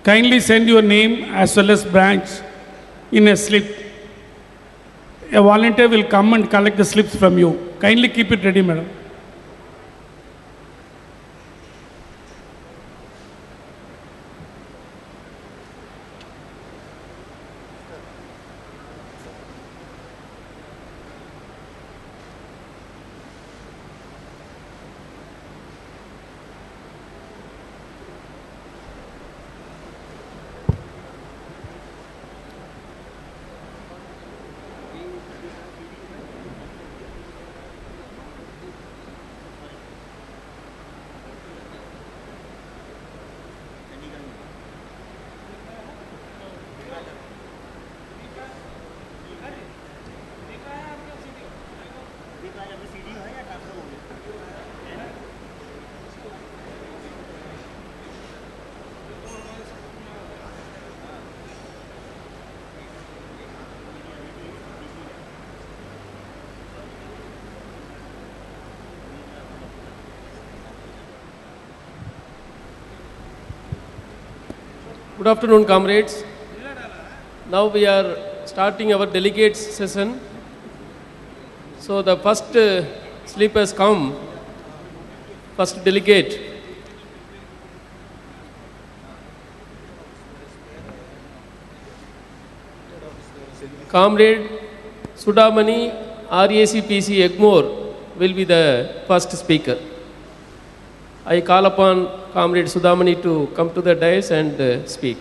Kindly send your name as well as branch in a slip. A volunteer will come and collect the slips from you. Kindly keep it ready, madam. Good afternoon, comrades. Now we are starting our delegates session. So the first slip has come. First delegate. Comrade Sudamani, RACPC Egmore will be the first speaker. I call upon Comrade Sudamani to come to the dais and speak.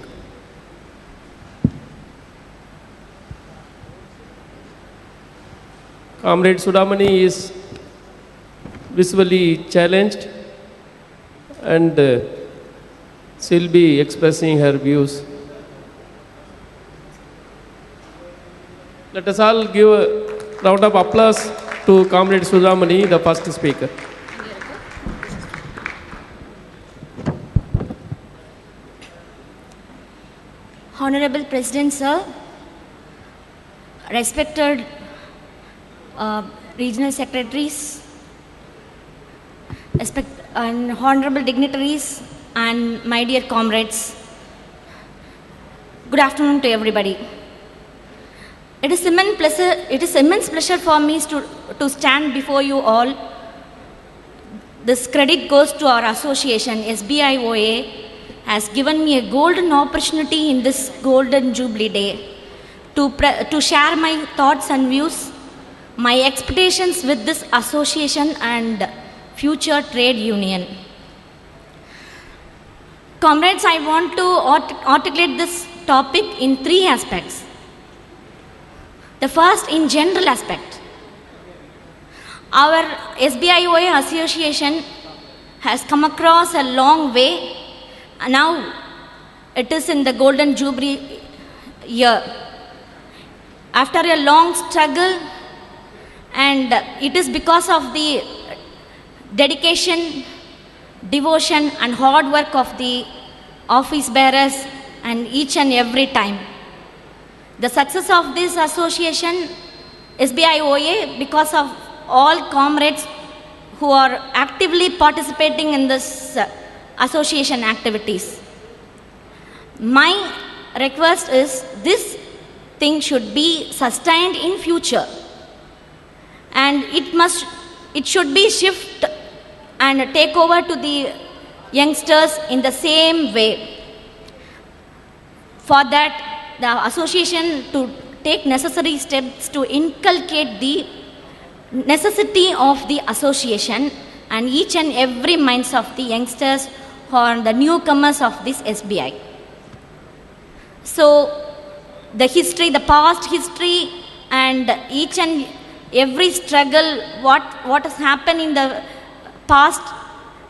Comrade Sudamani is visually challenged and she'll be expressing her views. Let us all give a round of applause to Comrade Sudamani, the first speaker. Honorable President, sir, respected regional secretaries, and honorable dignitaries, and my dear comrades, good afternoon to everybody. It is immense pleasure for me to stand before you all. This credit goes to our association, SBIOA, has given me a golden opportunity in this golden Jubilee day to share my thoughts and views, my expectations with this association and future trade union. Comrades, I want to articulate this topic in three aspects. The first, in general aspect. Our SBIOA association has come across a long way. Now it is in the golden Jubilee year. After a long struggle, and it is because of the dedication, devotion and hard work of the office bearers and each and every time. The success of this association, SBIOA, because of all comrades who are actively participating in this association activities. My request is this thing should be sustained in future, and it should be shift and take over to the youngsters in the same way. For that, the association to take necessary steps to inculcate the necessity of the association and each and every minds of the youngsters or the newcomers of this SBI. So the history, the past history and each and every struggle, what has happened in the past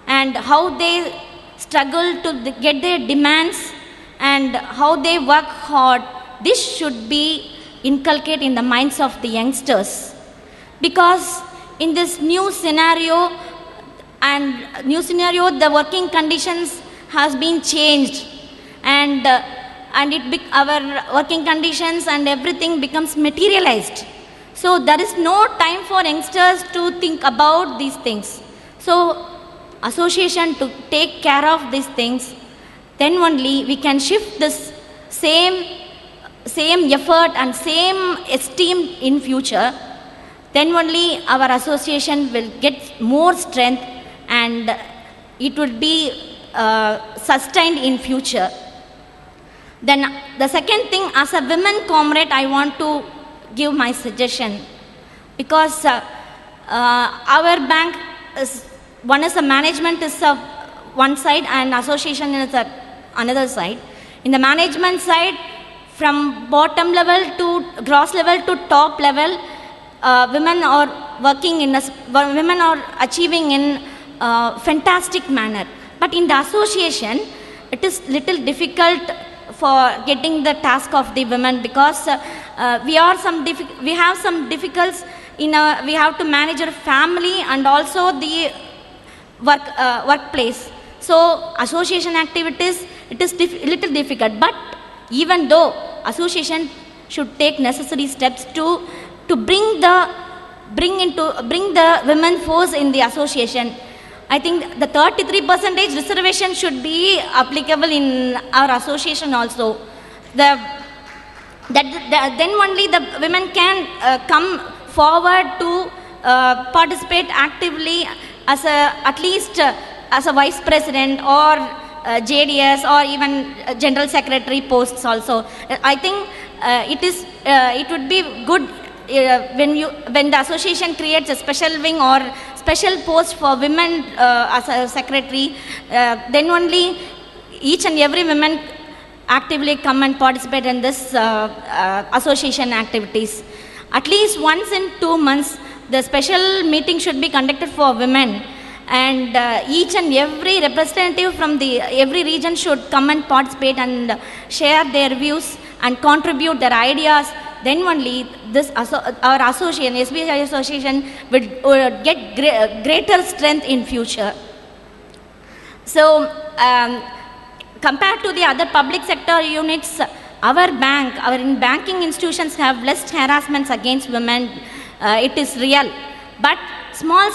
and how they struggle to get their demands and how they work hard, this should be inculcated in the minds of the youngsters. Because in this new scenario, the working conditions has been changed, and our working conditions and everything becomes materialized. So there is no time for youngsters to think about these things. So association to take care of these things, then only we can shift this same effort and same esteem in future. Then only our association will get more strength and it would be sustained in future. Then the second thing, as a women comrade, I want to give my suggestion, because our bank is, one is the management is one side and association is another side. In the management side, from bottom level to gross level to top level, women are working in women are achieving in fantastic manner. But in the association, it is little difficult for getting the task of the women, because we have some difficulties in we have to manage our family and also the workplace. So association activities, it is little difficult. But even though association should take necessary steps to bring the women force in the association, I think the 33% reservation should be applicable in our association also. Then only the women can come forward to participate actively as at least as a vice president or JDS or even general secretary posts also. I think it would be good when the association creates a special wing or special post for women as a secretary, then only each and every woman actively come and participate in this association activities. At least once in 2 months, the special meeting should be conducted for women, and each and every representative from every region should come and participate and share their views and contribute their ideas. Then only this our association, SBI association, will get greater strength in future. So compared to the other public sector units, our banking institutions have less harassments against women. It is real, but small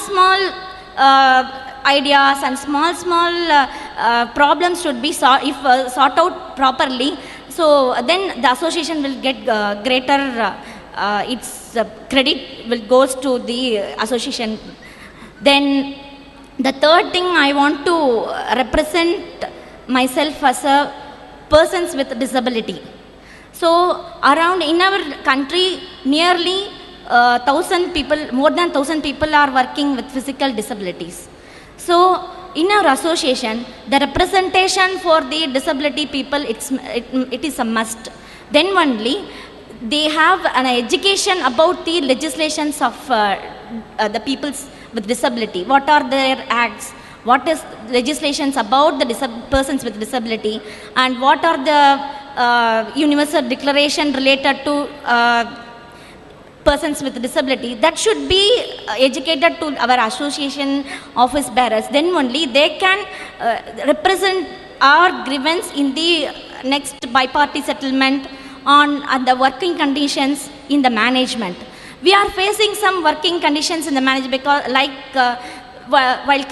ideas and small problems should be sought out properly. So then the association will get greater, its credit will goes to the association. Then the third thing, I want to represent myself as a persons with disability. So around in our country, nearly 1,000 people, more than 1,000 people are working with physical disabilities. So in our association, the representation for the disability people, it is a must. Then only they have an education about the legislations of the peoples with disability. What are their acts? What is legislations about the persons with disability? And what are the universal declaration related to persons with disability? That should be educated to our association office bearers. Then only they can represent our grievance in the next bi-party settlement on the working conditions in the management. We are facing some working conditions in the management, because while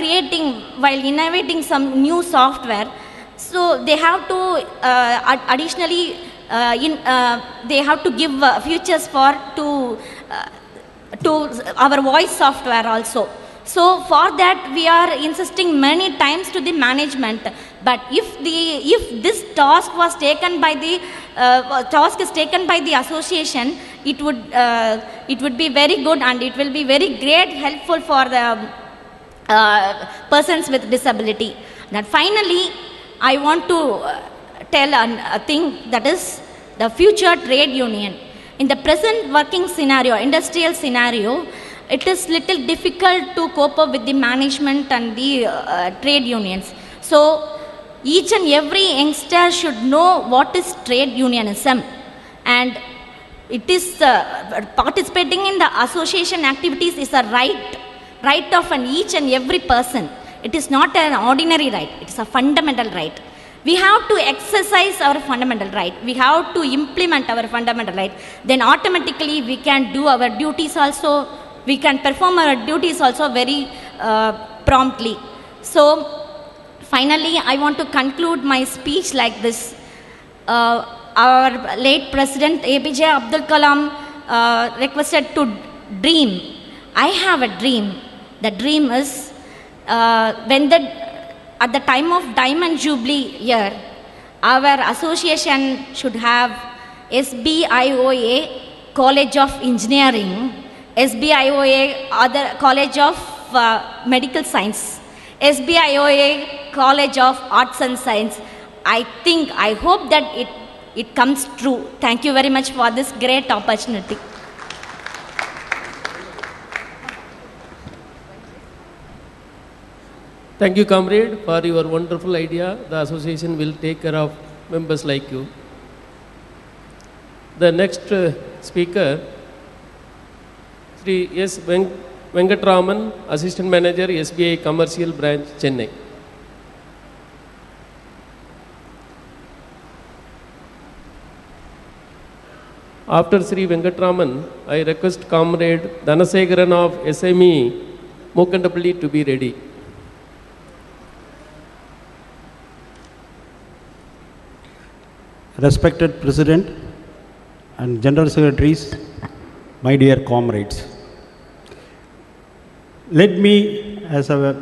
innovating some new software, so they have to additionally they have to give features to our voice software also. So for that we are insisting many times to the management. But if this task was taken by the is taken by the association, it would be very good, and it will be very great helpful for the persons with disability. Then finally, I want to tell a thing, that is the future trade union. In the present working scenario, industrial scenario, it is little difficult to cope up with the management and the trade unions. So each and every youngster should know what is trade unionism, and it is participating in the association activities is a right of each and every person. It is not an ordinary right, it is a fundamental right. We have to exercise our fundamental right. We have to implement our fundamental right. Then automatically we can do our duties also. We can perform our duties also very promptly. So Finally, I want to conclude my speech like this. Our late President APJ Abdul Kalam requested to dream. I have a dream. The dream is at the time of Diamond Jubilee year, our association should have SBIOA College of Engineering, SBIOA other College of Medical Science, SBIOA College of Arts and Science. I hope that it comes true. Thank you very much for this great opportunity. Thank you, comrade, for your wonderful idea. The association will take care of members like you. The next speaker, Sri S. Venkatraman, Assistant Manager, SBI Commercial Branch, Chennai. After Sri Venkatraman, I request Comrade Dhanasegaran of SME, Mokandapalli to be ready. Respected President and General Secretaries, my dear comrades, let me, as a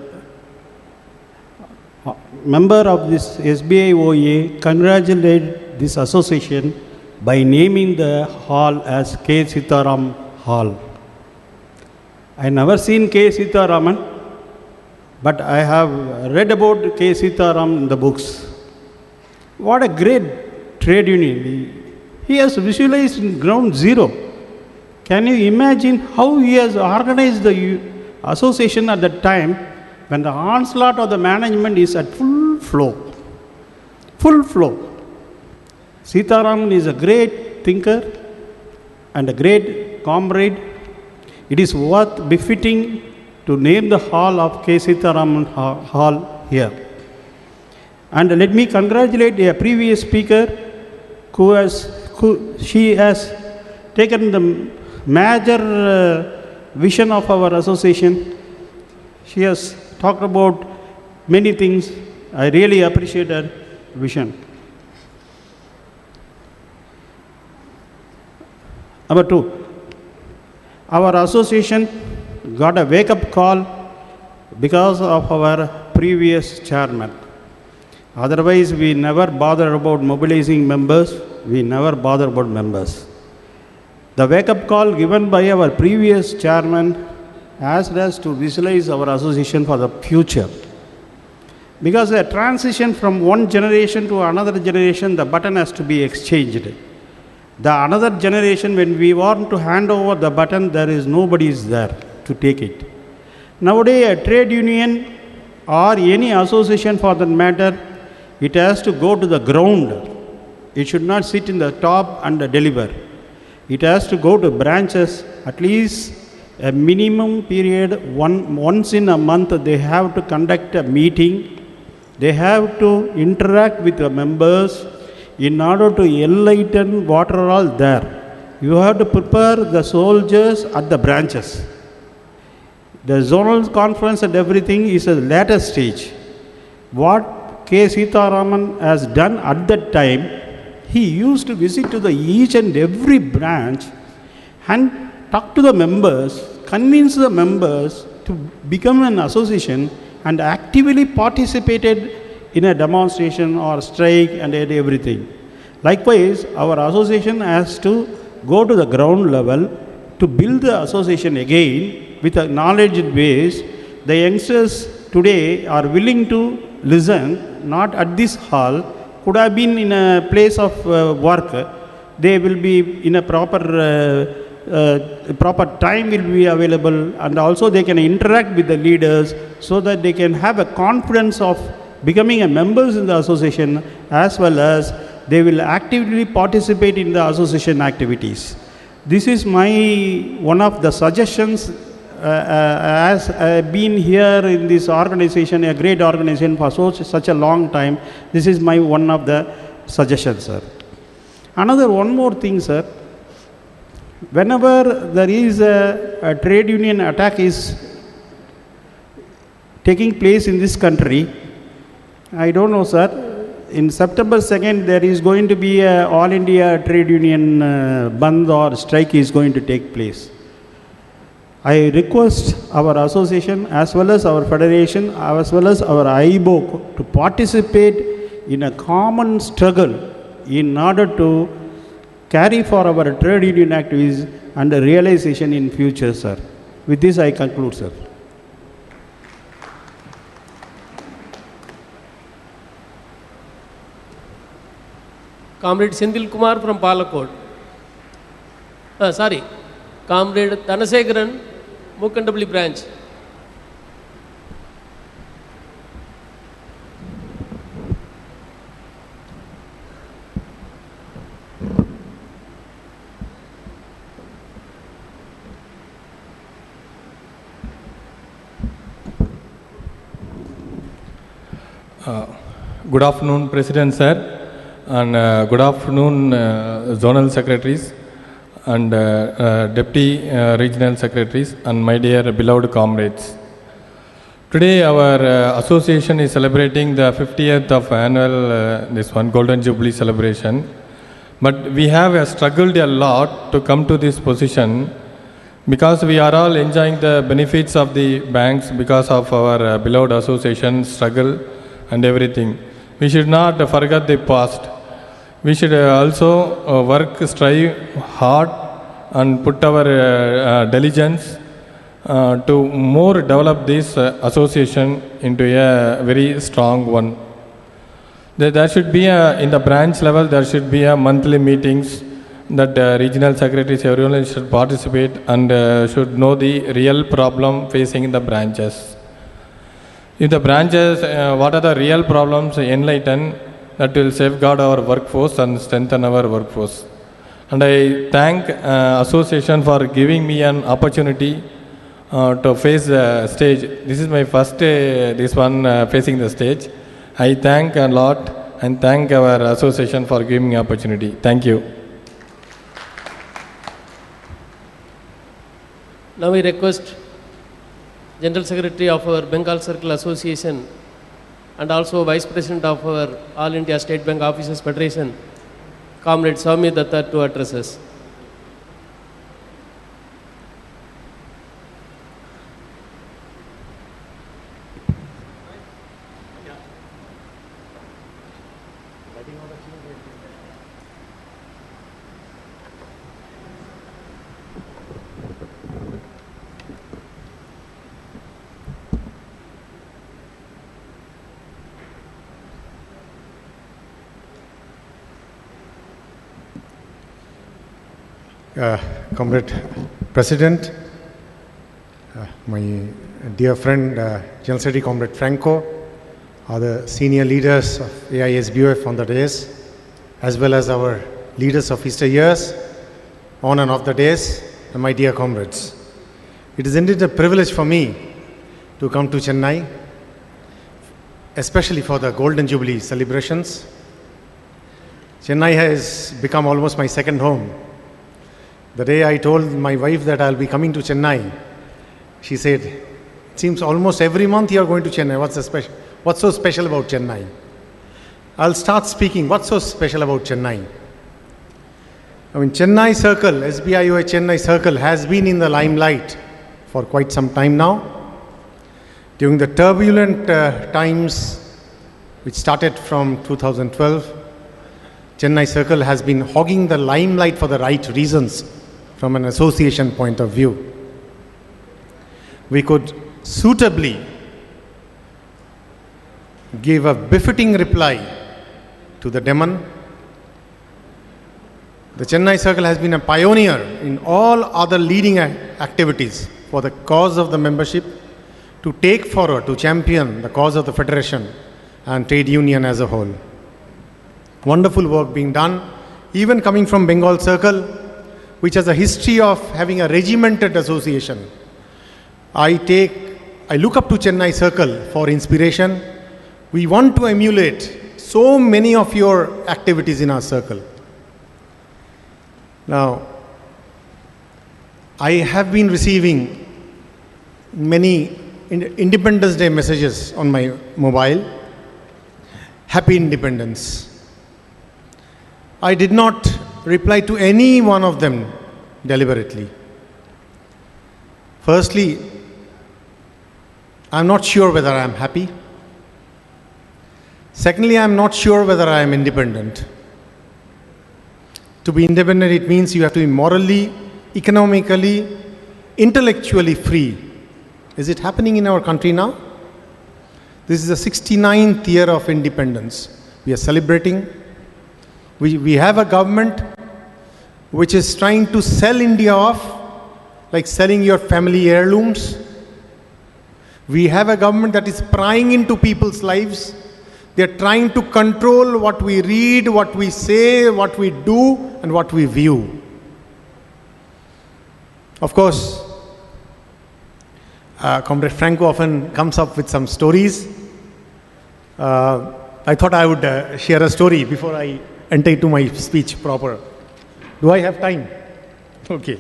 member of this SBIOA, congratulate this association by naming the hall as K. Sitaram Hall. I never seen K. Sitaraman, but I have read about K. Sitaram in the books. What a great trade union. He has visualized in ground zero. Can you imagine how he has organized the association at that time when the onslaught of the management is at full flow? Full flow. Sitaram is a great thinker and a great comrade. It is worth befitting to name the hall of K. Sitaram Hall here. And let me congratulate a previous speaker she has taken the major vision of our association. She has talked about many things. I really appreciate her vision. Number 2, our association got a wake-up call because of our previous chairman. Otherwise, we never bother about mobilizing members. We never bother about members. The wake-up call given by our previous chairman asked us to visualize our association for the future. Because a transition from one generation to another generation, the baton has to be exchanged. The another generation, when we want to hand over the baton, there is nobody is there to take it. Nowadays, a trade union or any association for that matter, it has to go to the ground. It should not sit in the top and deliver. It has to go to branches, at least a minimum period, once in a month they have to conduct a meeting. They have to interact with the members in order to enlighten what are all there. You have to prepare the soldiers at the branches. The zonal conference and everything is a later stage. What K. Sitaraman has done at that time, he used to visit to each and every branch and talk to the members, convince the members to become an association, and actively participated in a demonstration or strike and everything. Likewise, our association has to go to the ground level to build the association again with a knowledge base. The youngsters today are willing to listen, not at this hall, could have been in a place of work. They will be in a proper time will be available, and also they can interact with the leaders so that they can have a confidence of becoming a members in the association, as well as they will actively participate in the association activities. This is my one of the suggestions. As I've been here in this organization, a great organization for such a long time, this is my one of the suggestions, sir. One more thing, sir. Whenever there is a trade union attack is taking place in this country, I don't know, sir. In September 2nd, there is going to be a All India Trade Union Bandh or strike is going to take place. I request our association as well as our federation as well as our IBO to participate in a common struggle in order to carry for our trade union activities and realization in future, sir. With this, I conclude, sir. Comrade Sendil Kumar from Palakot. Comrade Thanasegaran, Mukandabli branch. Good afternoon, President Sir. And good afternoon, zonal secretaries and deputy regional secretaries and my dear beloved comrades. Today our association is celebrating the 50th of annual Golden Jubilee celebration. But we have struggled a lot to come to this position because we are all enjoying the benefits of the banks because of our beloved association struggle and everything. We should not forget the past. We should also strive hard and put our diligence to more develop this association into a very strong one. There should be in the branch level, there should be monthly meetings that regional secretaries, everyone should participate and should know the real problem facing in the branches. If the branches, what are the real problems enlighten, that will safeguard our workforce and strengthen our workforce. And I thank association for giving me an opportunity to face the stage. This is my first facing the stage. I thank a lot and thank our association for giving me opportunity. Thank you. Now we request General Secretary of our Bengal Circle Association and also Vice President of our All India State Bank Officers Federation, Comrade Soumya Datta, to address us. Comrade President, my dear friend, General Secretary Comrade Franco, other senior leaders of SBOA on the days, as well as our leaders of Easter years, on and off the days, and my dear comrades. It is indeed a privilege for me to come to Chennai, especially for the Golden Jubilee celebrations. Chennai has become almost my second home. The day I told my wife that I'll be coming to Chennai, she said, "It seems almost every month you are going to Chennai. What's so special about Chennai?" I'll start speaking. What's so special about Chennai? I mean, Chennai Circle, SBIOA Chennai Circle has been in the limelight for quite some time now. During the turbulent times which started from 2012, Chennai Circle has been hogging the limelight for the right reasons from an association point of view. We could suitably give a befitting reply to the demand. The Chennai Circle has been a pioneer in all other leading activities for the cause of the membership, to take forward, to champion the cause of the Federation and trade union as a whole. Wonderful work being done, even coming from Bengal Circle, which has a history of having a regimented association. I look up to Chennai Circle for inspiration. We want to emulate so many of your activities in our circle. Now, I have been receiving many Independence Day messages on my mobile. Happy independence. I did not reply to any one of them deliberately. Firstly, I'm not sure whether I am happy. Secondly, I'm not sure whether I am independent. To be independent, it means you have to be morally, economically, intellectually free. Is it happening in our country now? This is the 69th year of independence. We are celebrating. We have a government which is trying to sell India off, like selling your family heirlooms. We have a government that is prying into people's lives. They are trying to control what we read, what we say, what we do, and what we view. Of course, Comrade Franco often comes up with some stories. I thought I would share a story before I enter into my speech proper. Do I have time? Okay.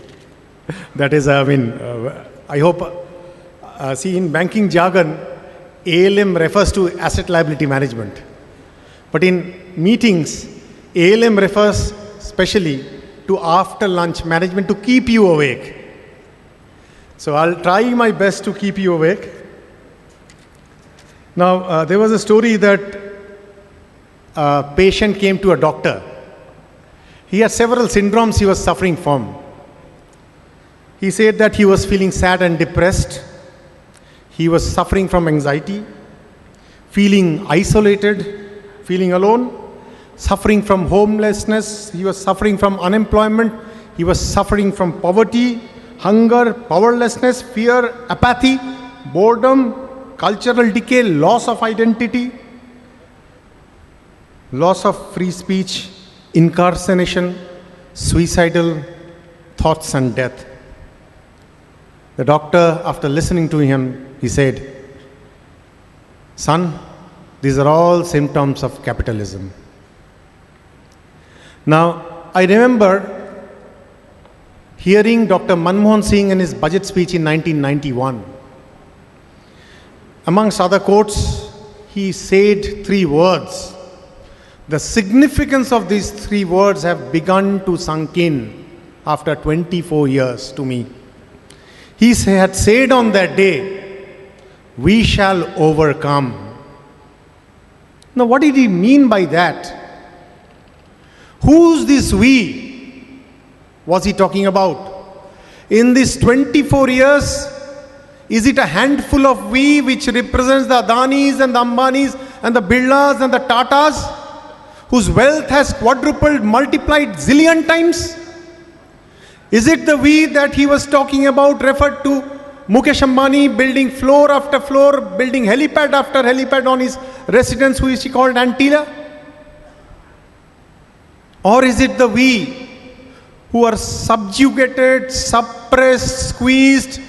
That is, I hope, see, in banking jargon, ALM refers to asset liability management. But in meetings, ALM refers specially to after lunch management to keep you awake. So I'll try my best to keep you awake. Now, there was a story that a patient came to a doctor. He had several syndromes he was suffering from. He said that he was feeling sad and depressed. He was suffering from anxiety, feeling isolated, feeling alone, suffering from homelessness. He was suffering from unemployment. He was suffering from poverty, hunger, powerlessness, fear, apathy, boredom, cultural decay, loss of identity, loss of free speech, incarceration, suicidal thoughts and death. The doctor, after listening to him, he said, "Son, these are all symptoms of capitalism." Now, I remember hearing Dr. Manmohan Singh in his budget speech in 1991. Amongst other quotes, he said 3 words. The significance of these 3 words have begun to sink in after 24 years to me. He had said on that day, "We shall overcome." Now, what did he mean by that? Who's this we was he talking about? In these 24 years, is it a handful of we which represents the Adanis and the Ambanis and the Birlas and the Tatas, whose wealth has quadrupled, multiplied zillion times? Is it the we that he was talking about referred to Mukesh Ambani building floor after floor, building helipad after helipad on his residence, which he called Antilla? Or is it the we who are subjugated, suppressed, squeezed,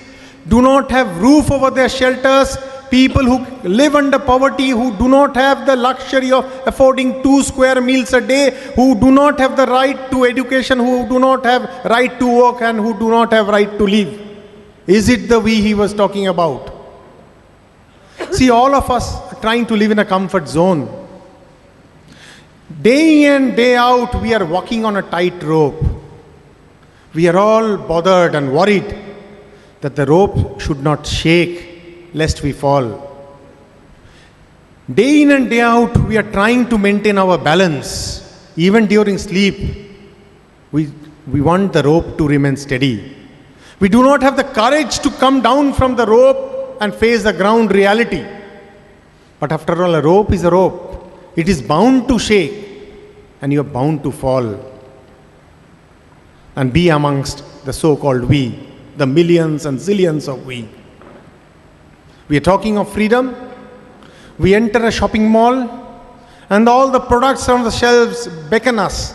do not have roof over their shelters, people who live under poverty, who do not have the luxury of affording 2 square meals a day, who do not have the right to education, who do not have right to work, and who do not have right to live? Is it the we he was talking about? See, all of us are trying to live in a comfort zone. Day in, day out, we are walking on a tight rope. We are all bothered and worried that the rope should not shake lest we fall. Day in and day out, we are trying to maintain our balance. Even during sleep, we want the rope to remain steady. We do not have the courage to come down from the rope and face the ground reality. But after all, a rope is a rope. It is bound to shake, and you are bound to fall and be amongst the so-called we, the millions and zillions of we. We are talking of freedom. We enter a shopping mall, and all the products on the shelves beckon us,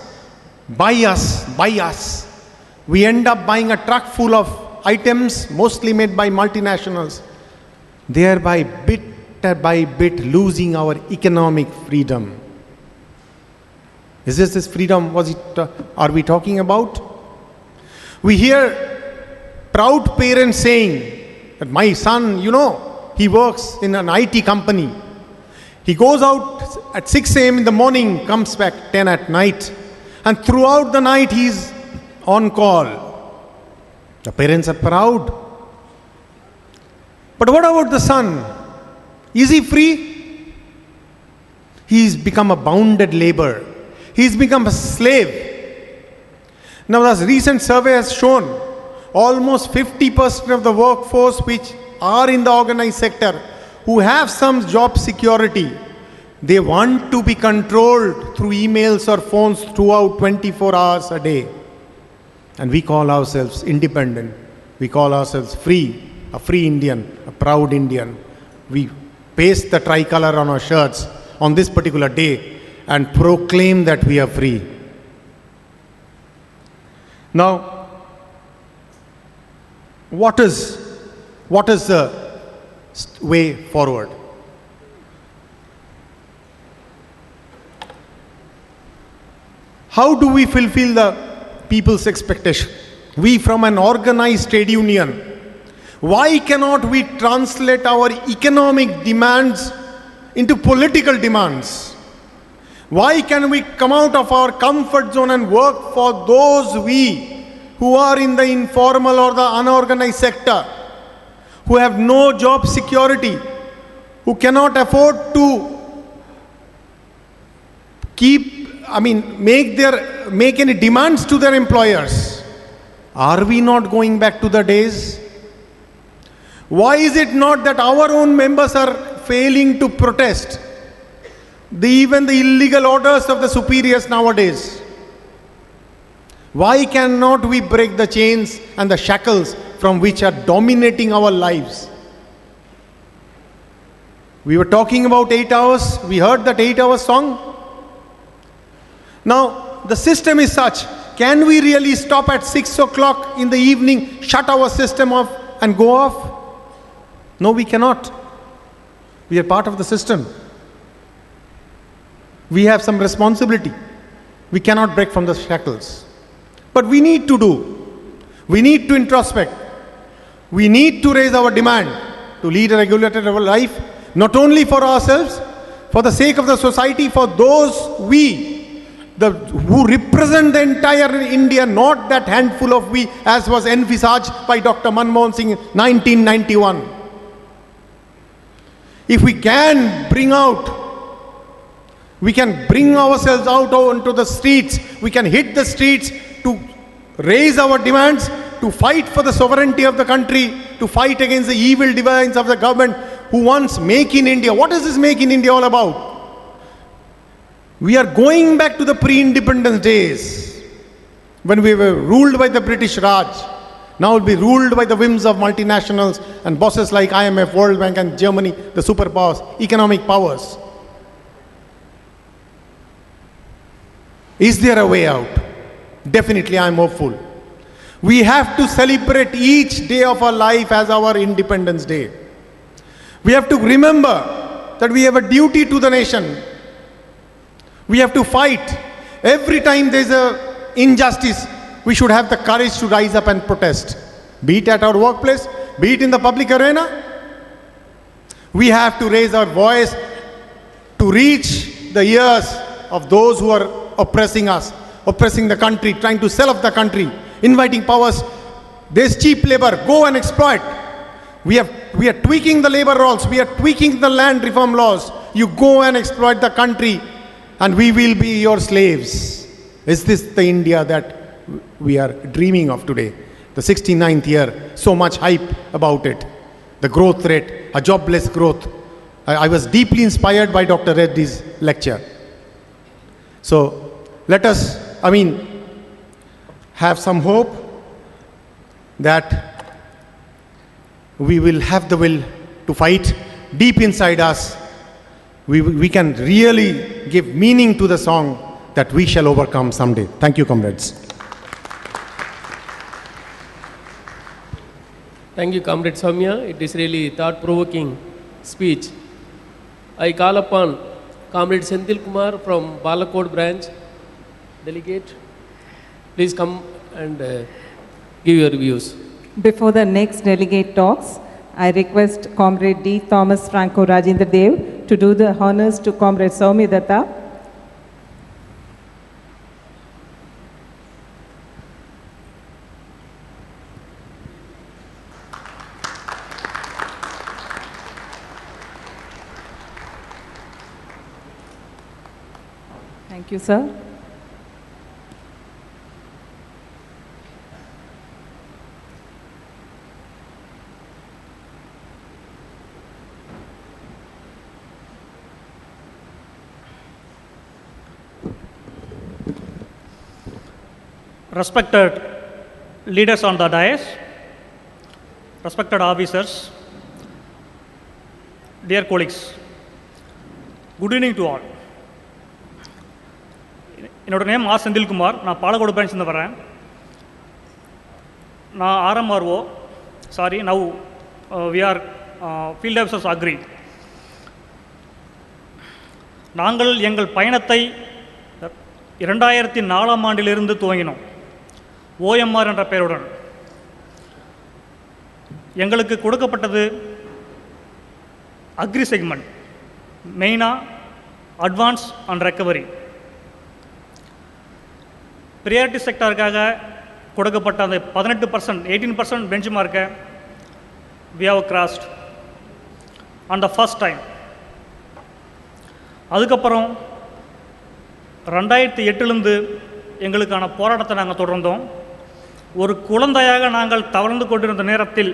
buy us, buy us. We end up buying a truck full of items, mostly made by multinationals, thereby bit by bit losing our economic freedom. Is this freedom are we talking about? We hear proud parents saying that my son, he works in an IT company. He goes out at 6 a.m. in the morning, comes back 10 at night. And throughout the night, he's on call. The parents are proud. But what about the son? Is he free? He's become a bounded labor. He's become a slave. Now, this recent survey has shown almost 50% of the workforce which are in the organized sector who have some job security, they want to be controlled through emails or phones throughout 24 hours a day. And we call ourselves independent. We call ourselves free, a free Indian, a proud Indian. We paste the tricolor on our shirts on this particular day and proclaim that we are free. Now, what is the way forward? How do we fulfill the people's expectation? We from an organized trade union, why cannot we translate our economic demands into political demands? Why can we come out of our comfort zone and work for those who are in the informal or the unorganized sector, who have no job security, who cannot afford to make any demands to their employers? Are we not going back to the days? Why is it not that our own members are failing to protest even the illegal orders of the superiors nowadays? Why cannot we break the chains and the shackles from which are dominating our lives? We were talking about 8 hours. We heard that 8-hour song. Now, the system is such. Can we really stop at 6 o'clock in the evening, shut our system off and go off? No, we cannot. We are part of the system. We have some responsibility. We cannot break from the shackles. But we need to do. We need to introspect. We need to raise our demand to lead a regulated life, not only for ourselves, for the sake of the society, for those who represent the entire India, not that handful of we, as was envisaged by Dr. Manmohan Singh in 1991. If we can bring ourselves out onto the streets, we can hit the streets to raise our demands, to fight for the sovereignty of the country, to fight against the evil designs of the government who wants Make in India. What is this Make in India all about? We are going back to the pre-independence days when we were ruled by the British Raj. Now we'll be ruled by the whims of multinationals and bosses like IMF, World Bank and Germany, the superpowers, economic powers. Is there a way out? Definitely, I am hopeful. We have to celebrate each day of our life as our Independence Day. We have to remember that we have a duty to the nation. We have to fight. Every time there is an injustice, we should have the courage to rise up and protest. Be it at our workplace, be it in the public arena. We have to raise our voice to reach the ears of those who are oppressing us, oppressing the country, trying to sell off the country, inviting powers. There's cheap labor, go and exploit. We are tweaking the labor laws, we are tweaking the land reform laws. You go and exploit the country and we will be your slaves. Is this the India that we are dreaming of today? The 69th year, so much hype about it. The growth rate, a jobless growth. I was deeply inspired by Dr. Reddy's lecture. So let us, have some hope that we will have the will to fight deep inside us. We can really give meaning to the song that we shall overcome someday. Thank you, comrades. Thank you, Comrade Soumya. It is really thought-provoking speech. I call upon Comrade Senthil Kumar from Balakot branch, delegate. Please come and give your views. Before the next delegate talks, I request Comrade D. Thomas Franco Rajendra Dev to do the honors to Comrade Soumi Datta. Thank you, sir. Respected leaders on the dais, respected officers, dear colleagues, good evening to all. என்னோட name R Senthilkumar. நான் பாலக்கோடு பிரான்ச்லேருந்து வரேன். நான் RMRO now we are field officers agri. நாங்கள் எங்கள் பயணத்தை 2004ஆம் ஆண்டிலிருந்து துவங்கினோம். OMR என்ற பெயருடன் எங்களுக்கு கொடுக்கப்பட்டது அக்ரி செக்மெண்ட், மெயினாக அட்வான்ஸ் அண்ட் ரெக்கவரி. ப்ரியாரிட்டி செக்டாருக்காக கொடுக்கப்பட்ட அந்த 18% பெஞ்ச் மார்க்கை we have crossed on the first time. அதுக்கப்புறம் 2008லேருந்து எங்களுக்கான போராட்டத்தை நாங்கள் தொடர்ந்தோம். ஒரு குழந்தையாக நாங்கள் தவழ்ந்து கொண்டிருந்த நேரத்தில்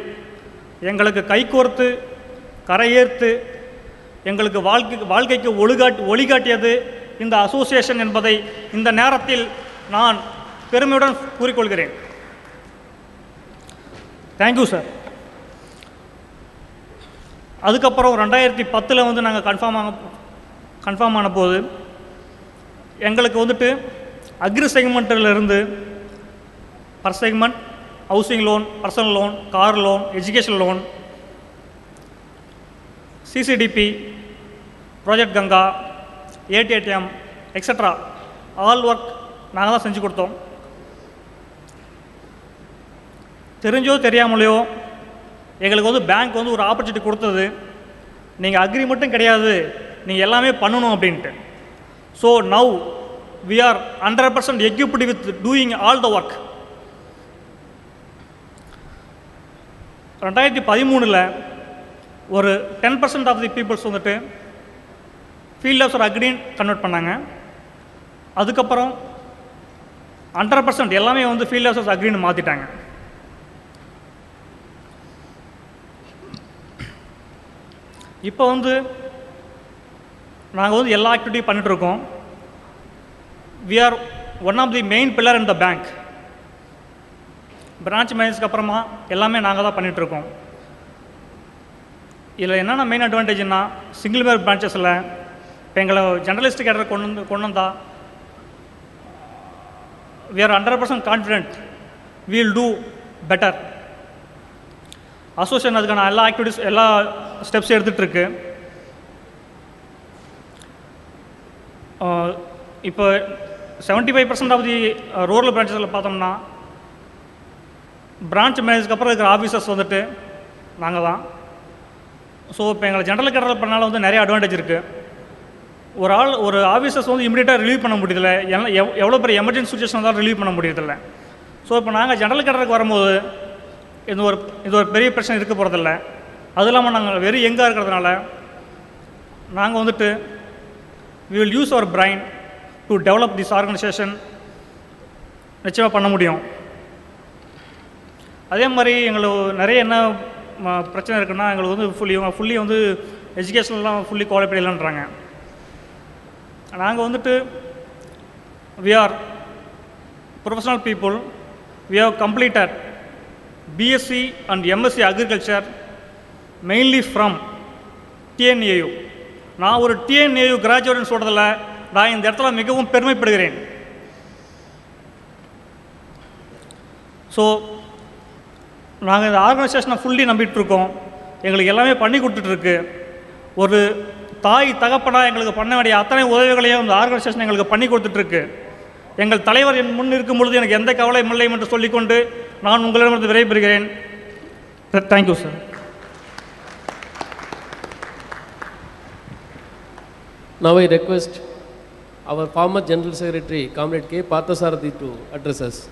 எங்களுக்கு கைகோர்த்து கரையேர்த்து எங்களுக்கு வாழ்க்கைக்கு ஒளிகாட்டியது இந்த அசோசியேஷன் என்பதை இந்த நேரத்தில் நான் பெருமையுடன் கூறிக்கொள்கிறேன். Thank you sir. அதுக்கப்புறம் 2010 வந்து நாங்கள் கன்ஃபார்ம் ஆன போது எங்களுக்கு வந்துட்டு அக்ரி செக்மெண்ட்டிலிருந்து per segment housing loan, personal loan, car loan, education loan, CCDP, project Ganga, ATM extra all work நாங்கள் தான் செஞ்சு கொடுத்தோம். தெரிஞ்சோ தெரியாமலையோ எங்களுக்கு வந்து பேங்க் வந்து ஒரு ஆப்பர்ச்சுனிட்டி கொடுத்தது, நீங்கள் அக்ரி மட்டும் கிடையாது, நீங்கள் எல்லாமே பண்ணணும் அப்படின்ட்டு. So now we are 100% equipped with doing all the work. 2013 ஒரு 10% ஆஃப் தி பீப்புள்ஸ் வந்துட்டு ஃபீல்ட் ஆஃபீஸர் அக்ரின்னு கன்வெர்ட் பண்ணாங்க. அதுக்கப்புறம் 100% எல்லாமே வந்து ஃபீல்ட் ஆஃபீஸர்ஸ் அக்ரின்னு மாற்றிட்டாங்க. இப்போ வந்து நாங்கள் வந்து எல்லா ஆக்டிவிட்டியும் பண்ணிகிட்ருக்கோம். We are one of the main pillar in the bank. Branch மேனேஜருக்கு அப்புறமா எல்லாமே நாங்கள் தான் பண்ணிகிட்ருக்கோம். இதில் என்னென்ன மெயின் அட்வான்டேஜ்னா, சிங்கிள் மேர் பிரான்ச்சஸில் இப்போ எங்களை ஜெர்னலிஸ்ட் கேட்டரை கொண்டு வந்தா we are 100% confident we will do better. Association அதுக்கான எல்லா ஆக்டிவிட்டீஸ் எல்லா ஸ்டெப்ஸ் எடுத்துகிட்ருக்கு. இப்போ 75% ஆஃப் தி ரூரல் பிரான்ச்சஸில் பார்த்தோம்னா பிரான்ச் மேனேஜருக்கு அப்புறம் இருக்கிற ஆஃபீஸர்ஸ் வந்துட்டு நாங்கள் தான். ஸோ இப்போ எங்களை ஜென்ரல் கேட்டரில் பண்ணாலும் வந்து நிறைய அட்வான்டேஜ் இருக்குது. ஒரு ஆஃபீஸர்ஸ் வந்து இமீடியட்டாக ரிலீவ் பண்ண முடியதில்ல, எவ்வளோ பெரிய எமர்ஜென்சி சுச்சுவேஷன் தான் ரிலீவ் பண்ண முடியதில்லை. ஸோ இப்போ நாங்கள் ஜென்ரல் கேட்டருக்கு வரும்போது இது ஒரு பெரிய பிரச்சனை இருக்க போகிறதில்ல. அது இல்லாமல் நாங்கள் வெரி யங்காக இருக்கிறதுனால நாங்கள் வந்துட்டு we will use our brain to develop this organization. நிச்சயமாக பண்ண முடியும். அதே மாதிரி எங்களுக்கு நிறைய என்ன பிரச்சனை இருக்குன்னா, எங்களுக்கு வந்து ஃபுல்லி வந்து எஜுகேஷன்லாம் ஃபுல்லி குவாலிஃபைட் இல்லைன்றாங்க. நாங்கள் வந்துட்டு we are professional people. We have completed BSc and MSc Agriculture mainly from TNAU. நான் ஒரு TNAU கிராஜுவேட்னு சொல்கிறதில்ல, நான் இந்த இடத்துல மிகவும் பெருமைப்படுகிறேன். ஸோ நாங்கள் இந்த ஆர்கனைசேஷனை ஃபுல்லி நம்பிட்டுருக்கோம். எங்களுக்கு எல்லாமே பண்ணி கொடுத்துட்ருக்கு. ஒரு தாய் தகப்பனாக எங்களுக்கு பண்ண வேண்டிய அத்தனை உதவிகளையும் இந்த ஆர்கனைசேஷன் எங்களுக்கு பண்ணி கொடுத்துட்ருக்கு. எங்கள் தலைவர் என் முன் இருக்கும் பொழுது எனக்கு எந்த கவலையும் இல்லை என்று சொல்லிக்கொண்டு நான் உங்களிடமிருந்து விடைபெறுகிறேன். Thank you sir. Now I request our former General Secretary, Comrade K. Parthasarathi, to address us.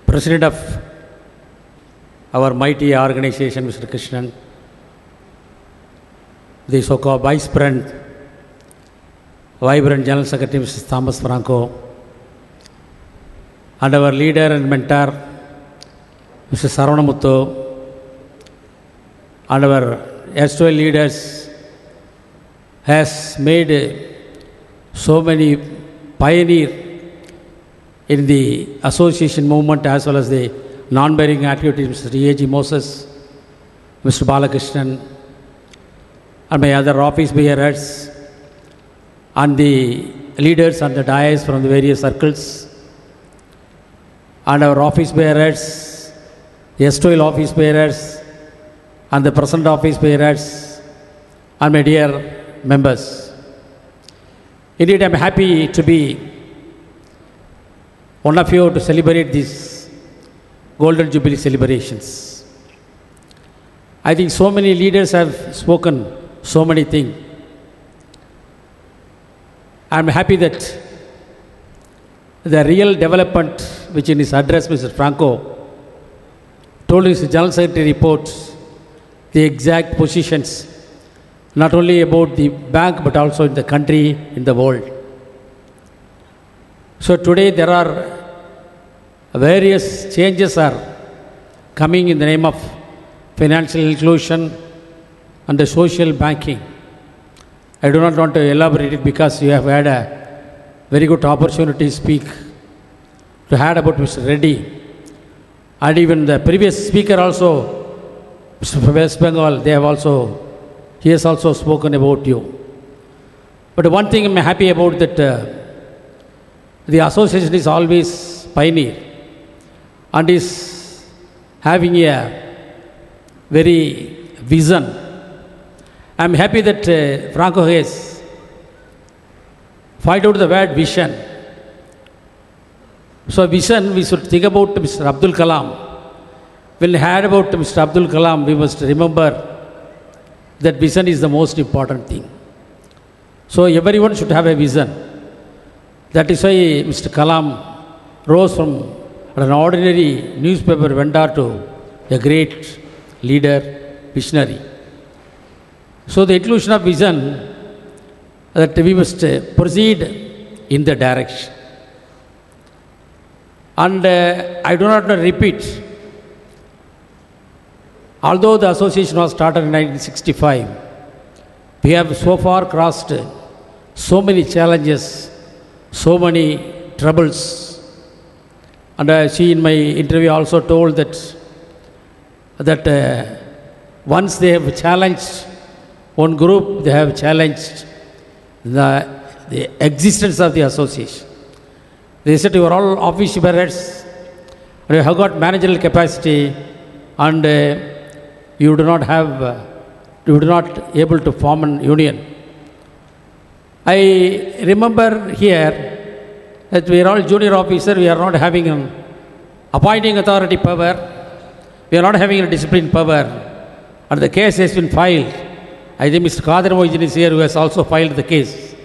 President of our mighty organization, Mr. Krishnan, the so-called Vice President, Vibrant General Secretary, Mr. Thomas Franco, and our leader and mentor, Mr. Saravanamuthu, and our erstwhile leaders has made so many pioneer in the association movement as well as the non-bearing activities, Mr. E.A.G. Moses, Mr. Balakrishnan, and my other office bearers, and the leaders and the dais from the various circles, and our office bearers, the erstwhile office bearers, and the present office bearers, and my dear members. Indeed, I am happy to be one of you to celebrate these Golden Jubilee celebrations. I think so many leaders have spoken so many things. I am happy that the real development, which in his address Mr. Franco told in his General Secretary report, the exact positions, not only about the bank but also in the country, in the world. So today there are various changes are coming in the name of financial inclusion and the social banking. I do not want to elaborate it because you have had a very good opportunity to speak, to hear about Mr. Reddy. And even the previous speaker also, Mr. from West Bengal, he has also spoken about you. But one thing I am happy about that the association is always pioneer and is having a very vision. I am happy that Franco has find out the word vision. So vision, we should think about Mr. Abdul Kalam. When we heard about Mr. Abdul Kalam, we must remember that vision is the most important thing. So everyone should have a vision. That is why Mr. Kalam rose from an ordinary newspaper vendor to a great leader, visionary. So the inclusion of vision, that we must proceed in the direction. And I do not repeat, although the association was started in 1965, we have so far crossed so many challenges, so many troubles. And I see in my interview also told that once they have challenged one group, they have challenged the existence of the association. They said you are all office bearers, and you have got managerial capacity, and you do not able to form an union. I remember here that we are all junior officers, we are not having an appointing authority power, we are not having a discipline power, and the case has been filed. I think Mr. Kadir Moidin is here who has also filed the case.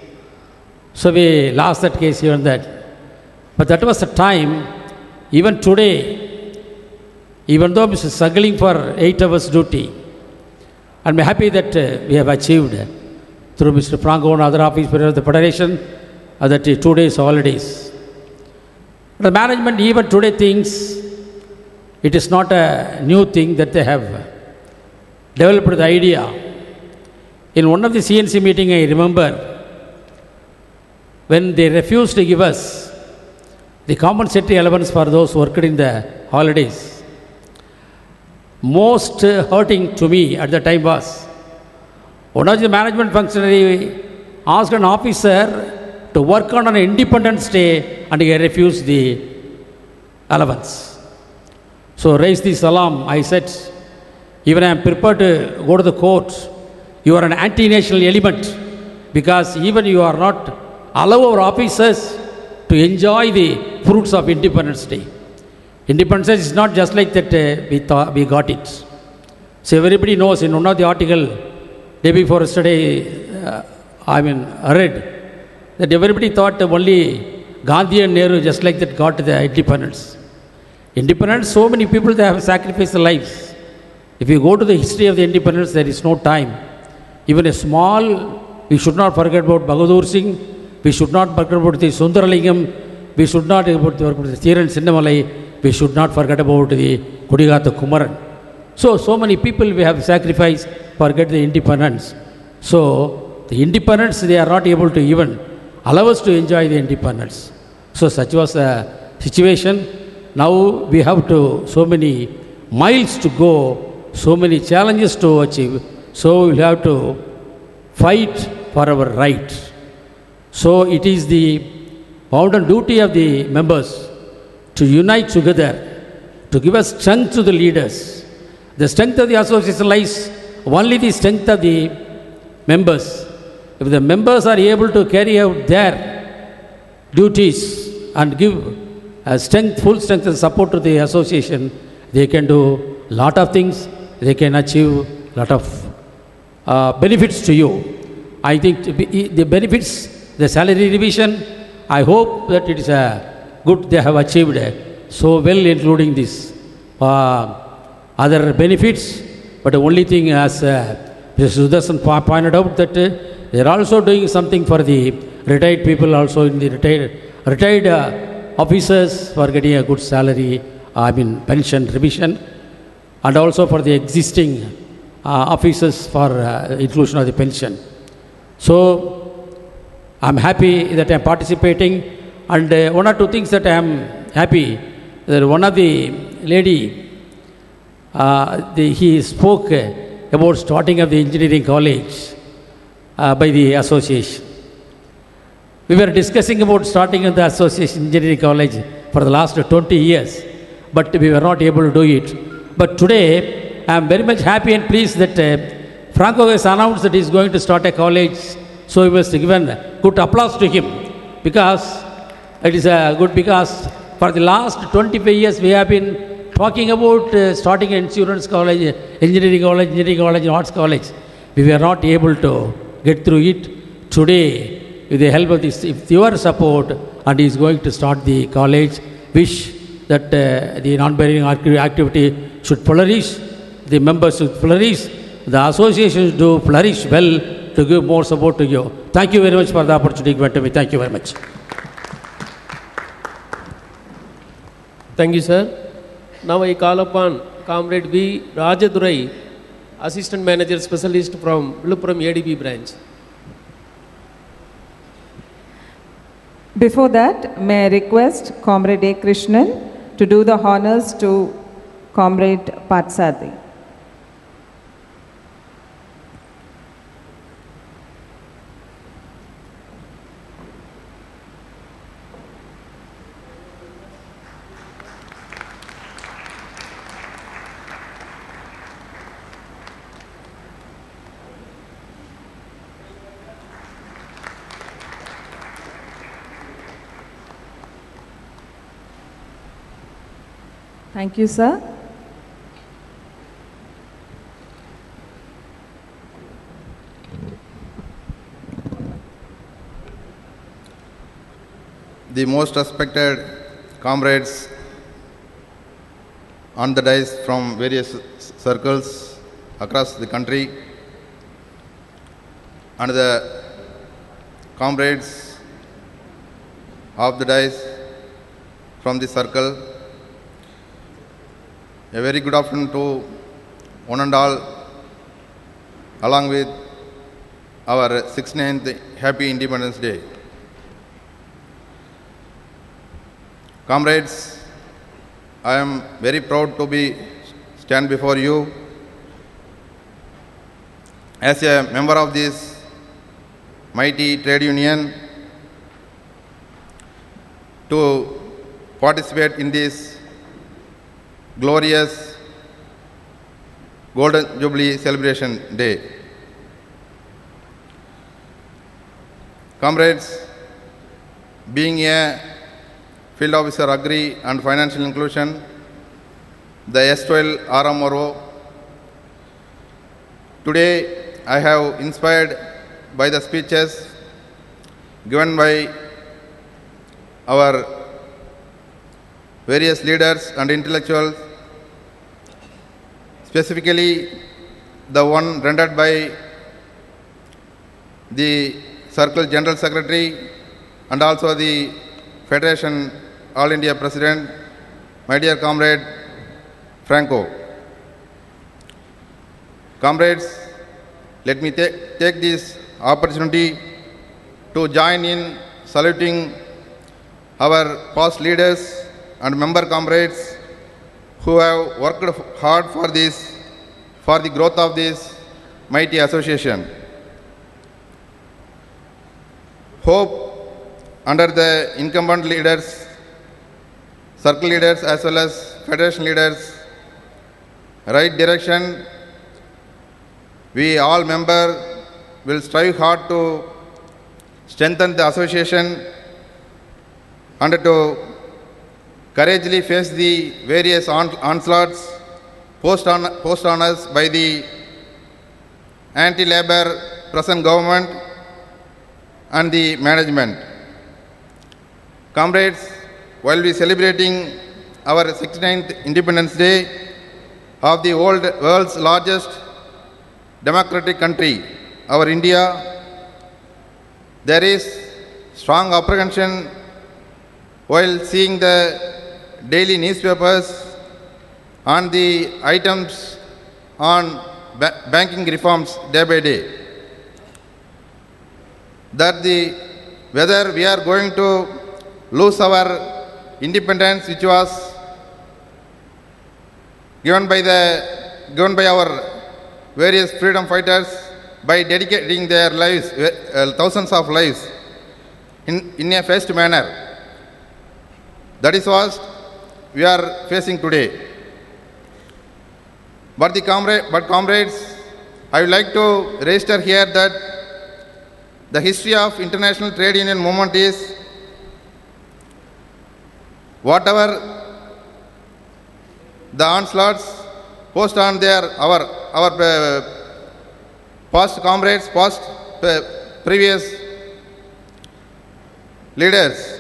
So we lost that case here and that. But that was the time, even today, even though Mr. struggling for 8 hours duty, I'm happy that we have achieved through Mr. Franco and other officers of the Federation that 2 days holidays. The management even today thinks it is not a new thing that they have developed the idea. In one of the CNC meeting, I remember when they refused to give us the compensatory allowance for those who worked in the holidays. Most hurting to me at the time was one of the management functionary asked an officer to work on an Independence Day and he refused the allowance. So raised this alarm. I said, even I am prepared to go to the court. You are an anti-national element because even you are not allow our officers to to enjoy the fruits of Independence Day. Independence Day is not just like that we got it. So everybody knows in one of the article day before yesterday, I read that everybody thought only Gandhi and Nehru just like that got the independence. Independence, so many people they have sacrificed their lives. If you go to the history of the independence, there is no time. Even a small, we should not forget about Bagadur Singh, we should not forget about the Sundaralingam, we should not forget about the Thiran Sinnamalai, we should not forget about the Kudigata Kumaran. So many people we have sacrificed for get the independence. So the independence, they are not able to even allow us to enjoy the independence. So such was the situation. Now we have to, so many miles to go, so many challenges to achieve. So we have to fight for our right. So it is the bounden duty of the members to unite together, to give us strength to the leaders. The strength of the association lies only the strength of the members. If the members are able to carry out their duties and give full strength and support to the association, they can do a lot of things, they can achieve a lot of benefits to you. I think the benefits, the salary revision, I hope that it is good they have achieved so well, including this other benefits. But the only thing, as Mr. Sudarshan pointed out, that they are also doing something for the retired people, also in the retired officers for getting a good salary, pension revision, and also for the existing officers for inclusion of the pension. So I'm happy that I'm participating, and one or two things that I'm happy, that one of the lady, he spoke about starting of the engineering college by the association. We were discussing about starting of the association engineering college for the last 20 years, but we were not able to do it. But today, I am very much happy and pleased that Franco has announced that he is going to start a college. So we must give good applause to him, because it is good, because for the last 25 years we have been talking about starting an insurance college, engineering college, arts college. We were not able to get through it. Today, with the help of this, with your support, and he is going to start the college, wish that the non-bearing activity should flourish, the members should flourish, the associations do flourish well to give more support to you. Thank you very much for the opportunity given to me. Thank you very much. Thank you, sir. Now I call upon Comrade V. Rajadurai, Assistant Manager Specialist from Viluppuram ADB branch. Before that, may I request Comrade A. Krishnan to do the honors to Comrade Patsadi. Thank you, sir. The most respected comrades on the dais from various circles across the country, and the comrades of the dais from the circle, a very good afternoon to one and all, along with our 69th Happy Independence Day. Comrades, I am very proud to stand before you as a member of this mighty trade union to participate in this glorious Golden Jubilee Celebration Day. Comrades, being a Field Officer Agri and Financial Inclusion, the S12 RMRO. Today, I have inspired by the speeches given by our various leaders and intellectuals, specifically the one rendered by the Circle General Secretary and also the Federation All India President, my dear comrade Franco. Comrades, let me take this opportunity to join in saluting our past leaders and member comrades who have worked hard for the growth of this mighty association. Hope under the incumbent leaders, circle leaders as well as federation leaders, right direction, we all members will strive hard to strengthen the association and to courageously face the various onslaughts posed on us by the anti-labor present government and the management. Comrades, while we celebrating our 69th Independence Day of the world's largest democratic country, our India, there is strong apprehension while seeing the daily newspapers on the items on banking reforms day by day, that whether we are going to lose our independence, which was given by our various freedom fighters by dedicating their lives, thousands of lives, in a phased manner. That is what we are facing today. But comrades, I would like to register here that the history of international trade union movement is whatever the onslaughts posed on our past comrades, previous leaders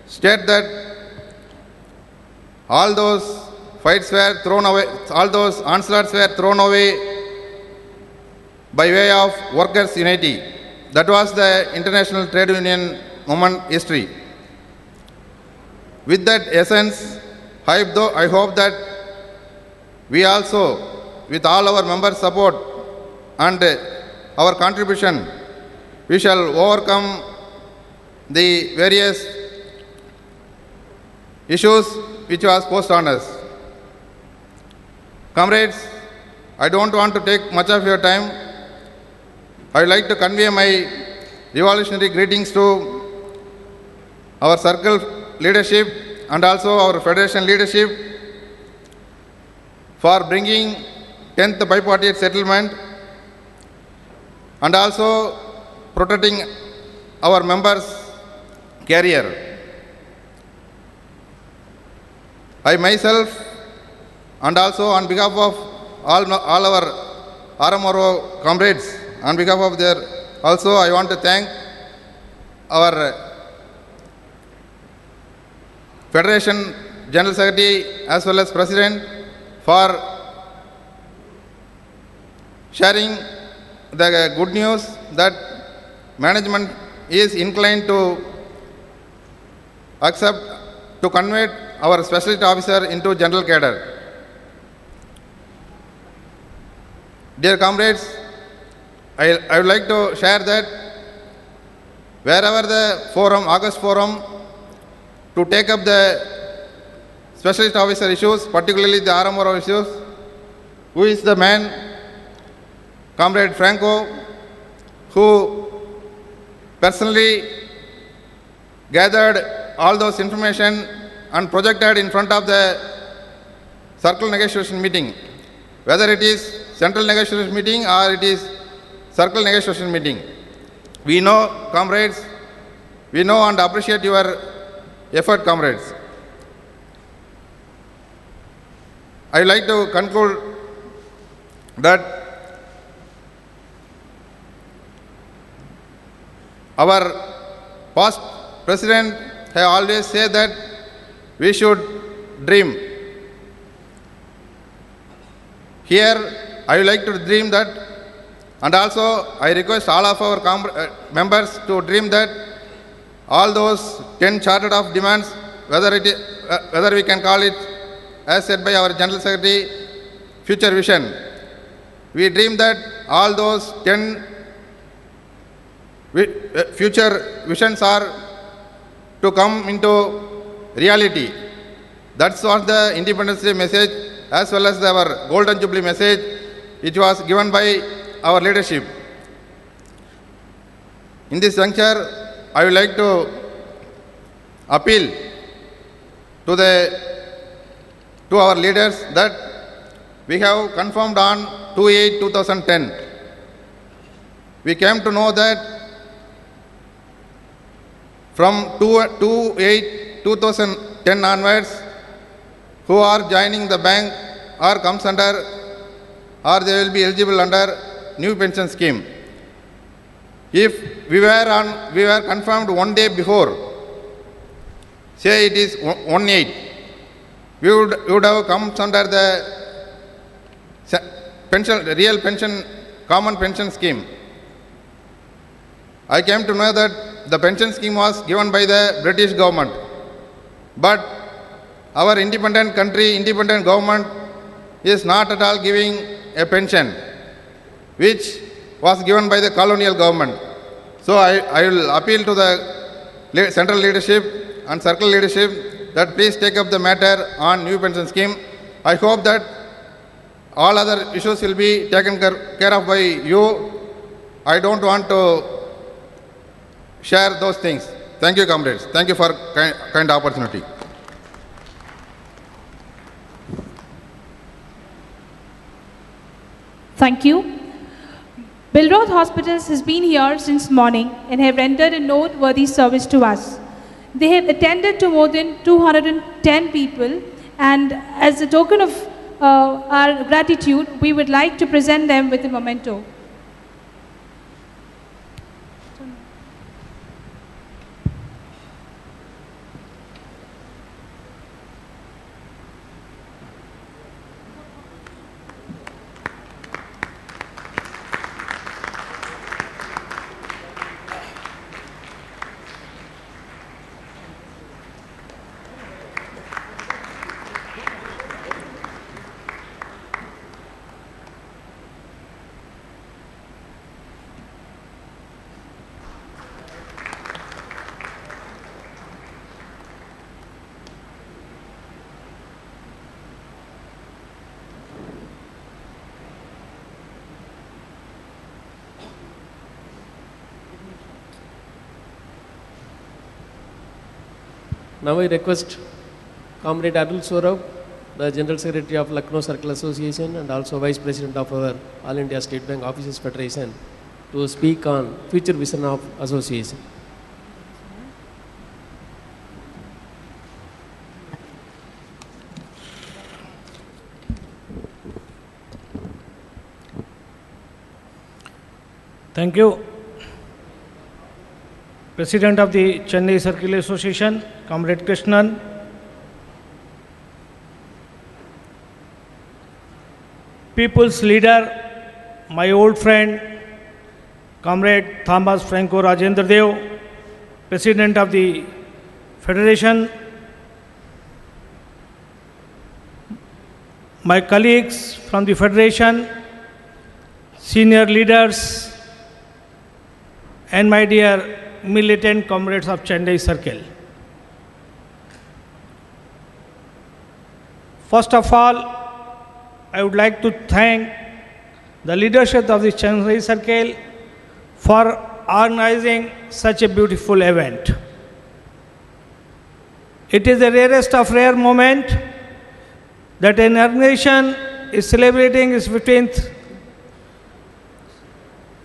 state that all those fights were thrown away, all those onslaughts were thrown away by way of workers' unity. That was the international trade union movement history. With that essence, I hope that we also, with all our members' support and our contribution, we shall overcome the various issues which was posed on us. Comrades, I don't want to take much of your time. I would like to convey my revolutionary greetings to our circle leadership and also our federation leadership for bringing 10th bipartite settlement and also protecting our members' career. I myself and also on behalf of all our RMRO comrades, on behalf of their, also I want to thank our Federation General Secretary as well as President for sharing the good news that management is inclined to accept to convert our specialist officer into general cadre. Dear comrades, I would like to share that wherever the forum, August forum, to take up the specialist officer issues, particularly the RMRO issues, who is the man, Comrade Franco, who personally gathered all those information and projected in front of the circle negotiation meeting, whether it is central negotiation meeting or it is circle negotiation meeting. We know, comrades, we know and appreciate your effort, comrades. I would like to conclude that our past president has always said that we should dream. Here, I would like to dream that, and also I request all of our members to dream that all those 10 chartered of demands, whether we can call it, as said by our General Secretary, future vision. We dream that all those 10 future visions are to come into reality. That's what the Independence Day message, as well as our Golden Jubilee message, which was given by our leadership. In this juncture, I would like to appeal to our leaders that we have confirmed on 2/8/2010. We came to know that from 2/8/2010 onwards, who are joining the bank or comes under, or they will be eligible under new pension scheme. If we were confirmed one day before, say it is 1/8, we would have come under the pension, real pension, common pension scheme. I came to know that the pension scheme was given by the British government, but our independent country, independent government is not at all giving a pension, which was given by the colonial government. So I will appeal to the central leadership and circle leadership that please take up the matter on new pension scheme. I hope that all other issues will be taken care of by you. I don't want to share those things. Thank you, comrades. Thank you for kind opportunity. Thank you. Bilroth Hospitals has been here since morning and have rendered a noteworthy service to us. They have attended to more than 210 people, and as a token of our gratitude, we would like to present them with a memento. Now I request Comrade Adul Swarab, the General Secretary of Lucknow Circle Association and also Vice President of our All India State Bank Officers Federation, to speak on future vision of association. Thank you. President of the Chennai Circle Association, Comrade Krishnan. People's leader, my old friend, Comrade Thomas Franco Rajendra Dev, President of the Federation, my colleagues from the Federation, senior leaders, and my dear militant comrades of Chennai Circle. First of all, I would like to thank the leadership of the Chennai Circle for organizing such a beautiful event. It is the rarest of rare moment that an organization is celebrating its 15th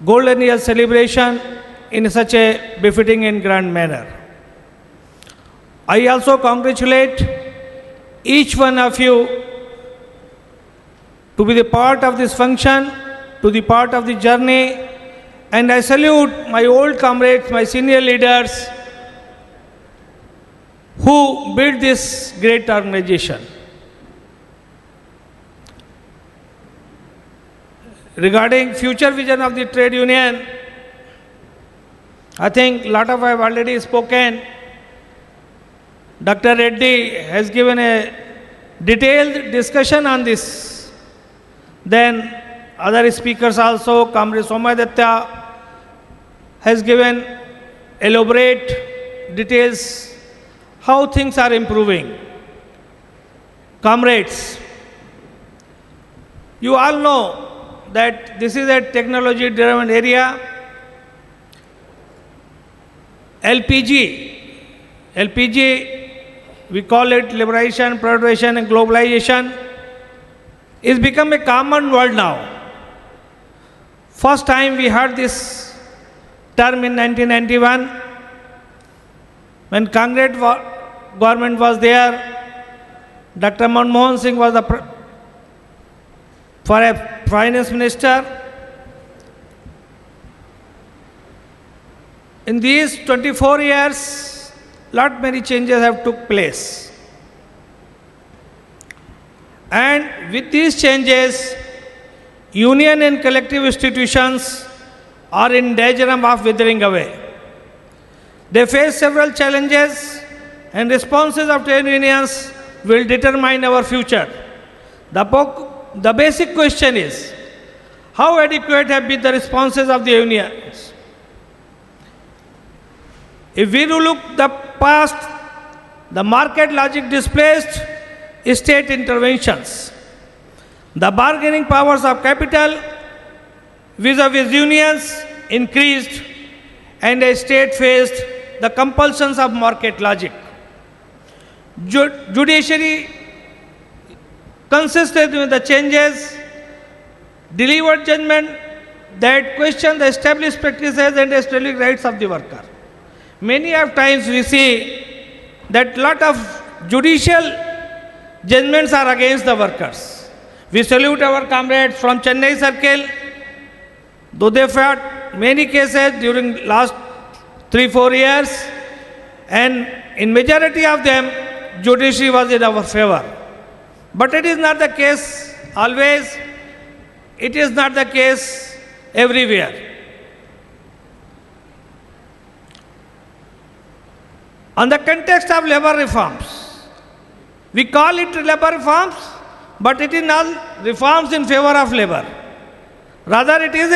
Golden Year celebration in such a befitting and grand manner. I also congratulate each one of you to be the part of this function, to be part of the journey, and I salute my old comrades, my senior leaders who built this great organization. Regarding future vision of the trade union, I think a lot of I have already spoken. Dr. Reddy has given a detailed discussion on this. Then other speakers also, Comrade Somadatta has given elaborate details how things are improving. Comrades, you all know that this is a technology-driven area. LPG, we call it liberation, privatization, and globalization, is become a common word now. First time we heard this term in 1991 when Congress government was there. Dr. Manmohan Singh was the finance minister. In these 24 years, many changes have took place. And with these changes, union and collective institutions are in danger of withering away. They face several challenges, and responses of trade unions will determine our future. The basic question is, how adequate have been the responses of the unions? If we look the past, the market logic displaced state interventions. The bargaining powers of capital vis-a-vis unions increased, and a state faced the compulsions of market logic. Judiciary consisted with the changes, delivered judgment that questioned the established practices and established rights of the worker. Many of times we see that lot of judicial judgments are against the workers. We salute our comrades from Chennai circle, though they fought many cases during last 3-4 years, and in majority of them, judiciary was in our favor. But it is not the case always. It is not the case everywhere. On the context of labor reforms, we call it labor reforms, but it is not reforms in favor of labor. Rather, it is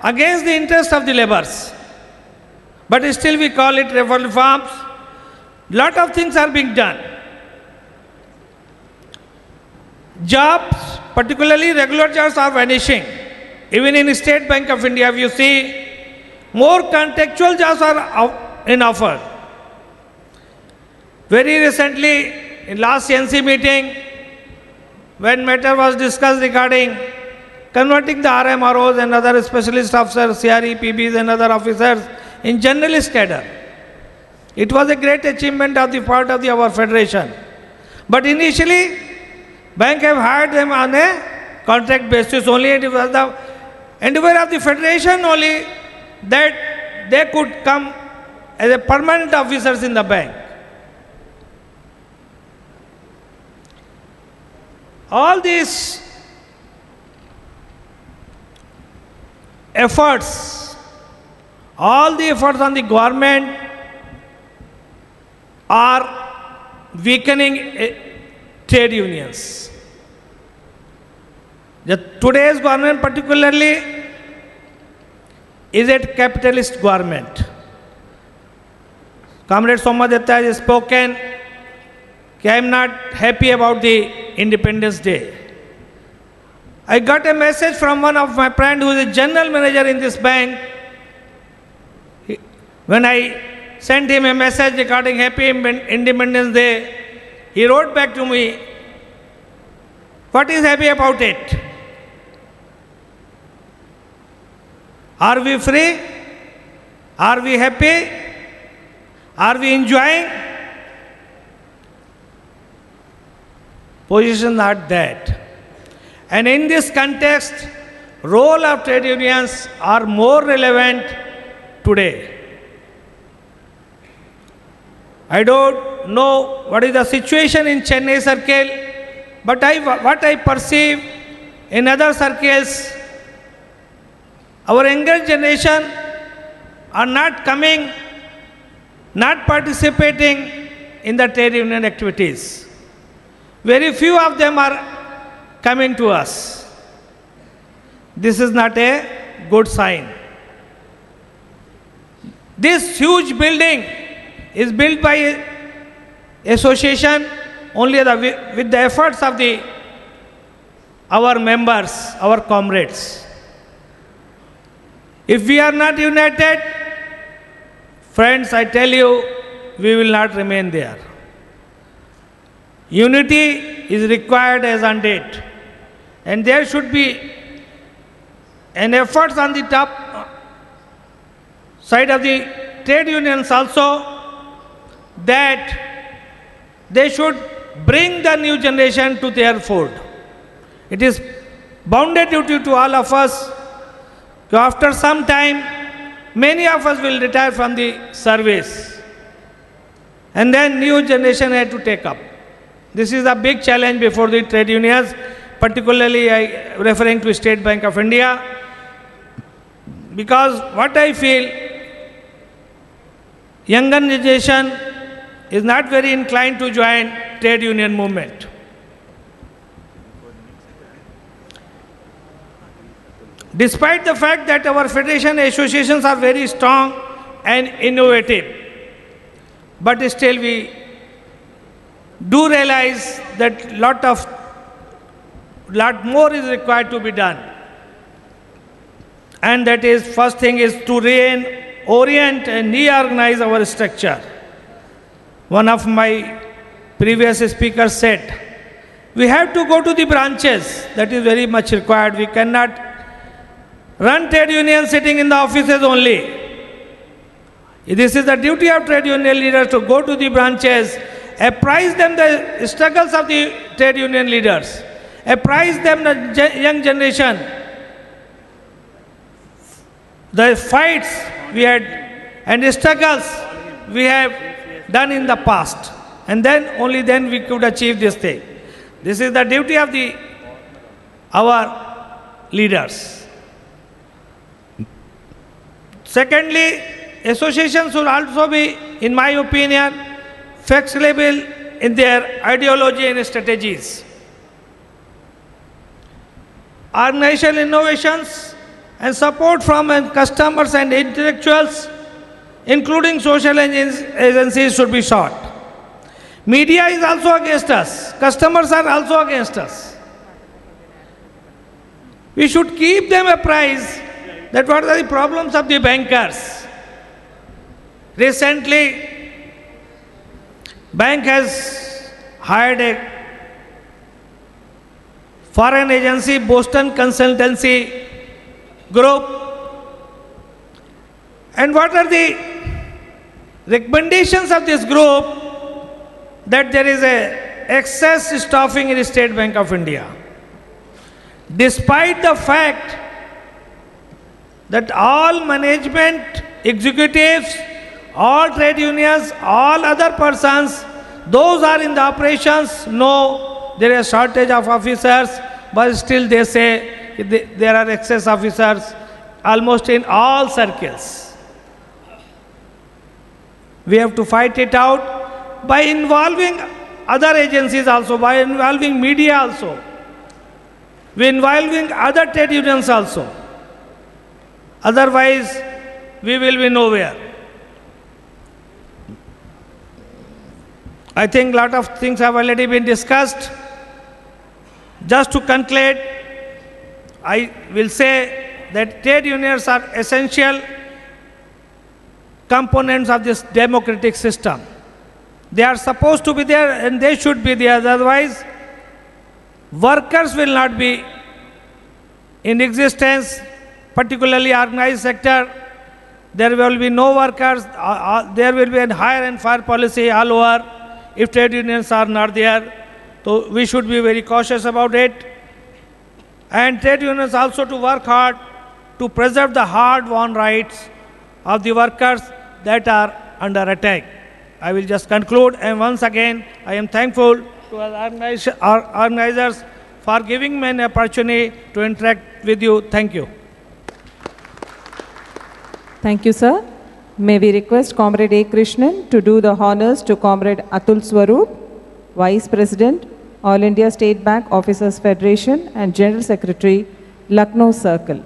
against the interest of the laborers. But still we call it reforms. Lot of things are being done. Jobs, particularly regular jobs, are vanishing. Even in State Bank of India, you see more contractual jobs are in offer. Very recently, in last CNC meeting, when matter was discussed regarding converting the RMROs and other specialist officers, CRE, PBs and other officers in generalist cadre, it was a great achievement of the part of our federation. But initially, bank have hired them on a contract basis only, and it was the endeavor of the federation only that they could come as a permanent officers in the bank. All these efforts, all the efforts on the government are weakening trade unions. Today's government particularly is a capitalist government. Comrade Somadatta has spoken, I am not happy about the Independence Day. I got a message from one of my friends who is a general manager in this bank. When I sent him a message regarding Happy Independence Day, he wrote back to me, what is happy about it? Are we free? Are we happy? Are we enjoying? position not that. And in this context, role of trade unions are more relevant today. I don't know what is the situation in Chennai circle, but what I perceive in other circles, our younger generation are not coming, not participating in the trade union activities. Very few of them are coming to us. This is not a good sign. This huge building is built by an association only with the efforts of our members, our comrades. If we are not united, friends, I tell you, we will not remain there. Unity is required as on date. And there should be an effort on the top side of the trade unions also, that they should bring the new generation to their fold. It is bounden duty to all of us. After some time, many of us will retire from the service, and then new generation had to take up. This is a big challenge before the trade unions, particularly referring to State Bank of India, because what I feel, younger generation is not very inclined to join trade union movement. Despite the fact that our federation associations are very strong and innovative, but still we do realize that lot more is required to be done. And that is, first thing is to reorient and reorganize our structure. One of my previous speakers said, we have to go to the branches. That is very much required. We cannot run trade unions sitting in the offices only. This is the duty of trade union leaders to go to the branches, apprise them the struggles of the trade union leaders, apprise them the young generation, the fights we had and the struggles we have done in the past, and then only then we could achieve this thing. This is the duty of our leaders. Secondly, associations should also be, in my opinion, flexible in their ideology and strategies. Organizational innovations and support from customers and intellectuals, including social agencies, should be sought. Media is also against us. Customers are also against us. We should keep them apprised that what are the problems of the bankers. Recently, bank has hired a foreign agency, Boston Consultancy Group. And what are the recommendations of this group? That there is a excess staffing in the State Bank of India. Despite the fact that all management, executives, all trade unions, all other persons, those are in the operations, no, there is a shortage of officers, but still they say there are excess officers almost in all circles. We have to fight it out by involving other agencies also, by involving media also, by involving other trade unions also. Otherwise, we will be nowhere. I think a lot of things have already been discussed. Just to conclude, I will say that trade unions are essential components of this democratic system. They are supposed to be there and they should be there. Otherwise, workers will not be in existence, particularly organized sector. There will be no workers. There will be a hire and fire policy all over if trade unions are not there. So we should be very cautious about it. And trade unions also to work hard to preserve the hard-won rights of the workers that are under attack. I will just conclude, and once again, I am thankful to our organizers for giving me an opportunity to interact with you. Thank you. Thank you, sir. May we request Comrade A. Krishnan to do the honors to Comrade Atul Swaroop, Vice President, All India State Bank Officers Federation and General Secretary, Lucknow Circle.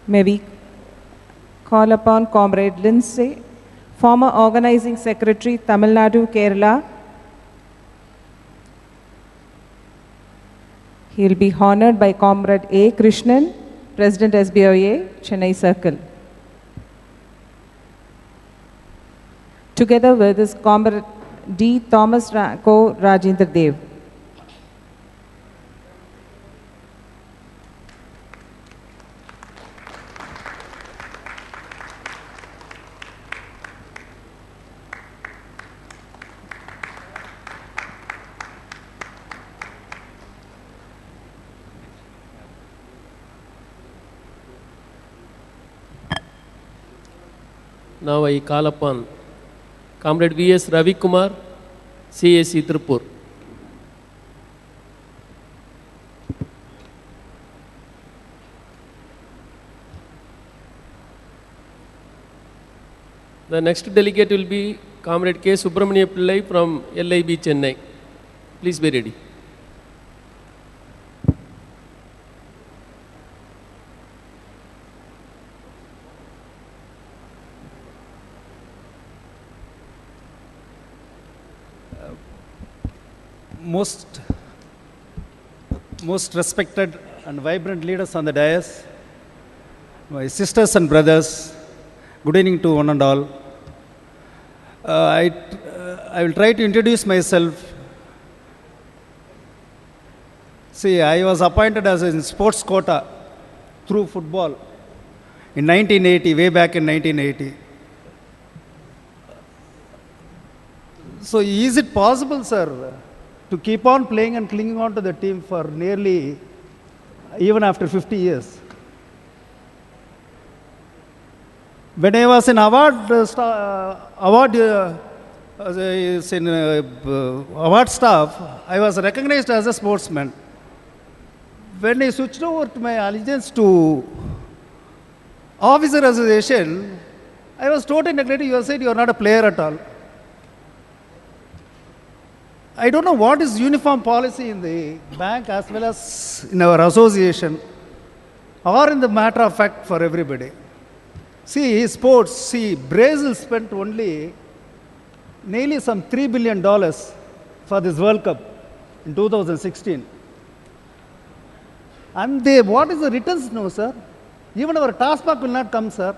May we call upon Comrade Lindsay, former Organizing Secretary, Tamil Nadu, Kerala. He will be honored by Comrade A. Krishnan, President SBOA, Chennai Circle. Together with his Comrade D. Thomas Rajendra Dev. Now I call upon Comrade V.S. Ravi Kumar, CAC Tripur. The next delegate will be Comrade K. Subramania Pillai from LIB Chennai. Please be ready. Most respected and vibrant leaders on the dais, my sisters and brothers, good evening to one and all. I will try to introduce myself. See, I was appointed as a sports quota through football in 1980, way back in 1980. So is it possible, sir, to keep on playing and clinging on to the team for nearly, even after 50 years? When I was in award staff, I was recognized as a sportsman. When I switched over to my allegiance to officer association, I was totally neglected. You said you are not a player at all. I don't know what is uniform policy in the bank as well as in our association or in the matter of fact for everybody. See, sports, Brazil spent only nearly some $3 billion for this World Cup in 2016. And what is the returns now, sir? Even our task will not come, sir.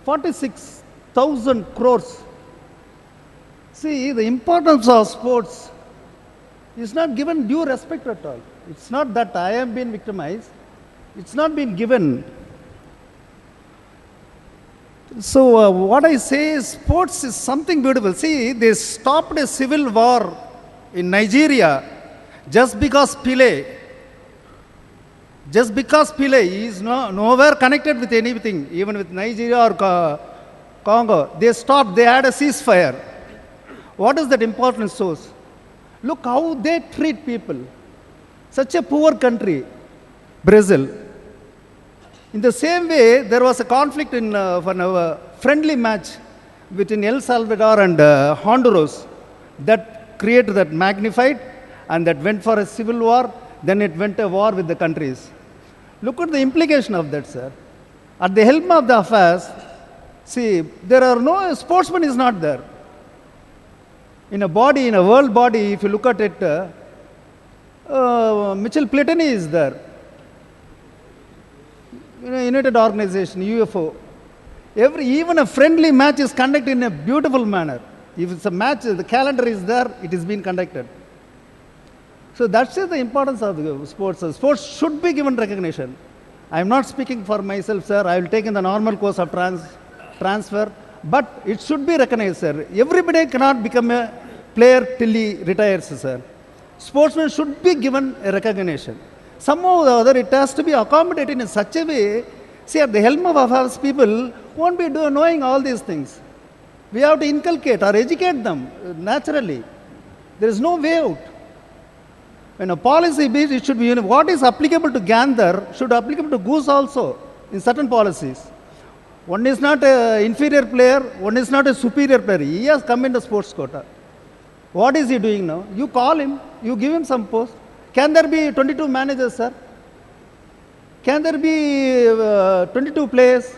46,000 crores. See, the importance of sports is not given due respect at all. It's not that I am being victimized. It's not been given. So what I say is sports is something beautiful. See, they stopped a civil war in Nigeria just because Pele is nowhere connected with anything, even with Nigeria or Congo. They stopped, they had a ceasefire. What is that important source? Look how they treat people. Such a poor country, Brazil. In the same way, there was a conflict in a friendly match between El Salvador and Honduras that created that magnified and that went for a civil war. Then it went a war with the countries. Look at the implication of that, sir. At the helm of the affairs, see, there are no sportsman is not there. In a body, in a world body, if you look at it, Mitchell Platini is there. United Organization, UFO. Even a friendly match is conducted in a beautiful manner. If it's a match, the calendar is there, it is being conducted. So that's the importance of the sports. Sports should be given recognition. I am not speaking for myself, sir. I will take in the normal course of transfer. But it should be recognized, sir. Everybody cannot become a player till he retires, sir. Sportsmen should be given a recognition. Somehow or the other, it has to be accommodated in such a way. See, at the helm of affairs, people won't be knowing all these things. We have to inculcate or educate them naturally. There is no way out. When a policy based, it should be what is applicable to gander should be applicable to goose also in certain policies. One is not an inferior player, one is not a superior player. He has come in the sports quota. What is he doing now? You call him, you give him some post. Can there be 22 managers, sir? Can there be 22 players?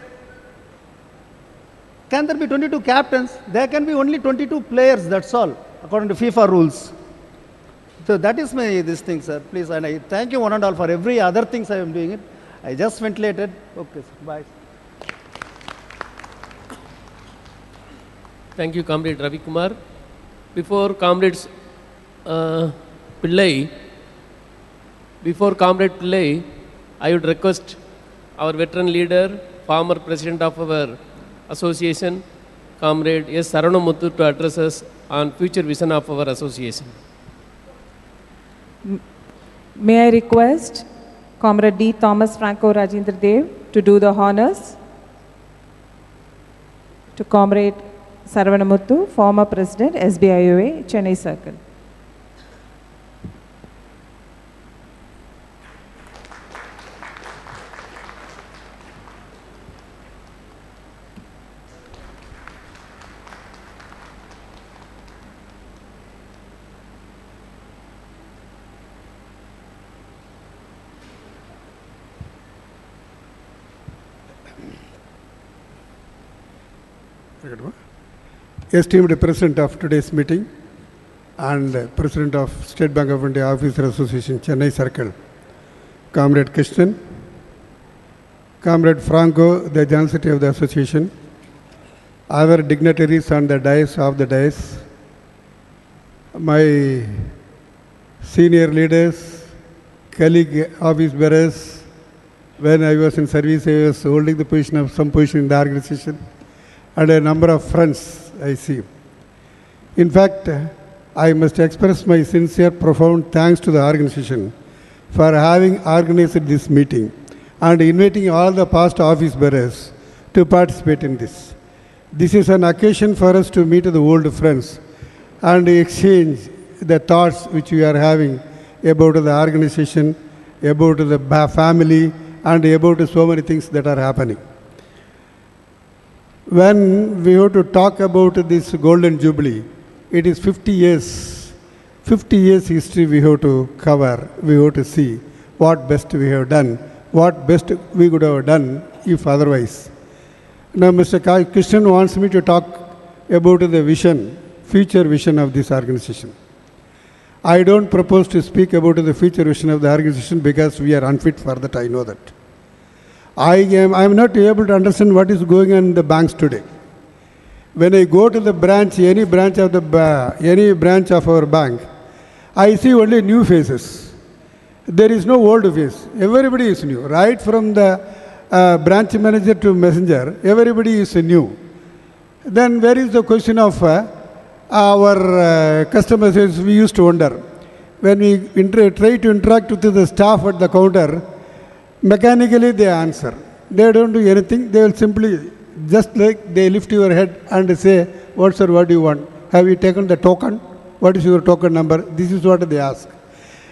Can there be 22 captains? There can be only 22 players, that's all, according to FIFA rules. So that is this thing, sir. Please, and I thank you one and all for every other things I am doing it. I just ventilated. Okay, sir. Bye. Thank you, Comrade Ravi Kumar. Before Comrade Pillai, I would request our veteran leader, former president of our association, Comrade S. Saranamuthu, to address us on future vision of our association. May I request Comrade D. Thomas Franco Rajendra Dev to do the honors to Comrade Saravanamuthu, former President, SBIOA, Chennai Circle. Esteemed President of today's meeting and President of State Bank of India Officer Association Chennai Circle, Comrade Krishnan, Comrade Franco, the General Secretary of the Association, other dignitaries on the dais of the dais, my senior leaders, colleague office bearers. When I was in service, I was holding the position of some position in the organization, and a number of friends I see. In fact, I must express my sincere, profound thanks to the organization for having organized this meeting and inviting all the past office bearers to participate in this. This is an occasion for us to meet the old friends and exchange the thoughts which we are having about the organization, about the family, and about so many things that are happening. When we have to talk about this Golden Jubilee, it is 50 years. 50 years history we have to cover. We have to see what best we have done, what best we could have done if otherwise. Now Mr. Krishnan wants me to talk about the vision, future vision of this organization. I don't propose to speak about the future vision of the organization because we are unfit for that, I know that. I am not able to understand what is going on in the banks today. When I go to the branch, any branch of our bank, I see only new faces. There is no old face. Everybody is new. Right from the branch manager to messenger, everybody is new. Then where is the question of our customers? We used to wonder. When we try to interact with the staff at the counter, mechanically they answer. They don't do anything. They will simply, just like they lift your head and say, what sir, what do you want? Have you taken the token? What is your token number? This is what they ask.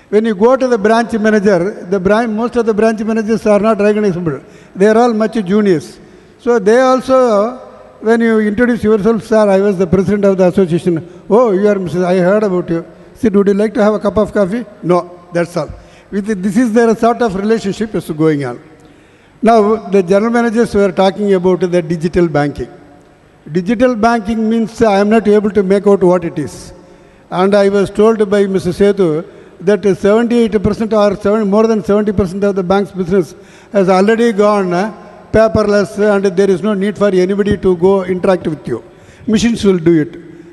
When you go to the branch manager, most of the branch managers are not recognizable. They are all much juniors. So they also, when you introduce yourself, sir, I was the president of the association. Oh, you are Mrs. I heard about you. Said, would you like to have a cup of coffee? No, that's all. This is their sort of relationship is going on. Now, the general managers were talking about the digital banking. Digital banking means I am not able to make out what it is. And I was told by Mr. Sethu that 78% or more than 70% of the bank's business has already gone paperless, and there is no need for anybody to go interact with you. Machines will do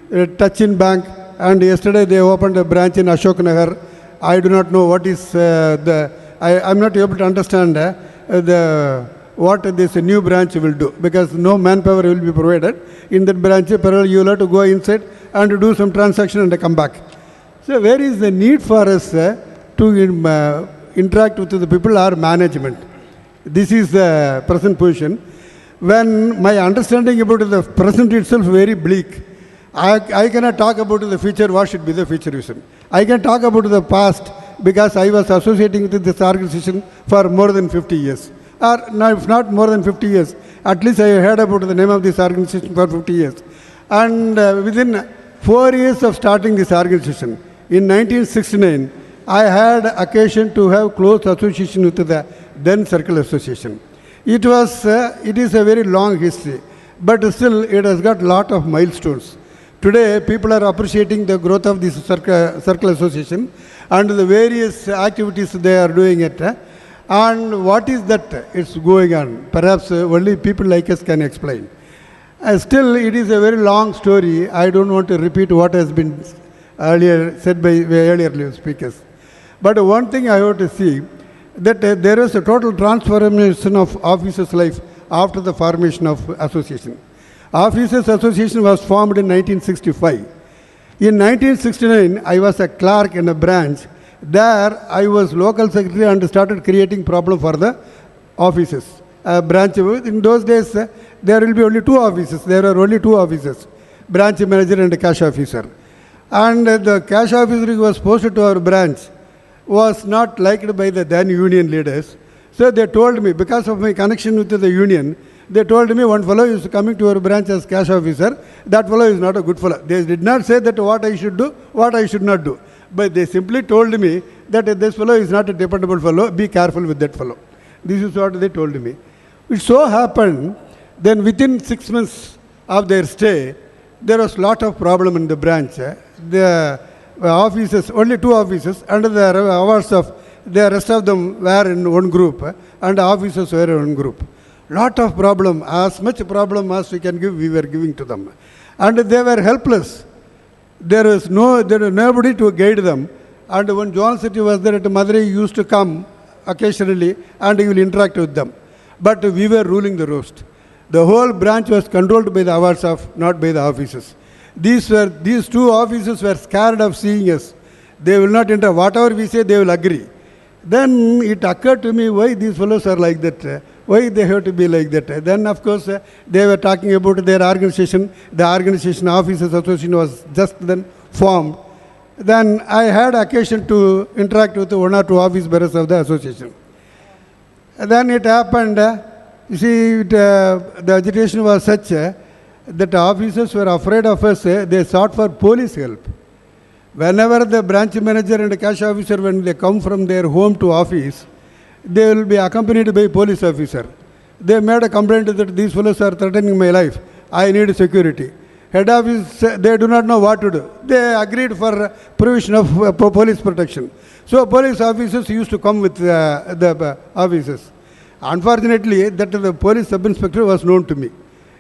it. Touch in bank, and yesterday they opened a branch in Ashok Nagar. I do not know what is I am not able to understand what this new branch will do, because no manpower will be provided. In that branch, you will have to go inside and do some transaction and come back. So where is the need for us to interact with the people or management? This is the present position. When my understanding about the present itself very bleak, I cannot talk about the future, what should be the futurism. I can talk about the past because I was associating with this organization for more than 50 years. Or if not more than 50 years, at least I heard about the name of this organization for 50 years. And within 4 years of starting this organization, in 1969, I had occasion to have close association with the then Circle Association. It is a very long history, but still it has got lot of milestones. Today, people are appreciating the growth of this Circle Association and the various activities they are doing it. And what is that it's going on? Perhaps only people like us can explain. Still, it is a very long story. I don't want to repeat what has been earlier said by earlier speakers. But one thing I have to see, that there is a total transformation of officers' life after the formation of association. Officers Association was formed in 1965. In 1969, I was a clerk in a branch. There, I was local secretary and started creating problem for the offices. Branch. In those days, there will be only two offices. There are only two officers, branch manager and cash officer. And the cash officer who was posted to our branch was not liked by the then union leaders. So they told me, because of my connection with the union, they told me one fellow is coming to our branch as cash officer. That fellow is not a good fellow. They did not say that what I should do, what I should not do. But they simply told me that this fellow is not a dependable fellow, be careful with that fellow. This is what they told me. It so happened, then within 6 months of their stay, there was a lot of problem in the branch. The officers, only two officers, under the hours of the rest of them were in one group, and officers were in one group. Lot of problem, as much problem as we can give, we were giving to them. And they were helpless. There was nobody to guide them. And when John City was there at Madurai, he used to come occasionally and he will interact with them. But we were ruling the roast. The whole branch was controlled by the hours of, not by the officers. These two officers were scared of seeing us. They will not enter. Whatever we say, they will agree. Then it occurred to me, why these fellows are like that? Why they have to be like that? Then, of course, they were talking about their organization. The organization, Officers Association, was just then formed. Then I had occasion to interact with one or two office bearers of the association. Then it happened, you see, the agitation was such that officers were afraid of us. They sought for police help. Whenever the branch manager and the cash officer, when they come from their home to office, they will be accompanied by police officer. They made a complaint that these fellows are threatening my life. I need security. Head office, they do not know what to do. They agreed for provision of police protection. So police officers used to come with the officers. Unfortunately, that the police sub-inspector was known to me.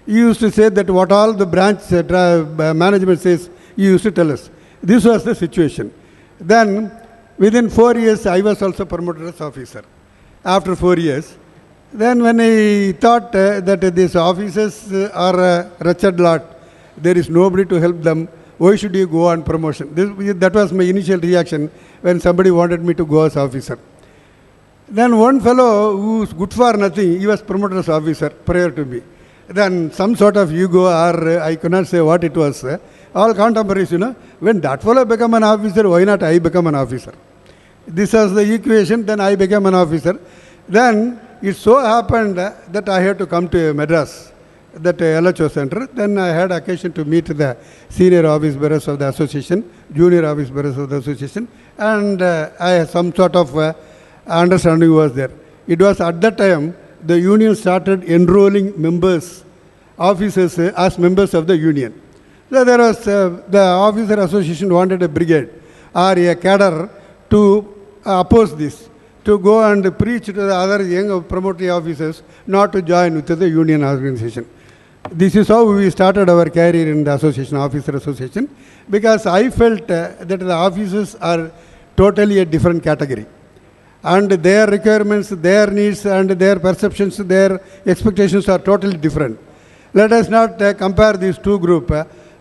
He used to say that what all the branch management says, he used to tell us. This was the situation. Then, within 4 years, I was also promoted as officer. After 4 years, then when I thought that these officers are a wretched lot, there is nobody to help them, why should you go on promotion? That was my initial reaction when somebody wanted me to go as officer. Then one fellow who is good for nothing, he was promoted as officer prior to me. Then some sort of ego, or I cannot say what it was, all contemporaries, when that fellow become an officer, why not I become an officer? This was the equation, then I became an officer. Then it so happened that I had to come to Madras, that LHO center. Then I had occasion to meet the senior office bearers of the association, junior office bearers of the association, and I had some sort of understanding was there. It was at that time the union started enrolling members, officers as members of the union. So there was the officer association wanted a brigade or a cadre to oppose this, to go and preach to the other young promotory officers not to join with the union organization. This is how we started our career in the association, officer association, because I felt that the officers are totally a different category. and their requirements, their needs, and their perceptions, their expectations are totally different. Let us not compare these two groups.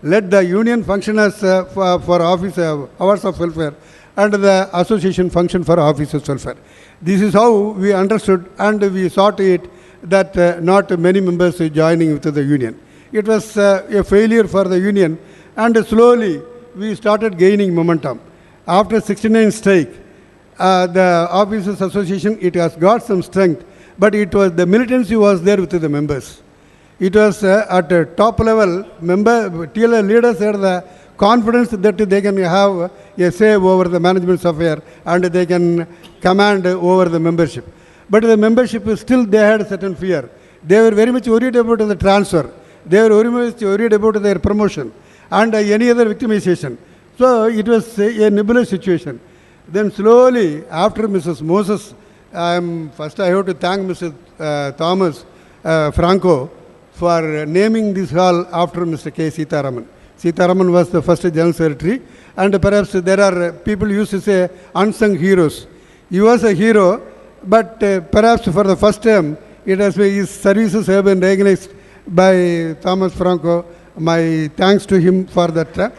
Let the union function as for office hours of welfare, and the association function for officers' welfare. This is how we understood, and we saw to it that not many members are joining with the union. It was a failure for the union, and slowly we started gaining momentum. After 69 strike, the officers association, it has got some strength, but it was the militancy was there with the members. It was at a top level, TL leaders had the confidence that they can have a say over the management's affair, and they can command over the membership. But the membership still, they had a certain fear. They were very much worried about the transfer. They were very much worried about their promotion and any other victimization. So it was a nebulous situation. Then slowly, after Mrs. Moses, first I have to thank Mr. Thomas Franco for naming this hall after Mr. K. Sitaraman. Sitaraman was the first general secretary, and perhaps there are people used to say unsung heroes. He was a hero, but perhaps for the first time, his services have been recognized by Thomas Franco. My thanks to him for that.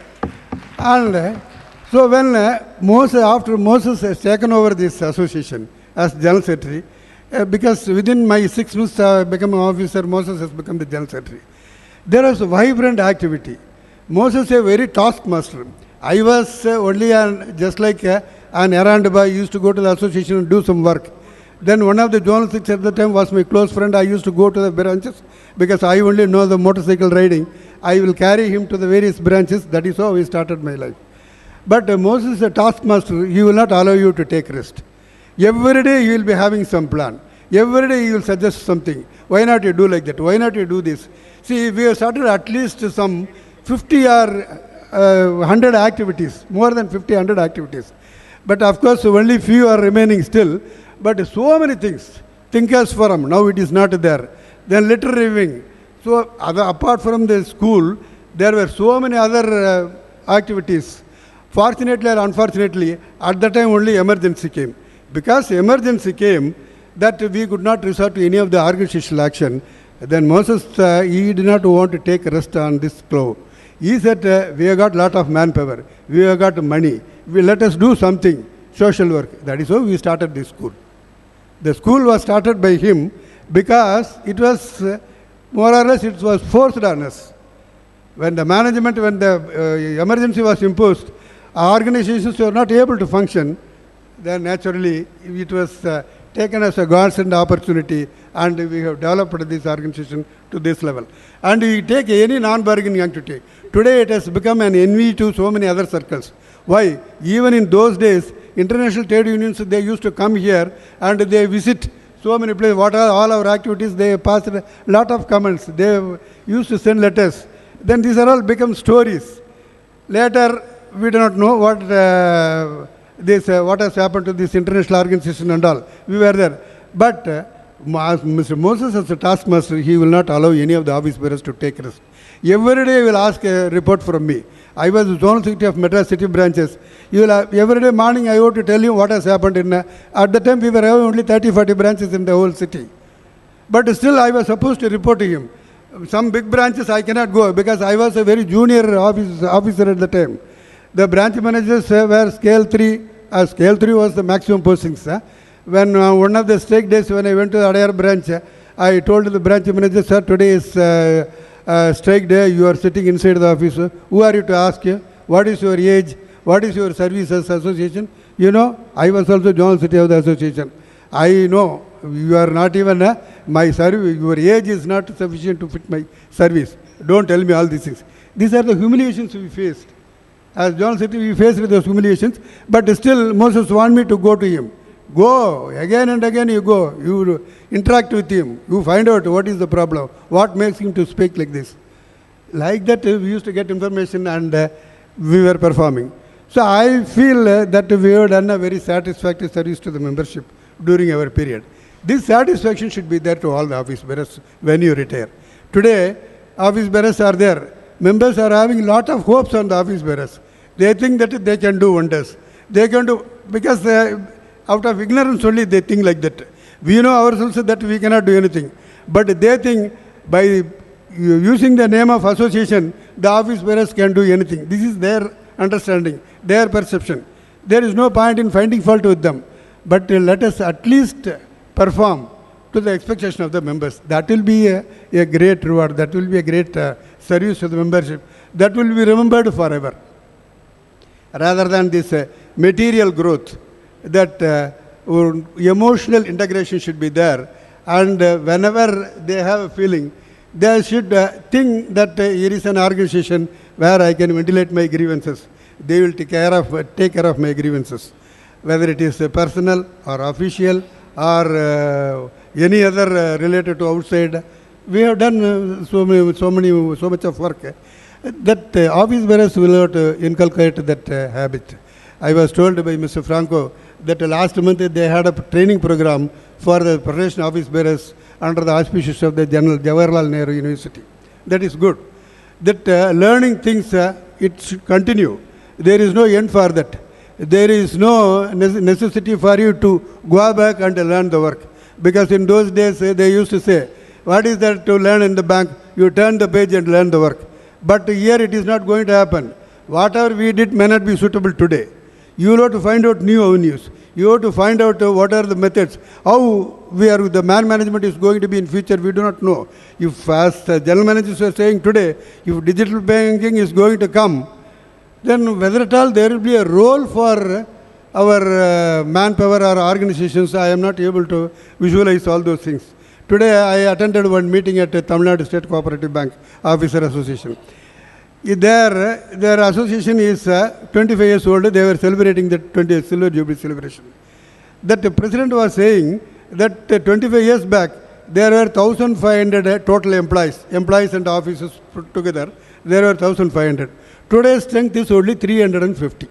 And so when after Moses has taken over this association as general secretary, because within my 6 months I become an officer, Moses has become the general secretary. There was a vibrant activity. Moses is a very taskmaster. I was only just like an errand boy, used to go to the association and do some work. Then one of the journalists at the time was my close friend. I used to go to the branches because I only know the motorcycle riding. I will carry him to the various branches. That is how we started my life. But Moses is a taskmaster. He will not allow you to take rest. Every day you will be having some plan. Every day you will suggest something. Why not you do like that? Why not you do this? See, we have started at least some 50 or 100 activities, more than 50, 100 activities. But of course, only few are remaining still. But so many things. Thinkers Forum, now it is not there. Then letter reviewing. So apart from the school, there were so many other activities. Fortunately or unfortunately, at that time only emergency came. Because emergency came, that we could not resort to any of the organizational action. Then Moses, he did not want to take rest on this plow. He said, we have got lot of manpower, we have got money, let us do something, social work. That is how we started this school. The school was started by him because it was, more or less, it was forced on us. When the management, when the emergency was imposed, our organizations were not able to function, then naturally it was taken as a godsend opportunity, and we have developed this organization to this level. And we take any non-bargaining activity. Today it has become an envy to so many other circles. Why? Even in those days, international trade unions, they used to come here and they visit so many places. What are all our activities? They passed a lot of comments. They used to send letters. Then these are all become stories. Later, we do not know what what has happened to this international organization and all. We were there. But Mr. Moses as a taskmaster, he will not allow any of the office bearers to take rest. Every day he will ask a report from me. I was the zonal secretary of Madras city branches. Every day morning I have to tell you what has happened in, at the time we were having only 30-40 branches in the whole city. But still I was supposed to report to him. Some big branches I cannot go because I was a very junior officer at the time. The branch managers were scale 3. Scale 3 was the maximum postings. When one of the strike days when I went to the Adayar branch, I told the branch manager, sir, today is strike day, you are sitting inside the office. Who are you to ask you? What is your age? What is your services association? You know, I was also general secretary of the association. I know you are not even, my service, your age is not sufficient to fit my service. Don't tell me all these things. These are the humiliations we faced. As general secretary, we faced with those humiliations, but still Moses wanted me to go to him. Go, again and again you go, you interact with him, you find out what is the problem, what makes him to speak like this. Like that we used to get information and we were performing. So I feel that we have done a very satisfactory service to the membership during our period. This satisfaction should be there to all the office bearers when you retire. Today, office bearers are there. Members are having a lot of hopes on the office bearers. They think that they can do wonders. They can do, because Out of ignorance only they think like that. We know ourselves that we cannot do anything. But they think by using the name of association, the office bearers can do anything. This is their understanding, their perception. There is no point in finding fault with them. But let us at least perform to the expectation of the members. That will be a great reward. That will be a great service to the membership. That will be remembered forever. Rather than this material growth, that emotional integration should be there. And whenever they have a feeling, they should think that here is an organization where I can ventilate my grievances. They will take care of my grievances, whether it is personal or official or any other related to outside. We have done so much of work that office bearers will not inculcate that habit. I was told by Mr. Franco that last month they had a training program for the profession office bearers under the auspices of the Jawaharlal Nehru University. That is good. That learning things, it should continue. There is no end for that. There is no necessity for you to go back and learn the work. Because in those days they used to say, what is there to learn in the bank? You turn the page and learn the work. But here it is not going to happen. Whatever we did may not be suitable today. You have to find out new avenues. You have to find out what are the methods. How the man management is going to be in future, we do not know. If, as the general managers are saying today, if digital banking is going to come, then whether at all there will be a role for our manpower or organizations, I am not able to visualize all those things. Today I attended one meeting at Tamil Nadu State Cooperative Bank Officer Association. Their association is 25 years old. They were celebrating the 20th Silver Jubilee celebration. That the president was saying that 25 years back, there were 1,500 total employees and officers put together. There were 1,500. Today's strength is only 350.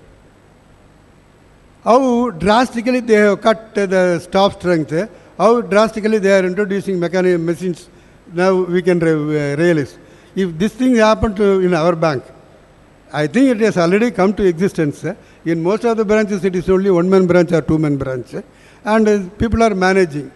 How drastically they have cut the staff strength, how drastically they are introducing machines, now we can realize. If this thing happened in our bank, I think it has already come to existence. In most of the branches, it is only one-man branch or two-man branch. And people are managing.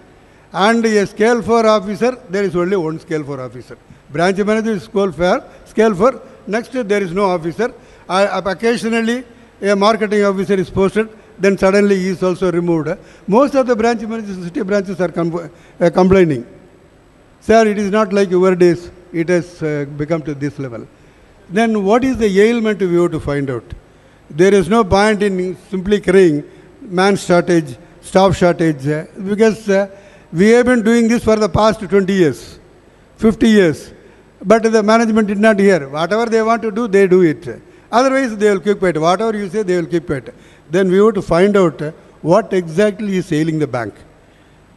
And a scale 4 officer, there is only one scale 4 officer. Branch manager is scale 4. Next, there is no officer. Occasionally, a marketing officer is posted. Then suddenly he is also removed. Most of the branch managers, city branches are complaining. Sir, it is not like your days. It has become to this level. Then what is the ailment we have to find out? There is no point in simply crying man shortage, staff shortage, because we have been doing this for the past 20 years, 50 years. But the management did not hear. Whatever they want to do, they do it. Otherwise, they will keep quiet. Whatever you say, they will keep quiet. Then we have to find out what exactly is ailing the bank.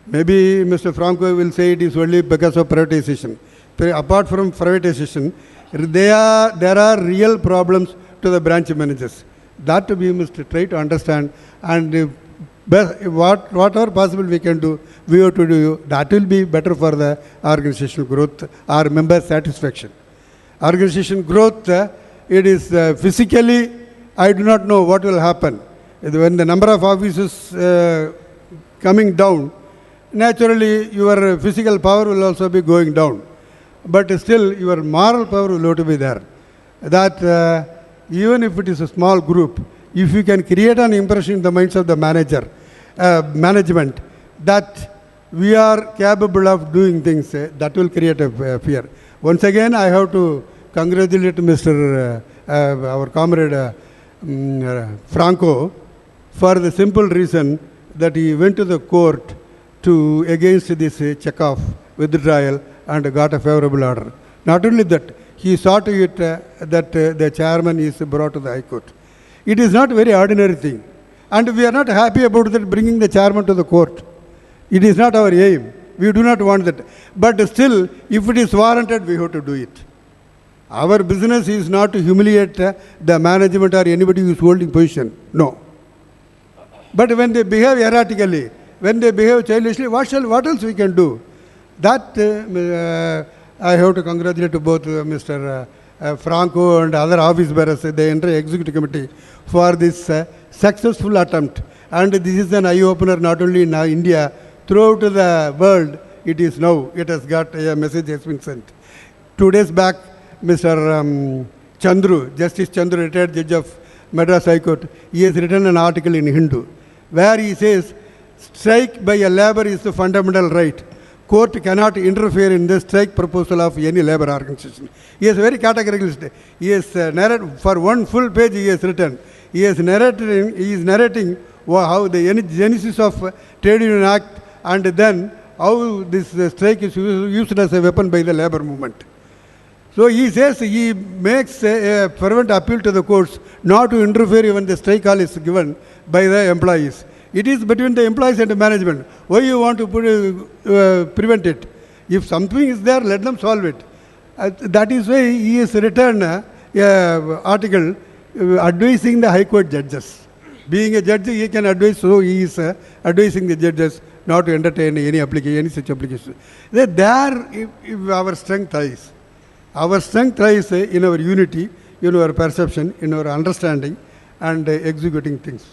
Maybe Mr. Franco will say it is only because of privatization. Apart from privatization, there are real problems to the branch managers. That we must try to understand, and whatever possible we can do, we have to do. That will be better for the organizational growth or member satisfaction. Organization growth, it is physically, I do not know what will happen. When the number of offices coming down, naturally your physical power will also be going down. But still your moral power will have to be there. That even if it is a small group, if you can create an impression in the minds of the management that we are capable of doing things, that will create a fear. Once again, I have to congratulate our comrade Franco for the simple reason that he went to the court against this check-off withdrawal and got a favorable order. Not only that, he saw to it that the chairman is brought to the High Court. It is not a very ordinary thing. And we are not happy about that bringing the chairman to the court. It is not our aim. We do not want that. But still, if it is warranted, we have to do it. Our business is not to humiliate the management or anybody who is holding position. No. But when they behave erratically, when they behave childishly, what else we can do? That I have to congratulate both Mr. Franco and other office bearers, the entire executive committee, for this successful attempt. And this is an eye-opener not only in India, throughout the world. It is now. It has got a message has been sent. 2 days back, Mr. Chandru, Justice Chandru, retired judge of Madras High Court, he has written an article in Hindu where he says, strike by a labor is the fundamental right. Court cannot interfere in the strike proposal of any labor organization. He is very categorical. He has narrated, for one full page he has written. He is narrating how the genesis of Trade Union Act and then how this strike is used as a weapon by the labor movement. So he says he makes a fervent appeal to the courts not to interfere when the strike call is given by the employees. It is between the employees and the management. Why you want to prevent it? If something is there, let them solve it. That is why he has written an article advising the High Court judges. Being a judge, he can advise, so he is advising the judges not to entertain any such application. There, if our strength lies. Our strength lies in our unity, in our perception, in our understanding, and executing things.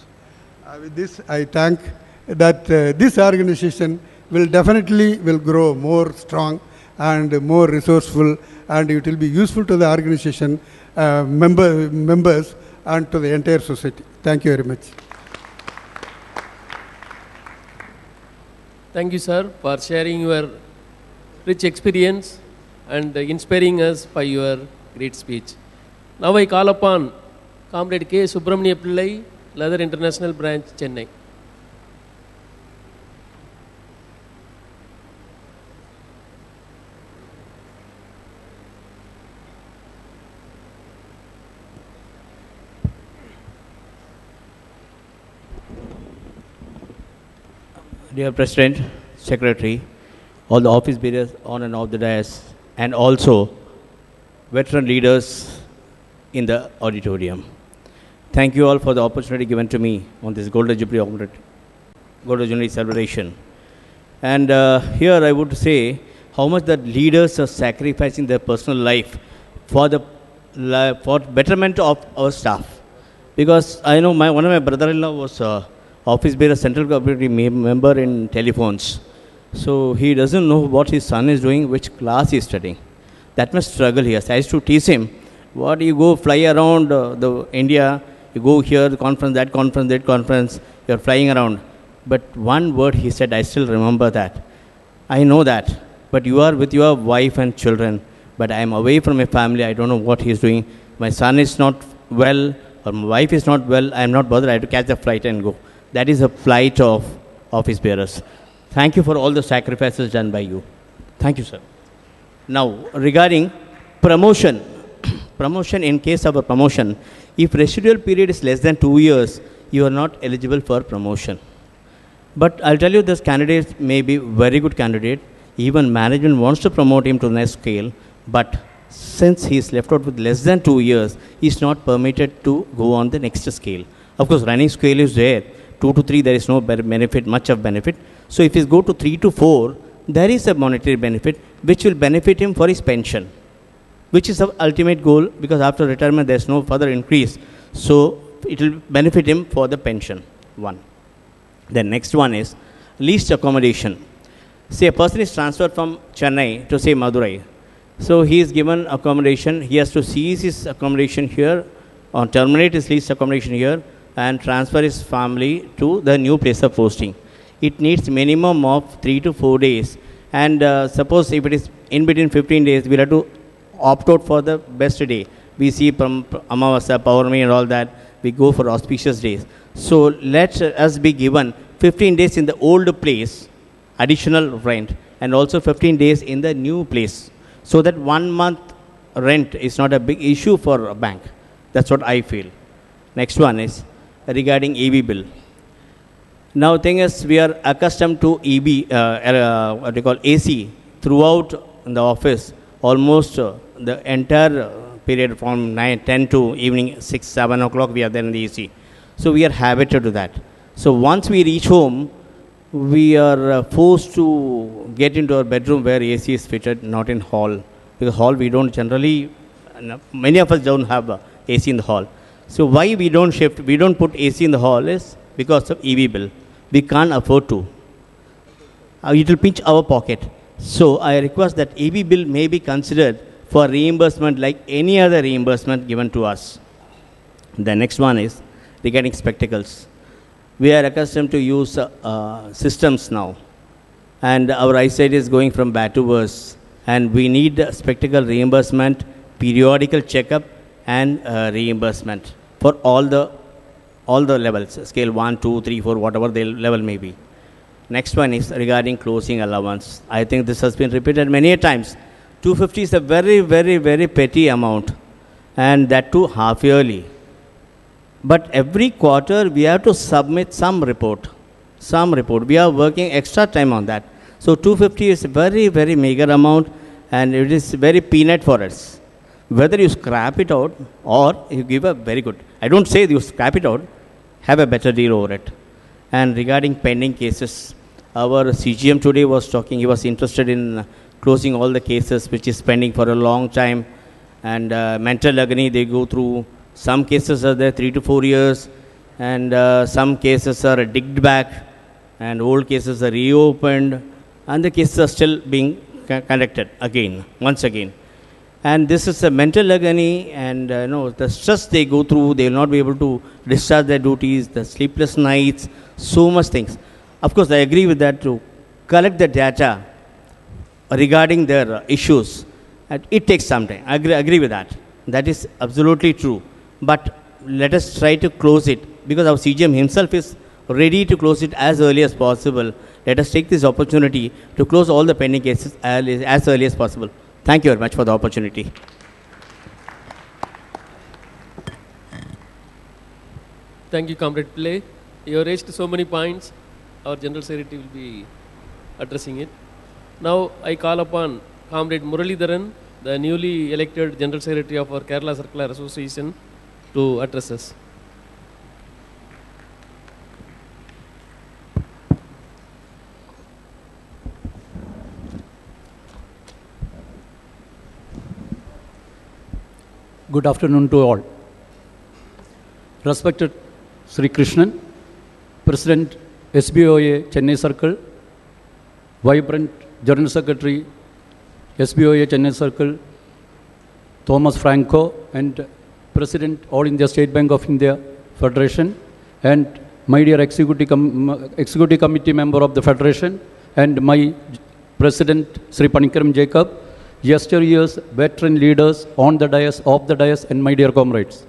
With this, I thank that this organization will definitely grow more strong and more resourceful, and it will be useful to the organization members and to the entire society. Thank you very much. Thank you, sir, for sharing your rich experience and inspiring us by your great speech. Now I call upon Comrade K. Subramania Pillai, Leather International Branch, Chennai. Dear President, Secretary, all the office bearers on and off the dais, and also veteran leaders in the auditorium. Thank you all for the opportunity given to me on this Golden Jubilee celebration. And here I would say how much the leaders are sacrificing their personal life for betterment of our staff. Because I know one of my brother-in-law was office bearer, central committee member in telephones. So he doesn't know what his son is doing, which class he is studying. That much struggle he has. I used to tease him, what you go fly around the India, you go here, conference, that conference, you're flying around. But one word he said, I still remember that. I know that, but you are with your wife and children, but I am away from my family, I don't know what he is doing. My son is not well, or my wife is not well, I am not bothered, I have to catch the flight and go. That is a plight of office bearers. Thank you for all the sacrifices done by you. Thank you, sir. Now, regarding promotion, in case of a promotion, if residual period is less than 2 years, you are not eligible for promotion. But I'll tell you, this candidate may be very good candidate. Even management wants to promote him to the next scale, but since he is left out with less than 2 years, he is not permitted to go on the next scale. Of course, running scale is there. 2 to 3, there is no benefit, much of benefit. So if he go to 3 to 4, there is a monetary benefit which will benefit him for his pension, which is the ultimate goal, because after retirement there is no further increase. So it will benefit him for the pension, one. The next one is least accommodation. Say a person is transferred from Chennai to say Madurai. So he is given accommodation. He has to cease his accommodation here, or terminate his least accommodation here, and transfer his family to the new place of posting. It needs minimum of 3 to 4 days. And suppose if it is in between 15 days, we'll have to opt out for the best day. We see from Amavasya, Paurami and all that, we go for auspicious days. So let us be given 15 days in the old place, additional rent, and also 15 days in the new place. So that 1 month rent is not a big issue for a bank. That's what I feel. Next one is regarding EB bill. Now thing is, we are accustomed to AC throughout the office, almost the entire period from 10 to evening 6, 7 o'clock we are there in the AC. So we are habituated to that. So once we reach home, we are forced to get into our bedroom where AC is fitted, not in hall. Because hall we don't generally, many of us don't have AC in the hall. So why we don't shift, we don't put AC in the hall is because of EV bill. We can't afford to. It will pinch our pocket. So I request that EV bill may be considered for reimbursement like any other reimbursement given to us. The next one is regarding spectacles. We are accustomed to use systems now, and our eyesight is going from bad to worse, and we need spectacle reimbursement, periodical checkup, and reimbursement for all the levels, scale 1, 2, 3, 4, whatever the level may be. Next one is regarding closing allowance. I think this has been repeated many a times. 250 is a very, very, very petty amount, and that too half yearly. But every quarter we have to submit some report. We are working extra time on that. So 250 is a very, very meager amount, and it is very peanut for us. Whether you scrap it out or you give a very good, I don't say you scrap it out, have a better deal over it. And regarding pending cases, our CGM today was talking, he was interested in closing all the cases which is pending for a long time. And mental agony, they go through. Some cases are there 3 to 4 years, and some cases are digged back, and old cases are reopened, and the cases are still being conducted once again. And this is a mental agony, and the stress they go through, they will not be able to discharge their duties, the sleepless nights, so much things. Of course, I agree with that, to collect the data regarding their issues. It takes some time. I agree with that. That is absolutely true. But let us try to close it, because our CGM himself is ready to close it as early as possible. Let us take this opportunity to close all the pending cases as early as possible. Thank you very much for the opportunity. Thank you, Comrade Pillai. You have raised so many points. Our General Secretary will be addressing it. Now I call upon Comrade Muralidharan, the newly elected General Secretary of our Kerala Circular Association, to address us. Good afternoon to all. Respected Sri Krishnan, President SBOA Chennai Circle, Vibrant General Secretary SBOA Chennai Circle, Thomas Franco, and President All India State Bank of India Federation, and my dear Executive Committee member of the Federation, and my President Sri Panikaram Jacob, yesteryear's veteran leaders on the dais, off the dais, and my dear comrades.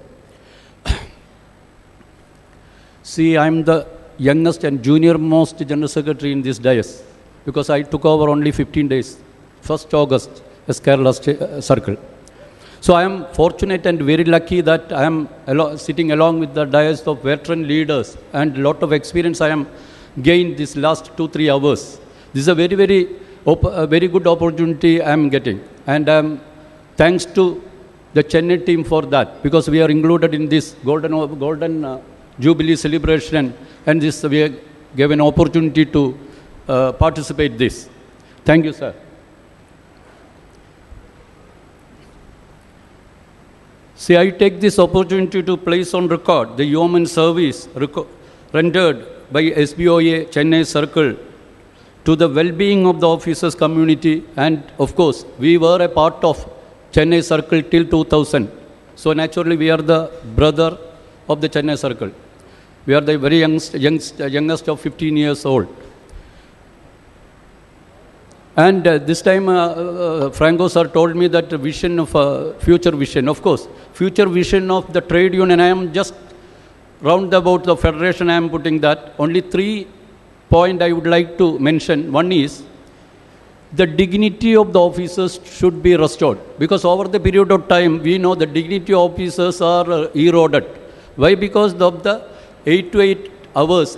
See, I am the youngest and junior most General Secretary in this dais, because I took over only 15 days, 1st August, as Kerala Circle. So I am fortunate and very lucky that I am sitting along with the dais of veteran leaders, and a lot of experience I am gained this last 2-3 hours. This is a very, very good opportunity I am getting, and thanks to the Chennai team for that, because we are included in this golden Jubilee celebration, and this we are given opportunity to participate this. Thank you, sir. See, I take this opportunity to place on record the human service rendered by SBOA Chennai Circle to the well-being of the officers community, and of course, we were a part of Chennai Circle till 2000. So naturally, we are the brother of the Chennai Circle. We are the very youngest of 15 years old. And this time, Franco sir told me that vision of future vision. Of course, future vision of the trade union. I am just round about the federation. I am putting that. Only 3 points I would like to mention. One is the dignity of the officers should be restored, because over the period of time, we know the dignity of officers are eroded. Why? Because of the 8 to 8 hours,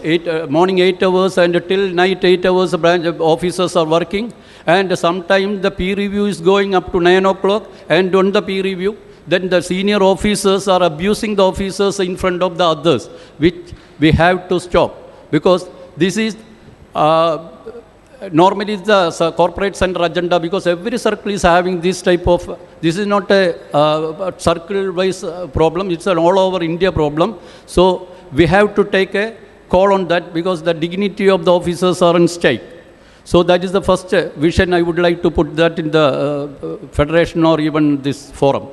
morning 8 hours and till night 8 hours, branch officers are working, and sometimes the peer review is going up to 9 o'clock, and on the peer review, then the senior officers are abusing the officers in front of the others, which we have to stop, because this is normally the corporate center agenda, because every circle is having this type of, this is not a circle-wise problem, it's an all over India problem. So we have to take a call on that because the dignity of the officers are in stake. So that is the first vision I would like to put that in the federation or even this forum.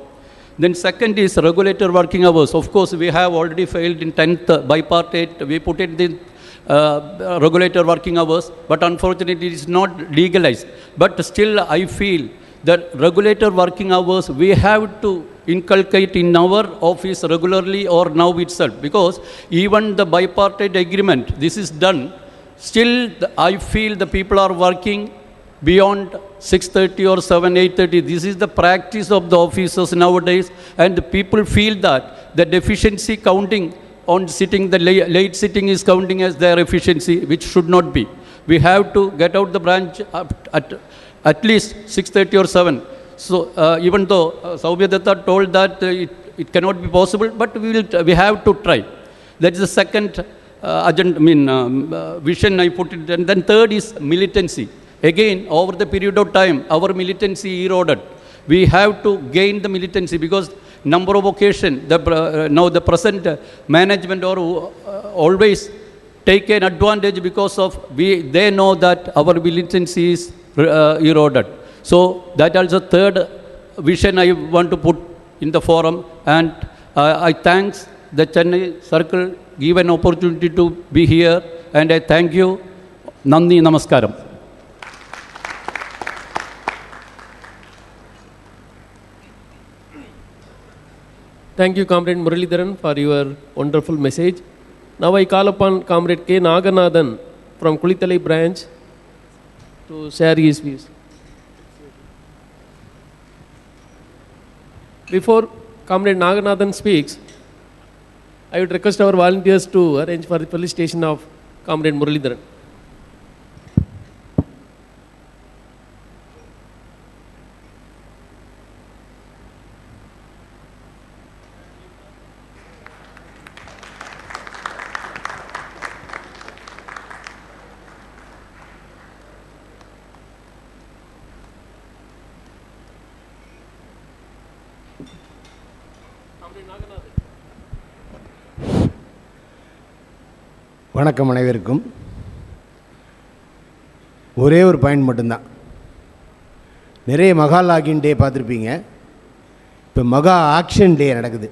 Then second is regulator working hours. Of course, we have already failed in 10th bipartite. We put in the regulator working hours, but unfortunately it is not legalized. But still I feel that regulator working hours we have to inculcate in our office regularly or now itself, because even the bipartite agreement, this is done. Still, I feel the people are working beyond 6:30 or 7, 8:30. This is the practice of the officers nowadays, and the people feel that the deficiency counting on sitting, the late sitting is counting as their efficiency, which should not be. We have to get out the branch at least 6:30 or 7. So even though Saubhyadatta told that it cannot be possible, but we have to try. That is the second vision I put it. And then third is militancy. Again, over the period of time, our militancy eroded. We have to gain the militancy because number of occasions, now the present management or always take an advantage because of they know that our militancy is eroded. So that also third vision I want to put in the forum, and I thanks the Chennai Circle give an opportunity to be here, and I thank you. Nandi Namaskaram. Thank you, Comrade Muralidharan, for your wonderful message. Now I call upon Comrade K. Naganathan from Kulithalai branch to share his views. Before Comrade Naganathan speaks, I would request our volunteers to arrange for the felicitation of Comrade Muralidharan. வணக்கம் அனைவருக்கும். ஒரே ஒரு point மட்டும்தான். நிறைய மகா login டே பார்த்துருப்பீங்க. இப்போ மகா ஆக்ஷன் டே நடக்குது.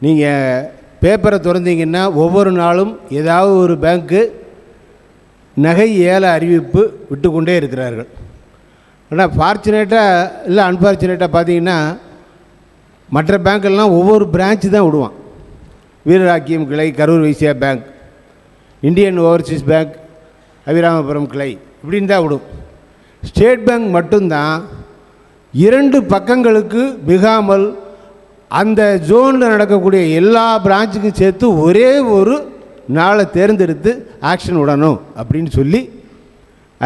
நீங்கள் பேப்பரை திறந்தீங்கன்னா ஒவ்வொரு நாளும் ஏதாவது ஒரு பேங்க்கு நகை ஏல அறிவிப்பு விட்டு கொண்டே இருக்கிறார்கள். ஆனால் ஃபார்ச்சுனேட்டாக இல்லை அன்ஃபார்ச்சுனேட்டாக பார்த்தீங்கன்னா மற்ற பேங்க்கெல்லாம் ஒவ்வொரு பிரான்ச்சு தான் விடுவான். வீரராக்கியம் கிளை, Karur Vysya bank, Indian Overseas bank, Abhiramapuram கிளை, இப்படின்னு தான் விடும். ஸ்டேட் பேங்க் மட்டும்தான் 2 பக்கங்களுக்கு மிகாமல் அந்த ஜோனில் நடக்கக்கூடிய எல்லா பிரான்ச்சுக்கும் சேர்த்து ஒரே ஒரு நாளை தேர்ந்தெடுத்து ஆக்ஷன் விடணும் அப்படின்னு சொல்லி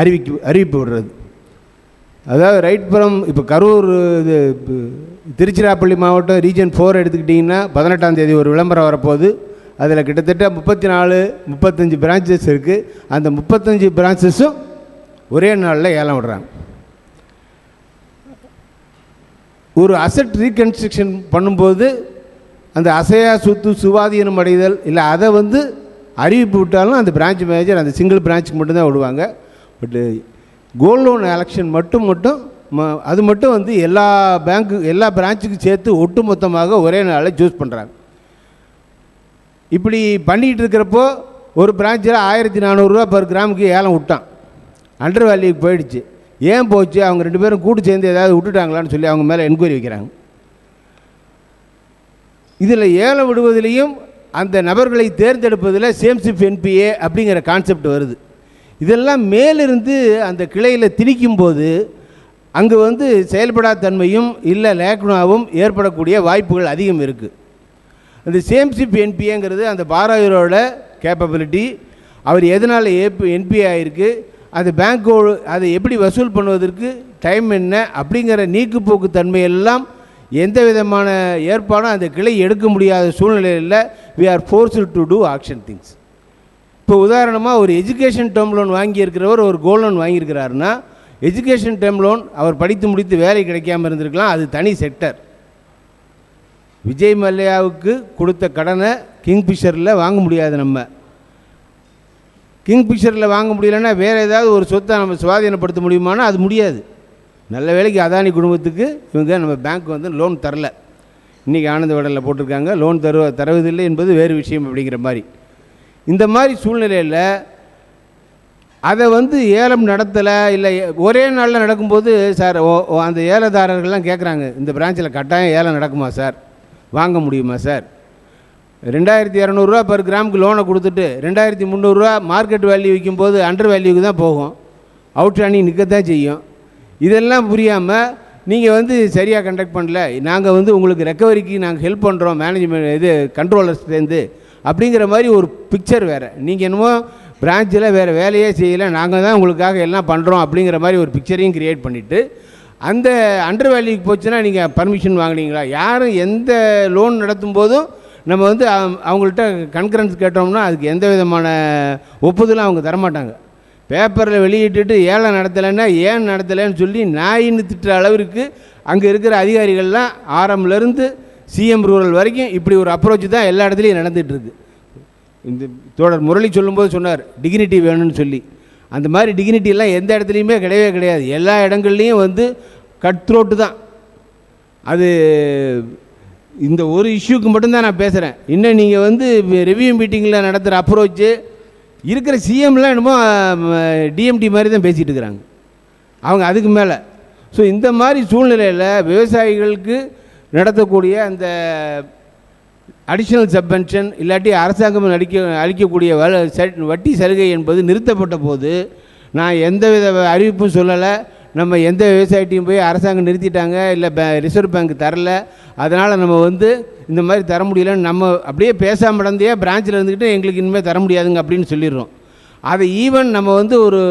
அறிவிப்பு விடுறது. அதாவது ரைட் ஃப்ரம் இப்போ கரூர் இது திருச்சிராப்பள்ளி மாவட்டம் ரீஜன் 4 எடுத்துக்கிட்டிங்கன்னா 18ஆம் தேதி ஒரு விளம்பரம் வரப்போகுது. அதில் கிட்டத்தட்ட 34-35 பிரான்ச்சஸ் இருக்குது. அந்த 35 பிரான்ச்சஸும் ஒரே நாளில் ஏலம் விடுறாங்க. ஒரு அசட் ரீகன்ஸ்ட்ரக்ஷன் பண்ணும்போது அந்த அசையா சொத்து சுவாதீனம் அடைதல் இல்லை அதை அறிவிப்பு விட்டாலும் அந்த பிரான்ச் மேனேஜர் அந்த சிங்கிள் பிரான்ச்சுக்கு மட்டும்தான் விடுவாங்க. பட்டு கோல்ட் லோன் எலெக்ஷன் மட்டும் அது மட்டும் எல்லா பிரான்ச்சுக்கும் சேர்த்து ஒட்டு மொத்தமாக ஒரே நாளில் சூஸ் பண்ணுறாங்க. இப்படி பண்ணிகிட்டு இருக்கிறப்போ ஒரு பிரான்ச்சில் 1400 ரூபா பர் கிராமுக்கு ஏலம் விட்டான். அண்டர் வேல்யூக்கு போயிடுச்சு. ஏன் போச்சு? அவங்க 2 பேரும் கூட்டு சேர்ந்து ஏதாவது விட்டுட்டாங்களான்னு சொல்லி அவங்க மேலே என்கொயரி வைக்கிறாங்க. இதில் ஏலம் விடுவதிலையும் அந்த நபர்களை தேர்ந்தெடுப்பதில் சேம்ஷிப் என்பிஏ அப்படிங்கிற கான்செப்ட் வருது. இதெல்லாம் மேலிருந்து அந்த கிளையில் திணிக்கும்போது அங்கே செயல்படாதன்மையும் இல்லை லேக்குனாவும் ஏற்படக்கூடிய வாய்ப்புகள் அதிகம் இருக்குது. அந்த சேம்ஷிப் என்பிஏங்கிறது அந்த பாராயூரோட கேப்பபிலிட்டி, அவர் எதனால் என்பிஏ ஆகிருக்கு, அந்த பேங்க்கோடு அதை எப்படி வசூல் பண்ணுவதற்கு டைம் என்ன அப்படிங்கிற நீக்குப்போக்கு தன்மையெல்லாம் எந்த விதமான ஏற்பாடும் அந்த கிளை எடுக்க முடியாத சூழ்நிலையில் we are forced to do auction things. இப்போ உதாரணமாக ஒரு எஜுகேஷன் டேர்ம் லோன் வாங்கியிருக்கிறவர் ஒரு கோல்ட் லோன் வாங்கியிருக்கிறாருன்னா எஜுகேஷன் டேர்ம் லோன் அவர் படித்து முடித்து வேலை கிடைக்காமல் இருந்திருக்கலாம், அது தனி செக்டர். விஜய் மல்லையாவுக்கு கொடுத்த கடனை கிங்ஃபிஷரில் வாங்க முடியாது நம்ம. கிங்ஃபிஷரில் வாங்க முடியலன்னா வேறு ஏதாவது ஒரு சொத்தை நம்ம சுவாதீனப்படுத்த முடியுமானா அது முடியாது. நல்ல வேளைக்கு அதானி குடும்பத்துக்கு இவங்க நம்ம பேங்க் வந்து லோன் தரல. இன்றைக்கி ஆனந்த விடலில் போட்டிருக்காங்க லோன் தருவதில்லை என்பது வேறு விஷயம் அப்படிங்கிற மாதிரி. இந்த மாதிரி சூழ்நிலையில் அதை வந்து ஏலம் நடத்தலை, இல்லை ஒரே நாளில் நடக்கும்போது சார் அந்த ஏலதாரர்கள்லாம் கேட்குறாங்க, இந்த பிரான்ச்சில் கட்டாயம் ஏலம் நடக்குமா சார், வாங்க முடியுமா சார்? 2200 பர் கிராமுக்கு லோனை கொடுத்துட்டு 2300 மார்க்கெட் வேல்யூ விற்கும்போது அண்டர் வேல்யூக்கு தான் போகும், அவுட்ஸ்டாண்டிங் நிற்கத்தான் செய்யும். இதெல்லாம் புரியாமல் நீங்கள் வந்து சரியாக கண்டக்ட் பண்ணல, நாங்கள் வந்து உங்களுக்கு ரெக்கவரிக்கு நாங்கள் ஹெல்ப் பண்ணுறோம் மேனேஜ்மெண்ட் இது கண்ட்ரோலர்ஸ்லேருந்து அப்படிங்கிற மாதிரி ஒரு பிக்சர் வேறு. நீங்கள் என்னமோ பிரான்ச்சில் வேறு வேலையே செய்யலை, நாங்கள் தான் உங்களுக்காக எல்லாம் பண்ணுறோம் அப்படிங்கிற மாதிரி ஒரு பிக்சரையும் க்ரியேட் பண்ணிவிட்டு அந்த அண்டர் வேல்யூக்கு போச்சுன்னா நீங்கள் பர்மிஷன் வாங்கினீங்களா? யாரும் எந்த லோன் நடத்தும் போதும் நம்ம வந்து அவங்கள்ட்ட கன்கரன்ஸ் கேட்டோம்னா அதுக்கு எந்த விதமான ஒப்புதலும் அவங்க தரமாட்டாங்க. பேப்பரில் வெளியிட்டுட்டு ஏலம் நடத்தலைன்னா ஏன் நடத்தலைன்னு சொல்லி நாயின்னு திட்டுற அளவிற்கு அங்கே இருக்கிற அதிகாரிகள்லாம் ஆரம்பிலேருந்து சிஎம் ரூரல் வரைக்கும் இப்படி ஒரு அப்ரோச் தான் எல்லா இடத்துலையும் நடந்துகிட்ருக்கு. இந்த தோழர் முரளி சொல்லும்போது சொன்னார் டிக்னிட்டி வேணும்னு சொல்லி. அந்த மாதிரி டிக்னிட்டிலாம் எந்த இடத்துலையுமே கிடையவே கிடையாது. எல்லா இடங்கள்லையும் வந்து கட் த்ரோட்டு தான். அது இந்த ஒரு இஷ்யூக்கு மட்டும்தான் நான் பேசுகிறேன். இன்னும் நீங்கள் வந்து ரிவ்யூ மீட்டிங்கில் நடத்துகிற அப்ரோச்சு இருக்கிற சிஎம்லாம் என்னமோ டிஎம்டி மாதிரி தான் பேசிகிட்டு இருக்கிறாங்க அவங்க அதுக்கு மேலே. ஸோ இந்த மாதிரி சூழ்நிலையில் விவசாயிகளுக்கு நடத்தக்கூடிய அந்த அடிஷ்னல் சப்வென்ஷன் இல்லாட்டி அரசாங்கம் அளிக்கக்கூடிய வட்டி சலுகை என்பது நிறுத்தப்பட்ட போது நான் எந்தவித அறிவிப்பும் சொல்லலை. நம்ம எந்த விவசாயிட்டையும் போய் அரசாங்கம் நிறுத்திட்டாங்க, இல்லை ரிசர்வ் பேங்க் தரல, அதனால் நம்ம வந்து இந்த மாதிரி தர முடியலன்னு நம்ம அப்படியே பேசாமல் நடந்தே பிரான்ச்சில் இருந்துக்கிட்டு எங்களுக்கு இனிமேல் தர முடியாதுங்க அப்படின்னு சொல்லிடுறோம். அதை ஈவன் நம்ம வந்து ஒரு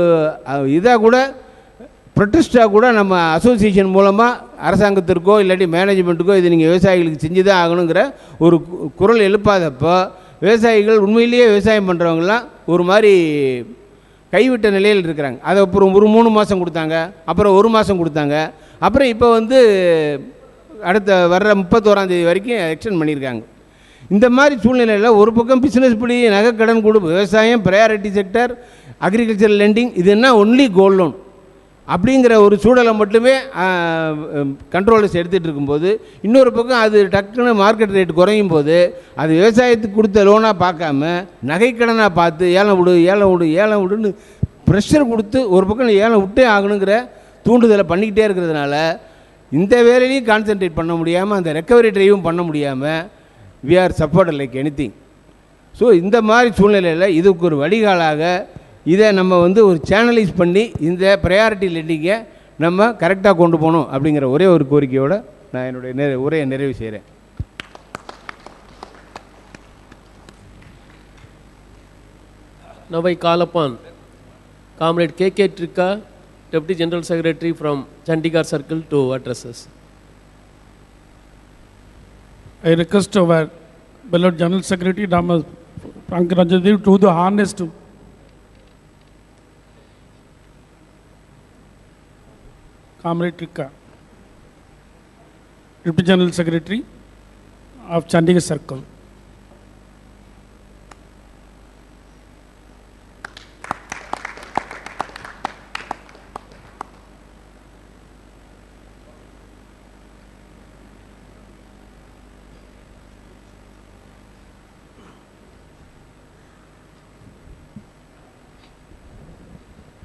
இதாக கூட ப்ரொட்டஸ்டாக கூட நம்ம அசோசியேஷன் மூலமாக அரசாங்கத்திற்கோ இல்லாட்டி மேனேஜ்மெண்ட்டுக்கோ இது நீங்கள் விவசாயிகளுக்கு செஞ்சு தான் ஆகணுங்கிற ஒரு குரல் எழுப்பாதப்போ விவசாயிகள் உண்மையிலேயே விவசாயம் பண்ணுறவங்களாம் ஒரு மாதிரி கைவிட்ட நிலையில் இருக்கிறாங்க. அதை அப்புறம் ஒரு 3 மாதம் கொடுத்தாங்க, அப்புறம் 1 மாதம் கொடுத்தாங்க, அப்புறம் இப்போ வந்து அடுத்த வர்ற 31ஆம் தேதி வரைக்கும் எக்ஸ்டெண்ட் பண்ணியிருக்காங்க. இந்த மாதிரி சூழ்நிலையில் ஒரு பக்கம் பிஸ்னஸ் படி நகை கடன் கொடு விவசாயம் ப்ரையாரிட்டி செக்டர் அக்ரிகல்ச்சர் லெண்டிங் இது என்ன ஒன்லி கோல்ட் லோன் அப்படிங்கிற ஒரு சூழலை மட்டுமே கண்ட்ரோலர்ஸ் எடுத்துகிட்டு இருக்கும்போது இன்னொரு பக்கம் அது டக்குன்னு மார்க்கெட் ரேட் குறையும் போது அது விவசாயத்துக்கு கொடுத்த லோனாக பார்க்காம நகைக்கடனாக பார்த்து ஏலம் விடுன்னு ப்ரெஷர் கொடுத்து ஒரு பக்கம் ஏலம் விட்டே ஆகணுங்கிற தூண்டுதலை பண்ணிக்கிட்டே இருக்கிறதுனால இந்த வேலையிலையும் கான்சென்ட்ரேட் பண்ண முடியாமல் அந்த ரெக்கவரி ட்ரைவும் பண்ண முடியாமல் we are support like anything. So இந்த மாதிரி சூழ்நிலையில் இதுக்கு ஒரு வடிகாலாக இதை நம்ம வந்து ஒரு சேனலைஸ் பண்ணி இந்த ப்ரையாரிட்டி லெண்டிங்கை நம்ம கரெக்டாக கொண்டு போகணும் அப்படிங்கிற ஒரே ஒரு கோரிக்கையோடு நான் என்னுடைய உரையை நிறைவு செய்கிறேன். Now I call upon Comrade K.K. Trikka, Deputy General Secretary from Chandigarh Circle to address us. I request our beloved General Secretary Dhamma Pankarajadev to the harness to Comrade Trikka, Deputy General Secretary of Chandigarh Circle.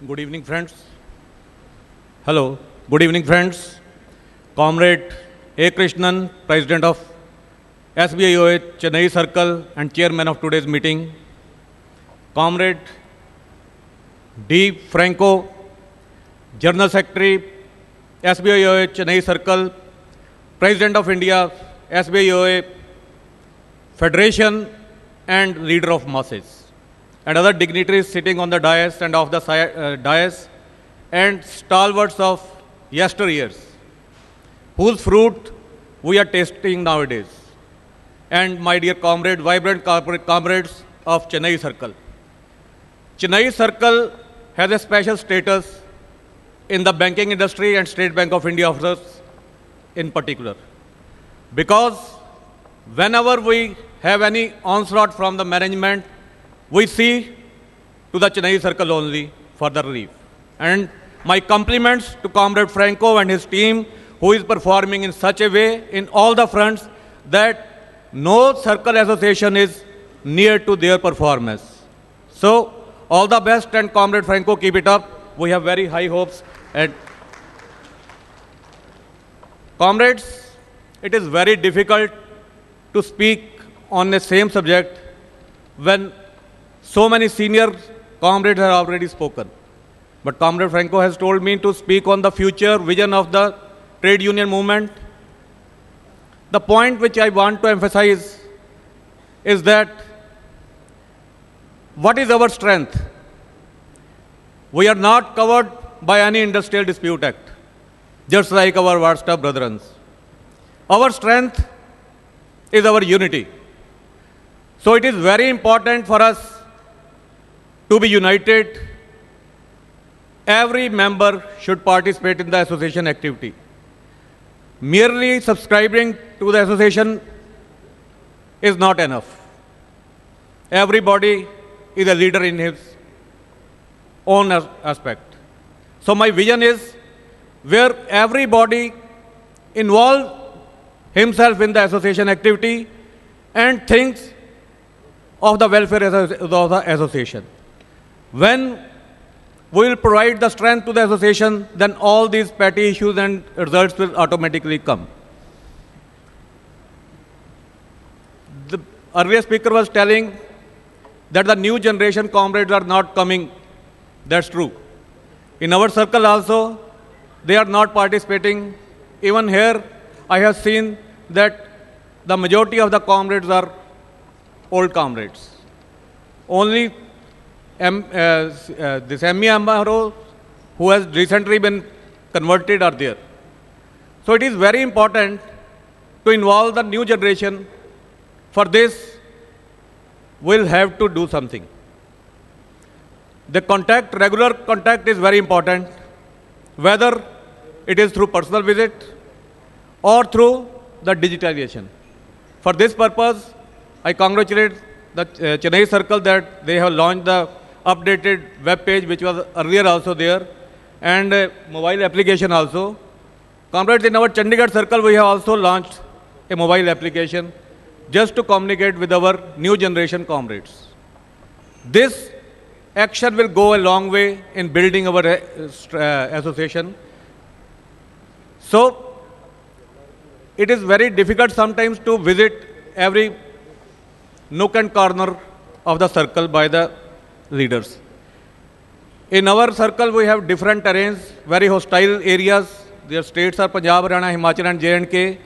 Good evening, friends. Hello. Good evening, friends. Comrade A. Krishnan, President of SBIOA Chennai Circle and Chairman of today's meeting. Comrade D. Franco, General Secretary, SBIOA Chennai Circle, President of India, SBIOA Federation and Leader of Masses, and other dignitaries sitting on the dais and off the dais, and stalwarts of yesteryears, whose fruit we are tasting nowadays, and my dear comrade, vibrant corporate comrades of Chennai Circle. Chennai Circle has a special status in the banking industry and State Bank of India officers in particular, because whenever we have any onslaught from the management, we see to the Chennai circle only for the relief. And my compliments to Comrade Franco and his team, who is performing in such a way in all the fronts that no circle association is near to their performance. So, all the best, and Comrade Franco, keep it up. We have very high hopes. And comrades, it is very difficult to speak on the same subject when so many senior comrades have already spoken. But Comrade Franco has told me to speak on the future vision of the trade union movement. The point which I want to emphasize is that what is our strength? We are not covered by any Industrial Dispute Act, just like our WhatsApp brethren. Our strength is our unity. So it is very important for us to be united. Every member should participate in the association activity. Merely subscribing to the association is not enough. Everybody is a leader in his own aspect. So my vision is where everybody involve himself in the association activity and thinks of the welfare of the association. When we will provide the strength to the association, then all these petty issues and results will automatically come. The earlier speaker was telling that the new generation comrades are not coming. That's true. In our circle also, they are not participating. Even here, I have seen that the majority of the comrades are old comrades. Only this M.E. Amaro, who has recently been converted, are there. So it is very important to involve the new generation. For this, we'll have to do something. The contact, regular contact is very important, whether it is through personal visit or through the digitalization. For this purpose, I congratulate the Chennai circle that they have launched the updated web page, which was earlier also there, and mobile application also. Comrades, in our Chandigarh circle, we have also launched a mobile application just to communicate with our new generation comrades. This action will go a long way in building our association. So, it is very difficult sometimes to visit every nook and corner of the circle by the leaders. In our circle, we have different terrains, very hostile areas. Their states are Punjab, Haryana, Himachal and J&K.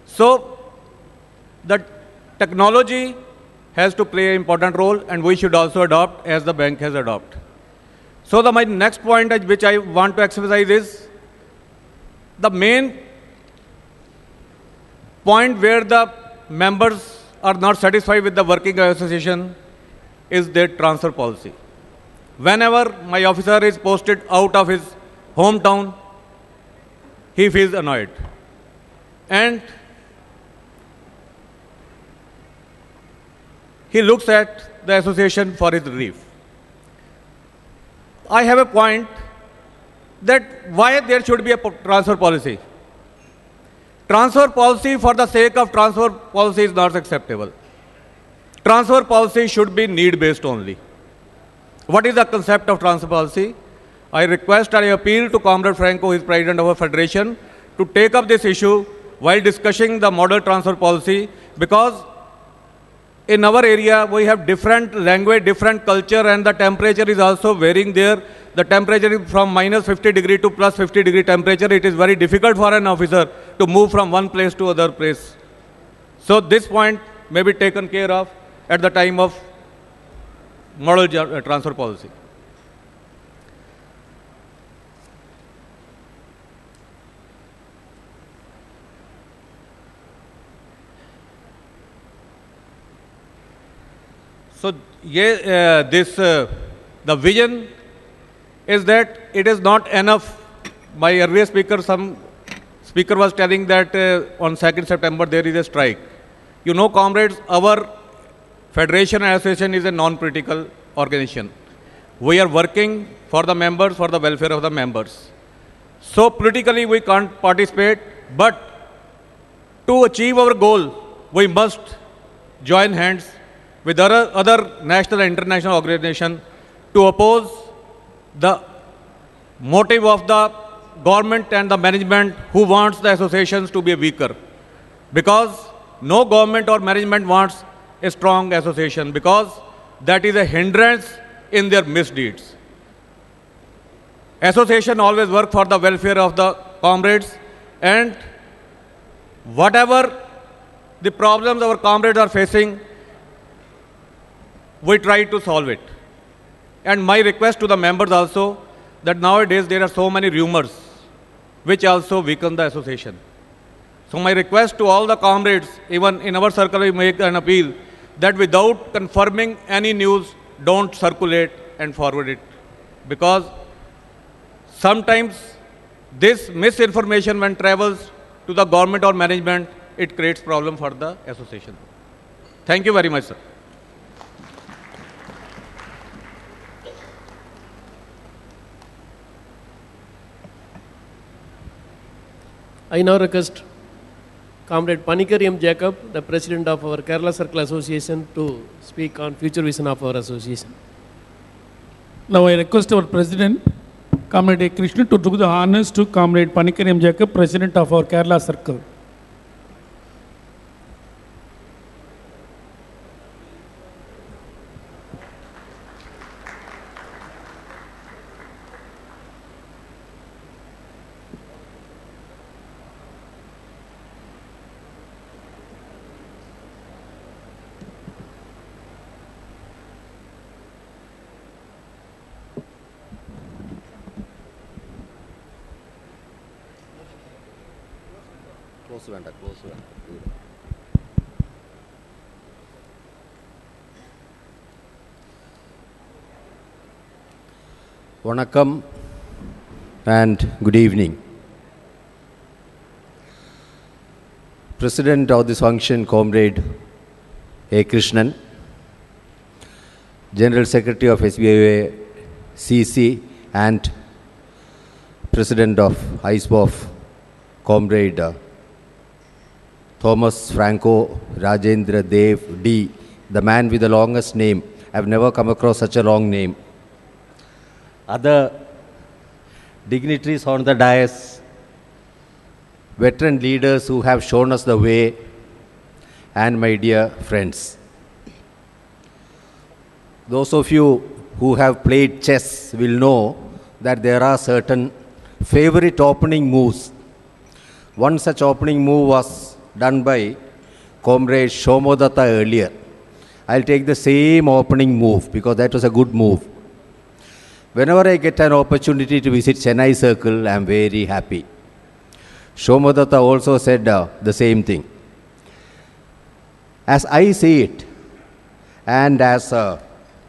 So, the technology has to play an important role, and we should also adopt as the bank has adopted. So, my next point which I want to emphasize is the main point where the members are not satisfied with the working association is their transfer policy. Whenever my officer is posted out of his hometown, he feels annoyed. And he looks at the association for his relief. I have a point that why there should be a transfer policy. Transfer policy for the sake of transfer policy is not acceptable. Transfer policy should be need-based only. What is the concept of transfer policy? I request and I appeal to Comrade Franco, who is President of our Federation, to take up this issue while discussing the model transfer policy, because in our area we have different language, different culture, and the temperature is also varying there. The temperature is from minus 50 degree to plus 50 degree temperature. It is very difficult for an officer to move from one place to other place. So this point may be taken care of at the time of model transfer policy. So the vision is that it is not enough. My earlier speaker, some speaker was telling that on 2nd September there is a strike. You know, comrades, our Federation and Association is a non-political organization. We are working for the members, for the welfare of the members. So politically we can't participate, but to achieve our goal, we must join hands with other national and international organizations to oppose the motive of the government and the management who wants the associations to be weaker. Because no government or management wants a strong association, because that is a hindrance in their misdeeds. Association always work for the welfare of the comrades, and whatever the problems our comrades are facing, we try to solve it. And my request to the members also, that nowadays there are so many rumors which also weaken the association. So my request to all the comrades, even in our circle, we make an appeal that without confirming any news, don't circulate and forward it. Because sometimes this misinformation, when travels to the government or management, it creates problem for the association. Thank you very much, sir. I now request Comrade Panikar M. Jacob, the President of our Kerala Circle Association, to speak on future vision of our association. Now I request our President, Comrade A. Krishnan, to do the honors to Comrade Panikar M. Jacob, President of our Kerala Circle. Vanakkam and good evening. President of this function, Comrade A. Krishnan, General Secretary of SBIOA CC and President of ISBOF, Comrade Thomas Franco Rajendra Dev D, the man with the longest name. I've never come across such a long name. Other dignitaries on the dais, veteran leaders who have shown us the way, and my dear friends. Those of you who have played chess will know that there are certain favorite opening moves. One such opening move was done by Comrade Shomodatta earlier. I'll take the same opening move because that was a good move. Whenever I get an opportunity to visit Chennai Circle, I am very happy. Shomodatta also said the same thing. As I see it, and as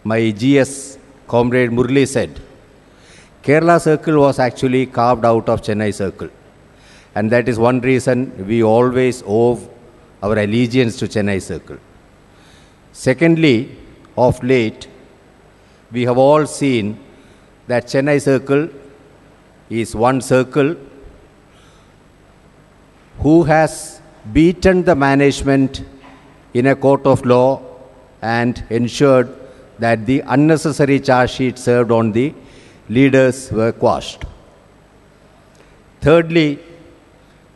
my GS Comrade Murli said, Kerala Circle was actually carved out of Chennai Circle. And that is one reason we always owe our allegiance to Chennai Circle. Secondly, of late, we have all seen that Chennai Circle is one circle who has beaten the management in a court of law and ensured that the unnecessary charge sheet served on the leaders were quashed. Thirdly,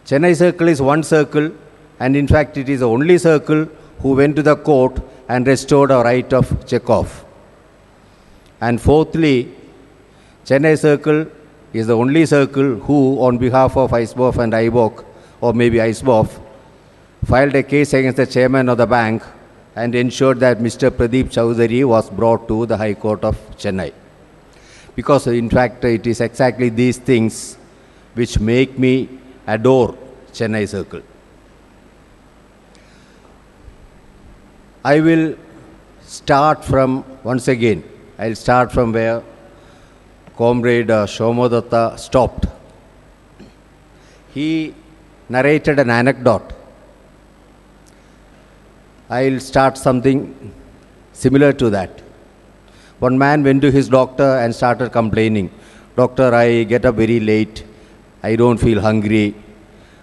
Chennai Circle is one circle, and in fact it is the only circle who went to the court and restored a right of checkoff. And fourthly, Chennai Circle is the only circle who, on behalf of ISBOF and IBOC, or maybe ISBOF, filed a case against the chairman of the bank and ensured that Mr. Pradeep Chowdhury was brought to the High Court of Chennai. Because in fact it is exactly these things which make me adore Chennai Circle. I will start from, once again, I'll start from where Comrade Shomodatta stopped. He narrated an anecdote. I'll start something similar to that. One man went to his doctor and started complaining. Doctor, I get up very late. I don't feel hungry.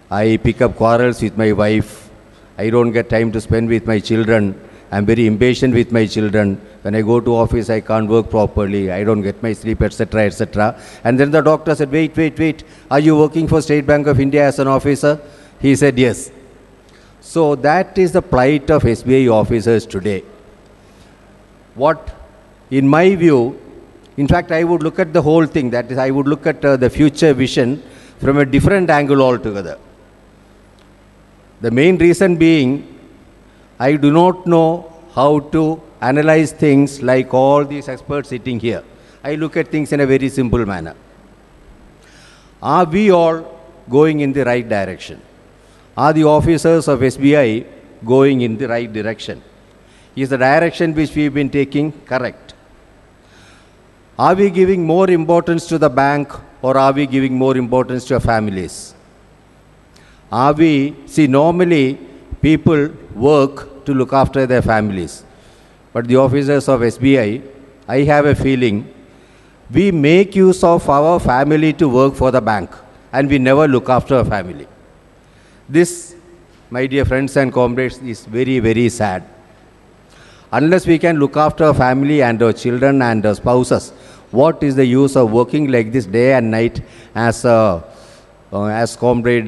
I pick up quarrels with my wife. I don't get time to spend with my children. I'm very impatient with my children. When I go to office, I can't work properly. I don't get my sleep, etc., etc. And then the doctor said, wait. Are you working for State Bank of India as an officer? He said, yes. So that is the plight of SBI officers today. What, in my view, in fact, I would look at the whole thing. That is, I would look at the future vision from a different angle altogether. The main reason being, I do not know how to analyze things like all these experts sitting here. I look at things in a very simple manner. Are we all going in the right direction? Are the officers of SBI going in the right direction? Is the direction which we've been taking correct? Are we giving more importance to the bank, or are we giving more importance to our families? Normally people work to look after their families. But the officers of SBI, I have a feeling, we make use of our family to work for the bank, and we never look after our family. This, my dear friends and comrades, is very, very sad. Unless we can look after our family and our children and our spouses, what is the use of working like this day and night? As comrade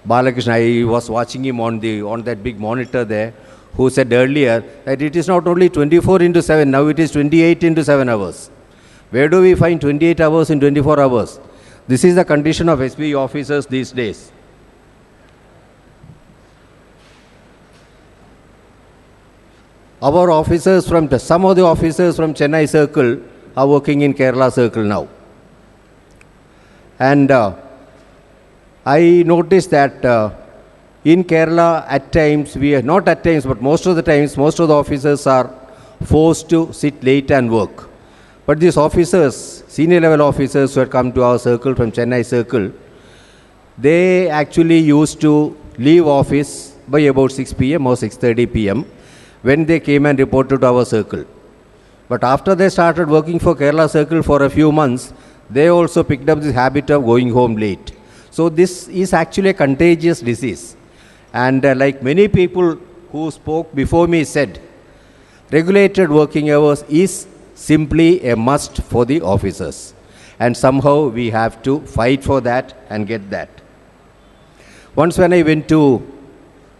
Balakrishna, I was watching him on that big monitor there, who said earlier that it is not only 24/7, now it is 28/7 hours. Where do we find 28 hours in 24 hours? This is the condition of SBI officers these days. Our officers some of the officers from Chennai circle are working in Kerala circle now. And I noticed that in Kerala, at times, not at times, but most of the times, most of the officers are forced to sit late and work. But these officers, senior level officers who had come to our circle from Chennai circle, they actually used to leave office by about 6 p.m. or 6:30 p.m. when they came and reported to our circle. But after they started working for Kerala circle for a few months, they also picked up this habit of going home late. So this is actually a contagious disease. And like many people who spoke before me said, regulated working hours is simply a must for the officers. And somehow we have to fight for that and get that. Once when I went to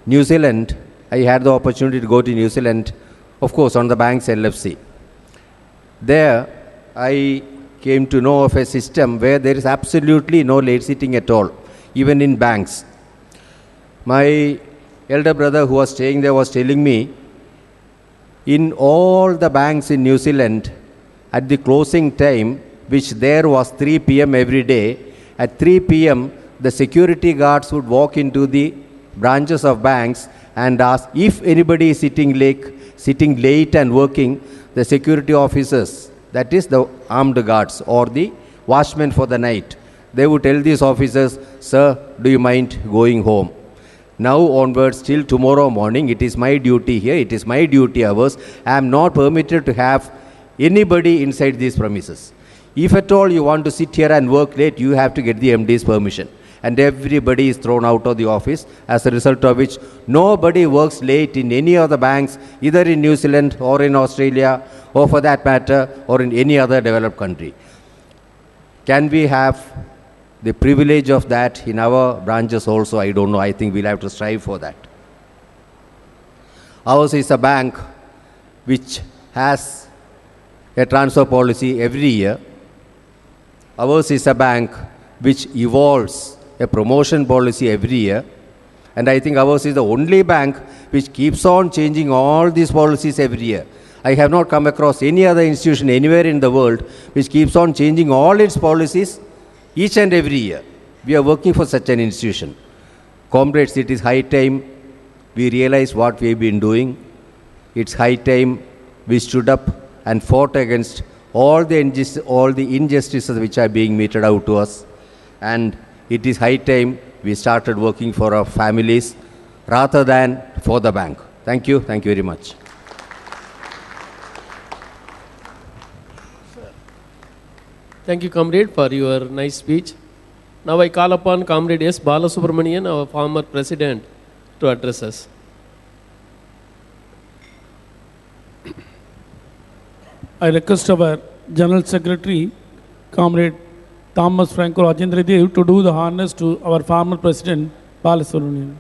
New Zealand, I had the opportunity to go to New Zealand, of course, on the bank's LFC. There, I came to know of a system where there is absolutely no late sitting at all, even in banks. My elder brother who was staying there was telling me, in all the banks in New Zealand, at the closing time, which there was 3 p.m. every day, at 3 p.m., the security guards would walk into the branches of banks and ask if anybody is sitting late and working. The security officers, that is the armed guards or the watchmen for the night, they would tell these officers, sir, do you mind going home? Now onwards till tomorrow morning, it is my duty here, it is my duty hours. I am not permitted to have anybody inside these premises. If at all you want to sit here and work late, you have to get the MD's permission. And everybody is thrown out of the office, as a result of which nobody works late in any of the banks, either in New Zealand or in Australia, or for that matter, or in any other developed country. Can we have the privilege of that in our branches also? I don't know. I think we'll have to strive for that. Ours is a bank which has a transfer policy every year. Ours is a bank which evolves a promotion policy every year. And I think ours is the only bank which keeps on changing all these policies every year. I have not come across any other institution anywhere in the world which keeps on changing all its policies each and every year. We are working for such an institution. Comrades, it is high time we realize what we have been doing. It's high time we stood up and fought against all the injustices which are being meted out to us. And it is high time we started working for our families rather than for the bank. Thank you. Thank you very much. Thank you, comrade, for your nice speech. Now I call upon Comrade S. Balasubramanian, our former president, to address us. I request our General Secretary, Comrade Thomas Franco Rajendra Dev, to do the honors to our former president, Balasubramanian.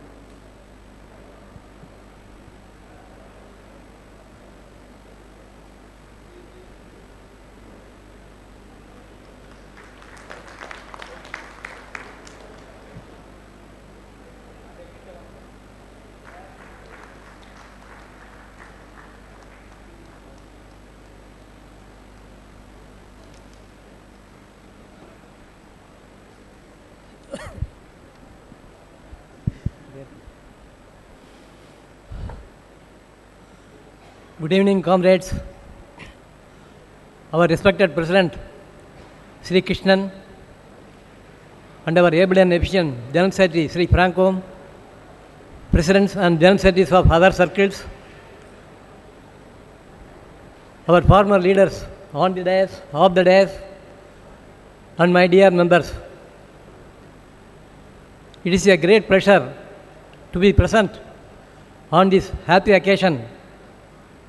Good evening, comrades. Our respected President, Sri Krishnan, and our able and efficient General Secretary, Sri Franco, Presidents and General Secretaries of other circles, our former leaders on the dais, off the dais, and my dear members. It is a great pleasure to be present on this happy occasion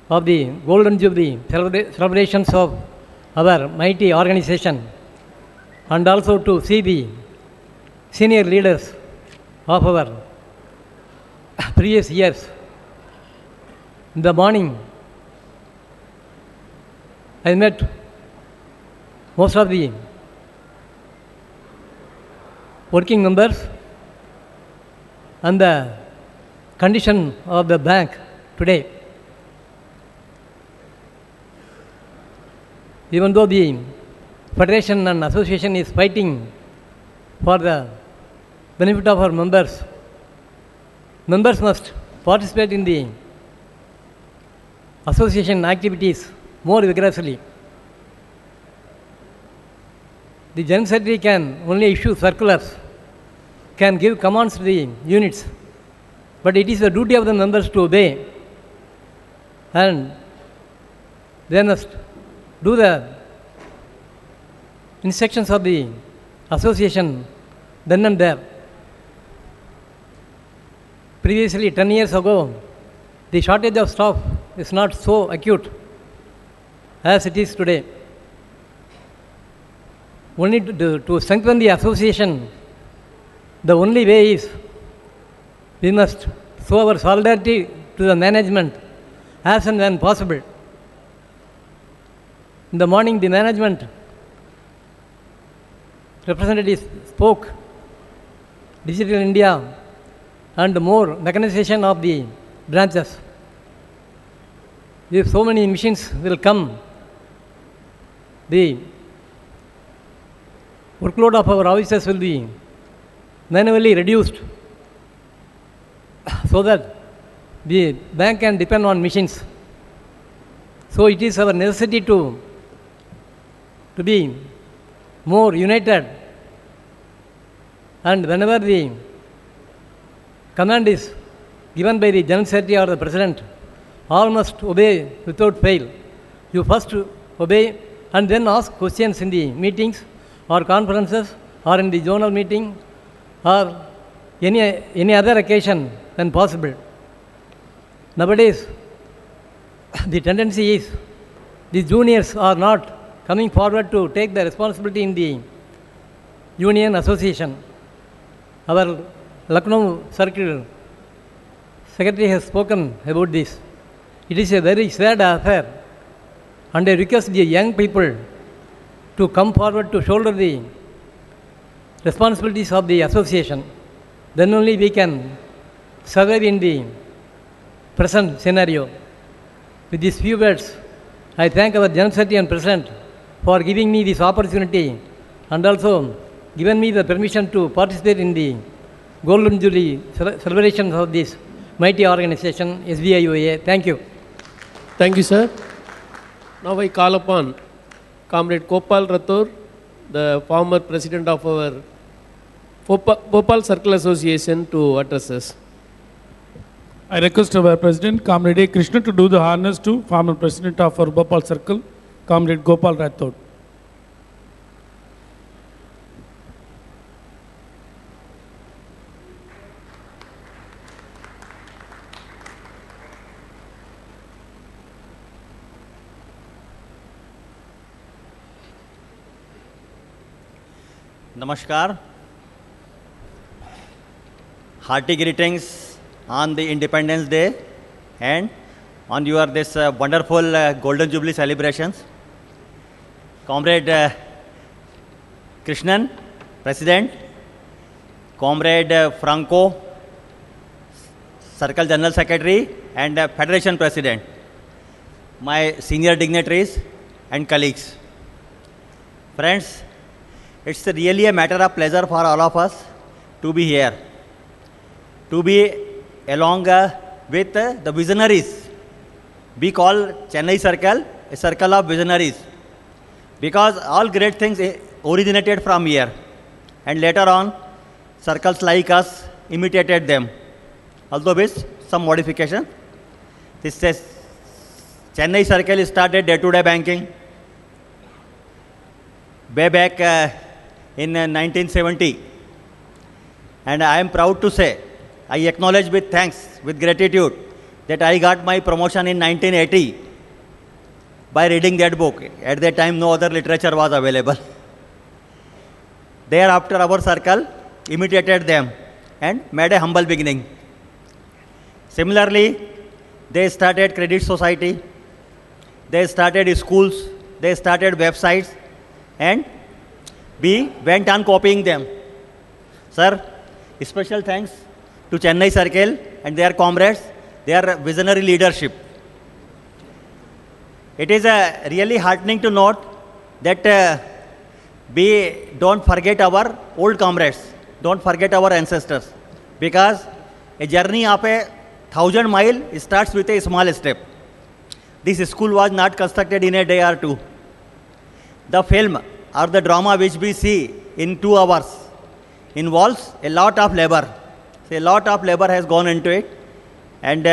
of the Golden Jubilee celebrations of our mighty organization, and also to see the senior leaders of our previous years. In the morning, I met most of the working members and the condition of the bank today. Even though the Federation and Association is fighting for the benefit of our members, members must participate in the association activities more vigorously. The General Secretary can only issue circulars, can give commands to the units, but it is the duty of the members to obey, and they must do the instructions of the association then and there. Previously, 10 years ago, the shortage of staff is not so acute as it is today. Only to strengthen the association, the only way is we must show our solidarity to the management as and when possible. In the morning, the management representatives spoke Digital India and more mechanization of the branches. If so many machines will come, the workload of our officers will be manually reduced so that the bank can depend on machines. So it is our necessity to be more united, and whenever the command is given by the General Secretary or the President, all must obey without fail. You first obey and then ask questions in the meetings or conferences or in the zonal meeting or any other occasion when possible. Nowadays, the tendency is the juniors are not coming forward to take the responsibility in the union association. Our Lucknow Circle Secretary has spoken about this. It is a very sad affair, and I request the young people to come forward to shoulder the responsibilities of the association. Then only we can survive in the present scenario. With these few words, I thank our General Secretary and President for giving me this opportunity and also given me the permission to participate in the Golden Jubilee celebrations of this mighty organization, SBIOA. Thank you. Thank you, sir. Now I call upon Comrade Gopal Rathore, the former president of our Bhopal Circle Association, to address us. I request our President, Comrade A. Krishna, to do the honors to former President of our Bhopal Circle, Comrade Gopal Rathore. Namaskar. Hearty greetings on the Independence Day and on your this wonderful Golden Jubilee celebrations. Comrade Krishnan, President, Comrade Franco, Circle General Secretary and Federation President, my senior dignitaries and colleagues. Friends, it's really a matter of pleasure for all of us to be here, to be along with the visionaries. We call Chennai Circle a circle of visionaries because all great things originated from here and later on circles like us imitated them, although with some modification. This says Chennai Circle started day-to-day banking way back in 1970, and I am proud to say, I acknowledge with thanks, with gratitude, that I got my promotion in 1980 by reading that book. At that time, no other literature was available. Thereafter, our circle imitated them and made a humble beginning. Similarly, they started credit society, they started schools, they started websites, and we went on copying them. Sir, special thanks to Chennai Circle and their comrades, their visionary leadership. It is really heartening to note that we don't forget our old comrades, don't forget our ancestors, because a journey of 1,000 miles starts with a small step. This school was not constructed in a day or two. The film or the drama which we see in 2 hours involves a lot of labor. So a lot of labor has gone into it, and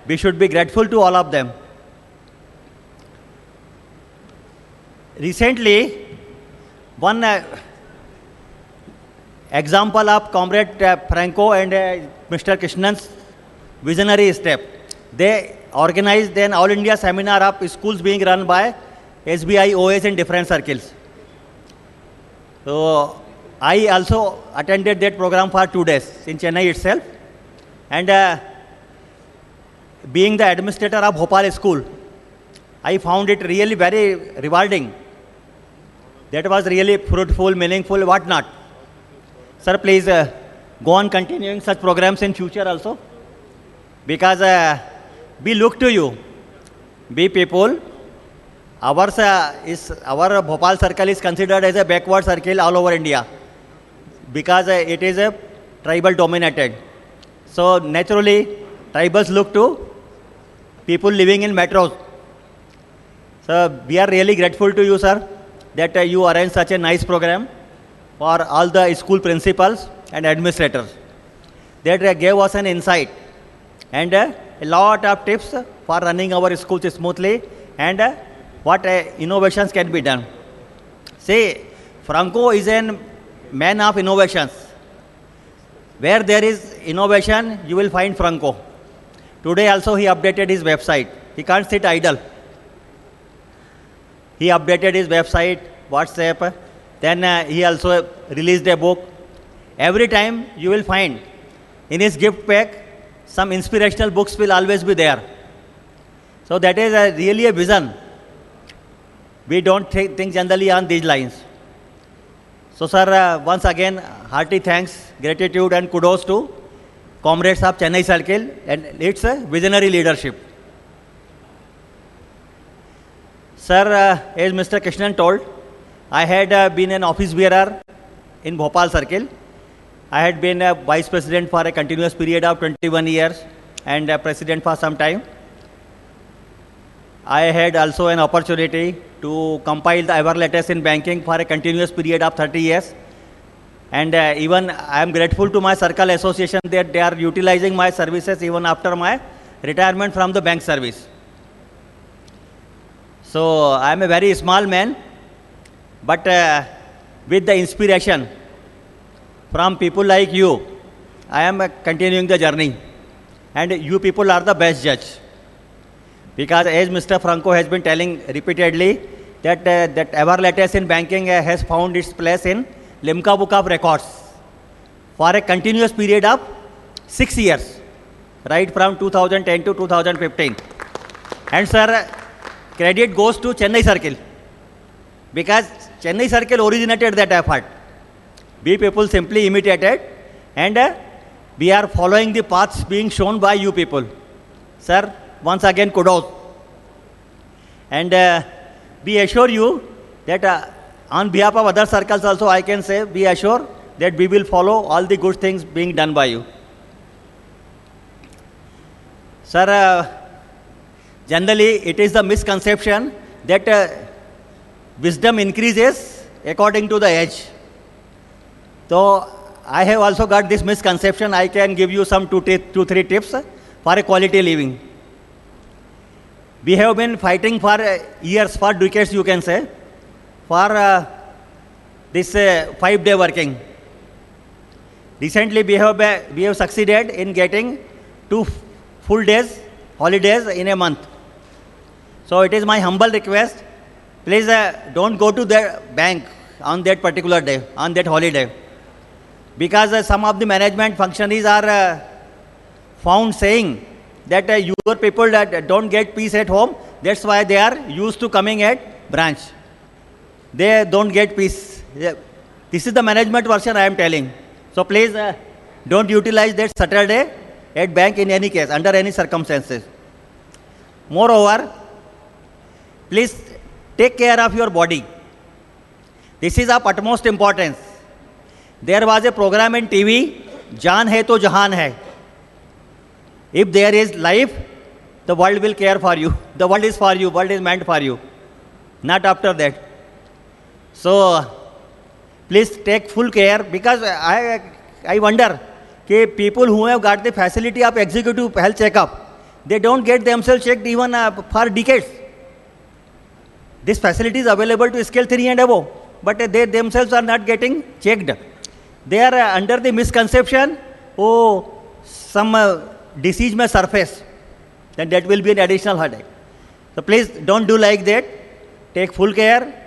we should be grateful to all of them. Recently, one example of Comrade Franco and Mr. Krishnan's visionary step. They organized an All India seminar of schools being run by SBIOAs in different circles. So I also attended that program for 2 days in Chennai itself, and being the administrator of Bhopal school, I found it really very rewarding. That was really fruitful, meaningful, what not. Sir, please go on continuing such programs in future also, because we look to you. We people, our Bhopal circle is considered as a backward circle all over India, because it is a tribal dominated. So naturally, tribals look to people living in metros. So we are really grateful to you, sir, that you arrange such a nice program for all the school principals and administrators. That gave us an insight and a lot of tips for running our schools smoothly and what innovations can be done. See, Franco is a man of innovations. Where there is innovation, you will find Franco. Today also he updated his website. He can't sit idle. He updated his website, WhatsApp. Then he also released a book. Every time you will find in his gift pack, some inspirational books will always be there. So that is really a vision. We don't think generally on these lines. So sir, once again, hearty thanks, gratitude and kudos to comrades of Chennai Circle and its visionary leadership. Sir, as Mr. Krishnan told, I had been an office bearer in Bhopal Circle. I had been a vice president for a continuous period of 21 years and a president for some time. I had also an opportunity to compile the ever latest in banking for a continuous period of 30 years. And even I am grateful to my circle association that they are utilizing my services even after my retirement from the bank service. So I am a very small man, but with the inspiration from people like you, I am continuing the journey. And you people are the best judge. Because as Mr. Franco has been telling repeatedly, that ever latest in banking has found its place in Limca Book of Records for a continuous period of 6 years, right from 2010 to 2015. And sir, credit goes to Chennai Circle, because Chennai Circle originated that effort. We people simply imitated, and we are following the paths being shown by you people. Sir, once again, kudos. And we assure you that on behalf of other circles also, I can say, we assure that we will follow all the good things being done by you. Sir, generally it is the misconception that wisdom increases according to the age. So I have also got this misconception. I can give you some 2-3 tips for a quality living. We have been fighting for years, for decades you can say, for this 5-day working. Recently we have succeeded in getting 2 full days, holidays in a month. So it is my humble request, please don't go to the bank on that particular day, on that holiday. Because some of the management functionaries are found saying that your people that don't get peace at home, that's why they are used to coming at branch. They don't get peace. This is the management version I am telling. So please don't utilize that Saturday at bank in any case, under any circumstances. Moreover, please take care of your body. This is of utmost importance. There was a program in TV, Jaan hai to jahan hai. If there is life, the world will care for you. The world is for you, world is meant for you. Not after that. So, please take full care, because I wonder, that people who have got the facility of executive health checkup, they don't get themselves checked even for decades. This facility is available to scale 3 and above, but they themselves are not getting checked. They are under the misconception, oh, some disease may surface, then that will be an additional headache. So please don't do like that. Take full care,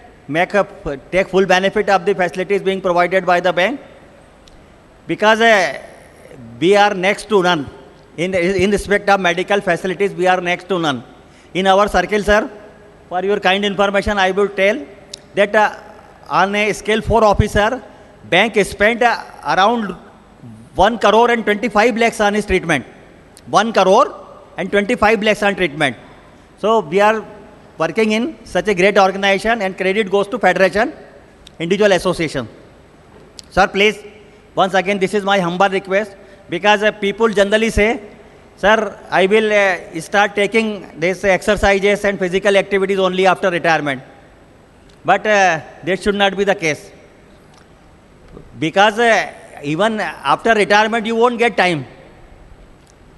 take full benefit of the facilities being provided by the bank, because we are next to none. In respect of medical facilities, we are next to none. In our circle, sir, for your kind information, I will tell that on a scale 4 officer, bank spent around 1 crore and 25 lakhs on his treatment. 1 crore and 25 lakhs on treatment. So we are working in such a great organization, and credit goes to Federation, Individual Association. Sir, please, once again, this is my humble request, because people generally say, sir, I will start taking these exercises and physical activities only after retirement. But that should not be the case. Because even after retirement, you won't get time.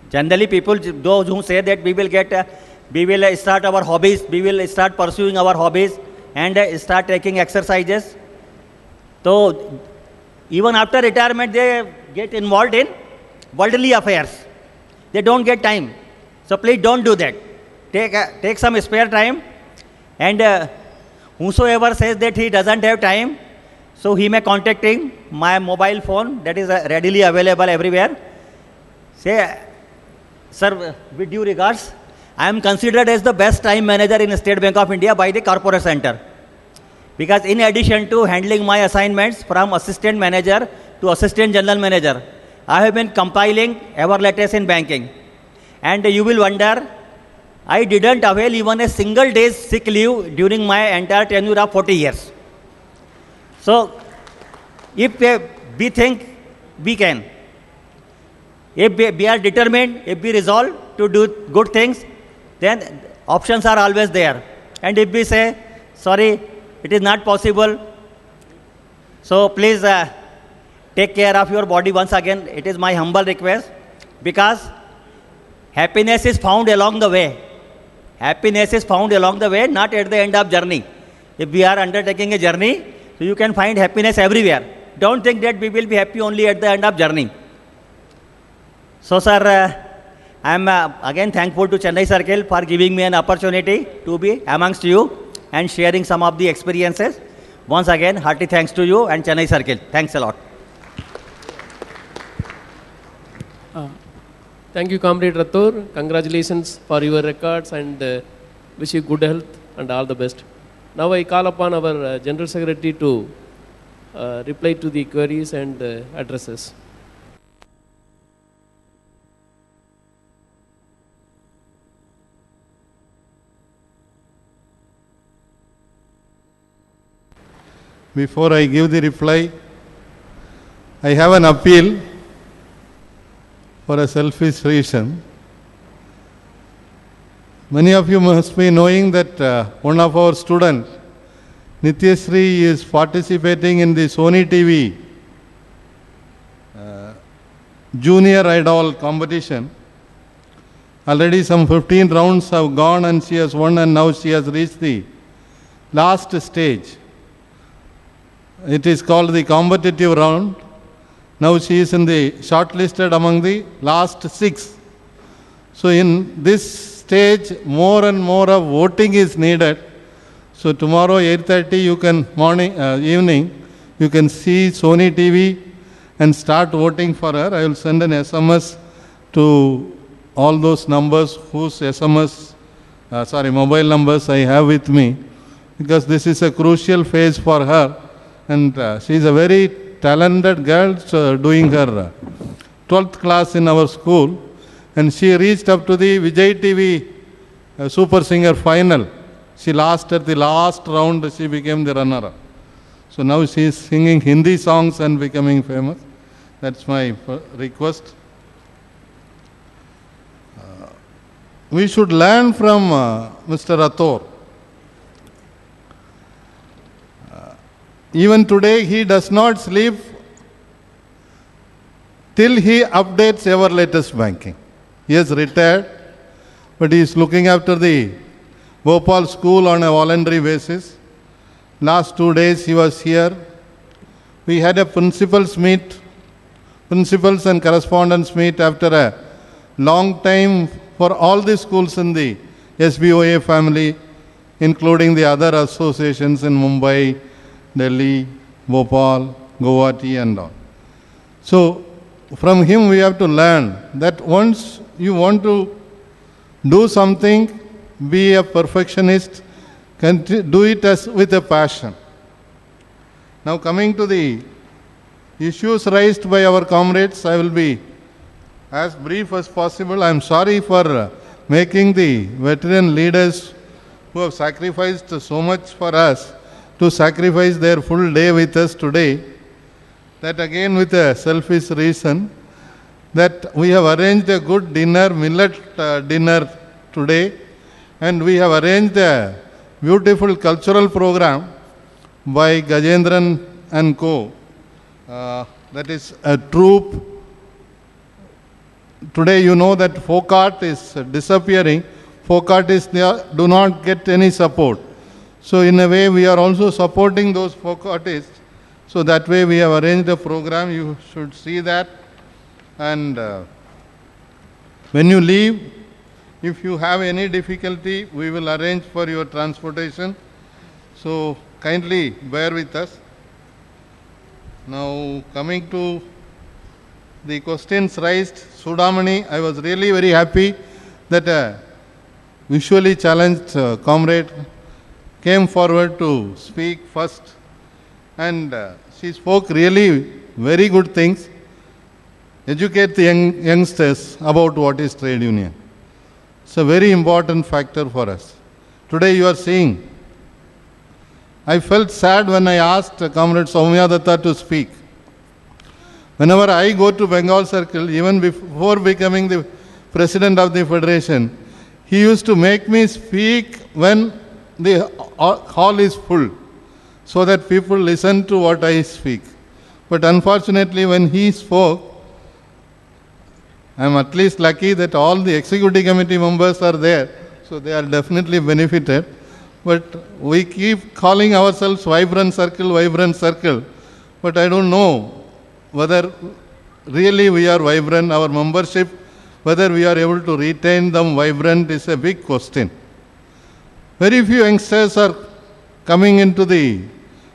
Generally, people, those who say that we will start our hobbies, we will start pursuing our hobbies and start taking exercises. So, even after retirement, they get involved in worldly affairs. They don't get time. So, please don't do that. Take some spare time, and whosoever says that he doesn't have time, so he may contact my mobile phone that is readily available everywhere. Say, sir, with due regards, I am considered as the best time manager in State Bank of India by the corporate center. Because in addition to handling my assignments from assistant manager to assistant general manager, I have been compiling our letters in banking. And you will wonder, I didn't avail even a single day's sick leave during my entire tenure of 40 years. So, if we think we can, if we are determined, if we resolve to do good things, then options are always there. And if we say, sorry, it is not possible, so please take care of your body once again. It is my humble request, because happiness is found along the way. Happiness is found along the way, not at the end of journey. If we are undertaking a journey, so you can find happiness everywhere. Don't think that we will be happy only at the end of journey. So, sir, I am again thankful to Chennai Circle for giving me an opportunity to be amongst you and sharing some of the experiences. Once again, hearty thanks to you and Chennai Circle. Thanks a lot. Thank you, Comrade Rathore. Congratulations for your records and wish you good health and all the best. Now I call upon our General Secretary to reply to the queries and addresses. Before I give the reply, I have an appeal for a selfish reason. Many of you must be knowing that one of our students, Nityashree, is participating in the Sony TV Junior Idol competition. Already some 15 rounds have gone and she has won, and now she has reached the last stage. It is called the competitive round. Now she is in the shortlisted among the last 6. So in this stage, more and more of voting is needed. So tomorrow 8:30 you can evening you can see Sony TV and start voting for her. I will send an SMS to all those numbers whose mobile numbers I have with me, because this is a crucial phase for her. And she is a very talented girl, doing her 12th class in our school. And she reached up to the Vijay TV Super Singer final. She lost at the last round, she became the runner-up. So now she is singing Hindi songs and becoming famous. That's my request. We should learn from Mr. Rathore. Even today, he does not sleep till he updates our latest banking. He has retired, but he is looking after the Bhopal school on a voluntary basis. Last 2 days he was here. We had a principals and correspondents meet after a long time for all the schools in the SBOA family, including the other associations in Mumbai, Delhi, Bhopal, Guwahati and all. So from him we have to learn that once you want to do something, be a perfectionist, do it with a passion. Now coming to the issues raised by our comrades, I will be as brief as possible. I am sorry for making the veteran leaders who have sacrificed so much for us to sacrifice their full day with us today. That again with a selfish reason, that we have arranged a good dinner, millet dinner today, and we have arranged a beautiful cultural program by Gajendran and Co. That is a troupe. Today you know that folk art is disappearing. Folk artists do not get any support. So in a way we are also supporting those folk artists. So that way we have arranged a program. You should see that. And when you leave, if you have any difficulty, we will arrange for your transportation. So kindly bear with us. Now coming to the questions raised, Sudamani, I was really very happy that a visually challenged comrade came forward to speak first, and she spoke really very good things. Educate the youngsters about what is trade union. It's a very important factor for us. Today you are seeing, I felt sad when I asked Comrade Soumya Datta to speak. Whenever I go to Bengal Circle, even before becoming the president of the federation, he used to make me speak when the hall is full, so that people listen to what I speak. But unfortunately, when he spoke, I am at least lucky that all the executive committee members are there, so they are definitely benefited. But we keep calling ourselves Vibrant Circle, but I don't know whether really we are vibrant. Our membership, whether we are able to retain them vibrant, is a big question. Very few youngsters are coming into the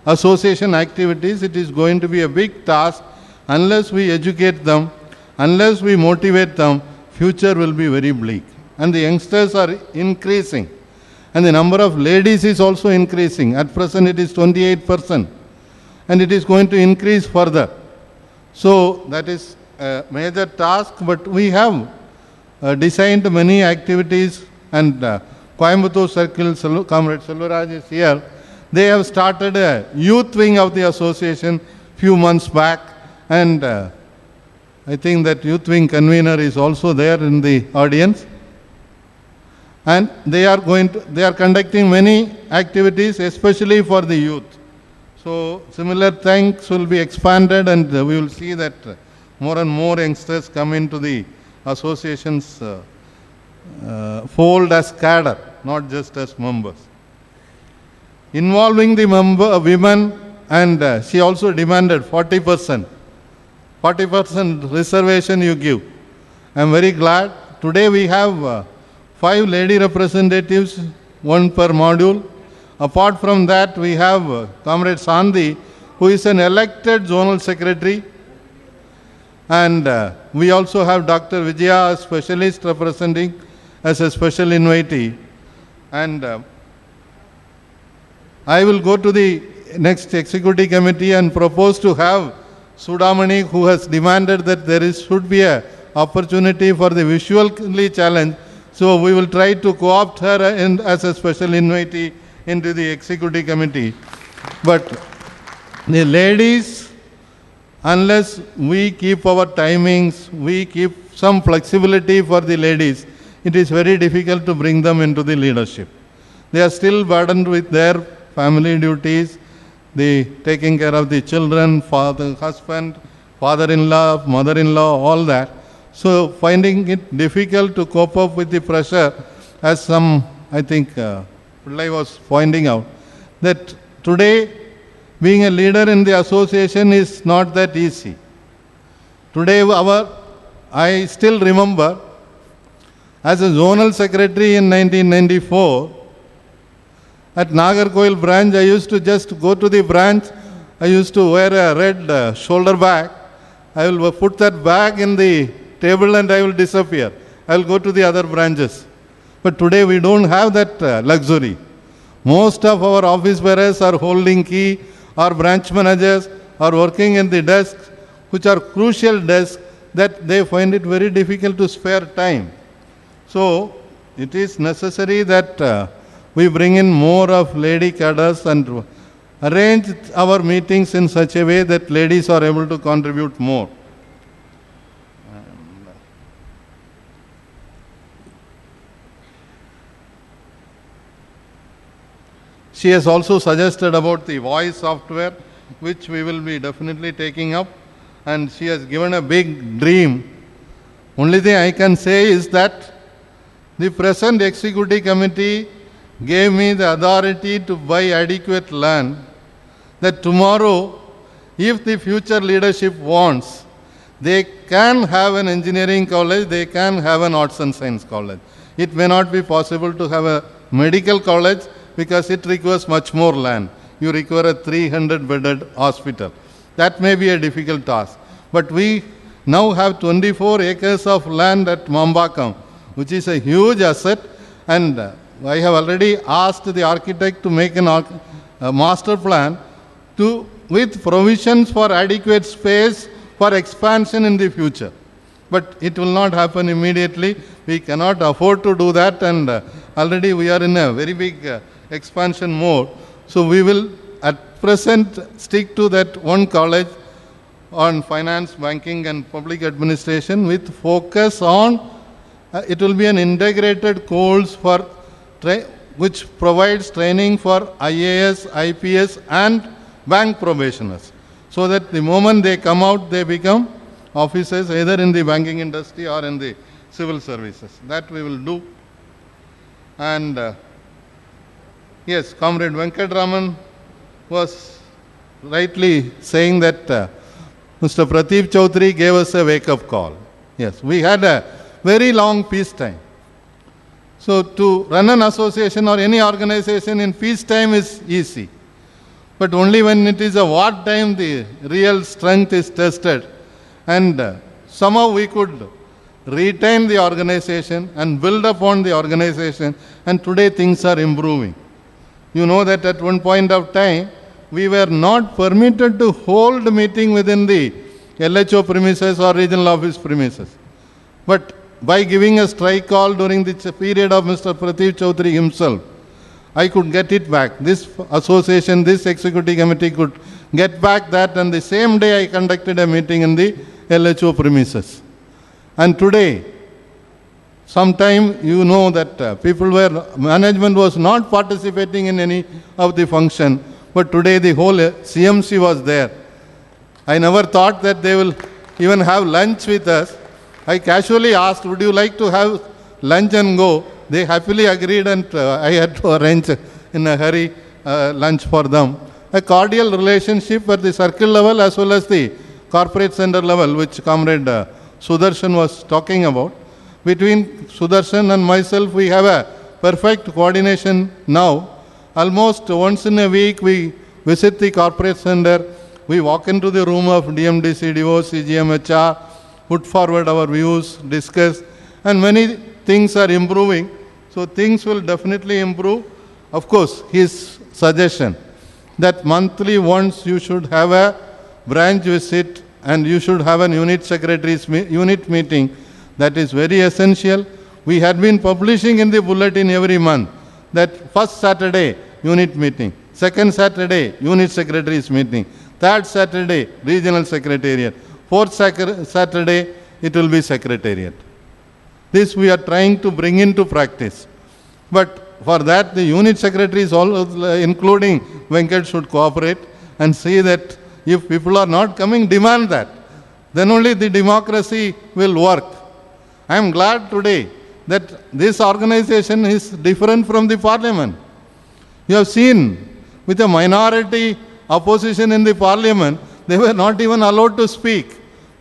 association activities, it is going to be a big task. Unless we educate them, unless we motivate them, future will be very bleak. And the youngsters are increasing. And the number of ladies is also increasing. At present it is 28%. And it is going to increase further. So that is a major task, but we have designed many activities, and Coimbatore Circle, Comrade Selvaraj is here. They have started a youth wing of the association few months back, and I think that youth wing convener is also there in the audience. And they are conducting many activities, especially for the youth. So similar things will be expanded, and we will see that more and more youngsters come into the association's fold as cadre, not just as members. Involving the women, and she also demanded 40%. 40% reservation you give. I am very glad. Today we have 5 lady representatives, 1 per module. Apart from that, we have Comrade Sandhi, who is an elected zonal secretary. And we also have Dr. Vijaya, a specialist representing as a special invitee. And I will go to the next executive committee and propose to have Sudamani, who has demanded that should be an opportunity for the visually challenged. So we will try to co-opt her as a special invitee into the executive committee. But the ladies, unless we keep our timings, we keep some flexibility for the ladies, it is very difficult to bring them into the leadership. They are still burdened with their family duties, the taking care of the children, father, husband, father-in-law, mother-in-law, all that. So finding it difficult to cope up with the pressure, as some, I think, Pillai was pointing out, that today being a leader in the association is not that easy. Today I still remember, as a zonal secretary in 1994, at Nagarkoil branch, I used to just go to the branch. I used to wear a red shoulder bag. I will put that bag in the table and I will disappear. I will go to the other branches. But today we don't have that luxury. Most of our office bearers are holding key, or branch managers are working in the desks, which are crucial desks, that they find it very difficult to spare time. So it is necessary that we bring in more of lady cadres and arrange our meetings in such a way that ladies are able to contribute more. She has also suggested about the voice software, which we will be definitely taking up, and she has given a big dream. Only thing I can say is that the present executive committee gave me the authority to buy adequate land, that tomorrow, if the future leadership wants, they can have an engineering college, they can have an arts and science college. It may not be possible to have a medical college because it requires much more land. You require a 300-bedded hospital. That may be a difficult task. But we now have 24 acres of land at Mambakam, which is a huge asset, and I have already asked the architect to make a master plan with provisions for adequate space for expansion in the future. But it will not happen immediately. We cannot afford to do that, and already we are in a very big expansion mode. So we will at present stick to that one college on finance, banking and public administration with focus on, it will be an integrated course for which provides training for IAS, IPS and bank probationers, so that the moment they come out, they become officers either in the banking industry or in the civil services. That we will do. And yes, Comrade Venkatraman was rightly saying that Mr. Pradeep Chaudhary gave us a wake-up call. Yes, we had a very long peace time. So to run an association or any organization in peace time is easy. but only when it is a war time the real strength is tested. And somehow we could retain the organization and build upon the organization, and today things are improving. You know that at one point of time, we were not permitted to hold meeting within the LHO premises or regional office premises. But by giving a strike call during the period of Mr. Prateep Chaudhary himself, I could get it back. This association, this executive committee could get back that, and the same day I conducted a meeting in the LHO premises. And today, sometime you know that management was not participating in any of the function, but today the whole CMC was there. I never thought that they will even have lunch with us. I casually asked, would you like to have lunch and go? They happily agreed, and I had to arrange in a hurry lunch for them. A cordial relationship at the circle level as well as the corporate center level, which Comrade Sudarshan was talking about. Between Sudarshan and myself, we have a perfect coordination now. Almost once in a week, we visit the corporate center. We walk into the room of DMD, CDO, CGM, HR, put forward our views, discuss, and many things are improving. So things will definitely improve. Of course, his suggestion that monthly once you should have a branch visit and you should have a unit secretary's unit meeting, that is very essential. We had been publishing in the bulletin every month that first Saturday unit meeting, second Saturday unit secretary's meeting, third Saturday regional secretariat, fourth Saturday it will be secretariat. This we are trying to bring into practice. But for that the unit secretaries, all including Venkat, should cooperate and see that if people are not coming, demand that. Then only the democracy will work. I am glad today that this organization is different from the parliament. You have seen with a minority opposition in the parliament, they were not even allowed to speak.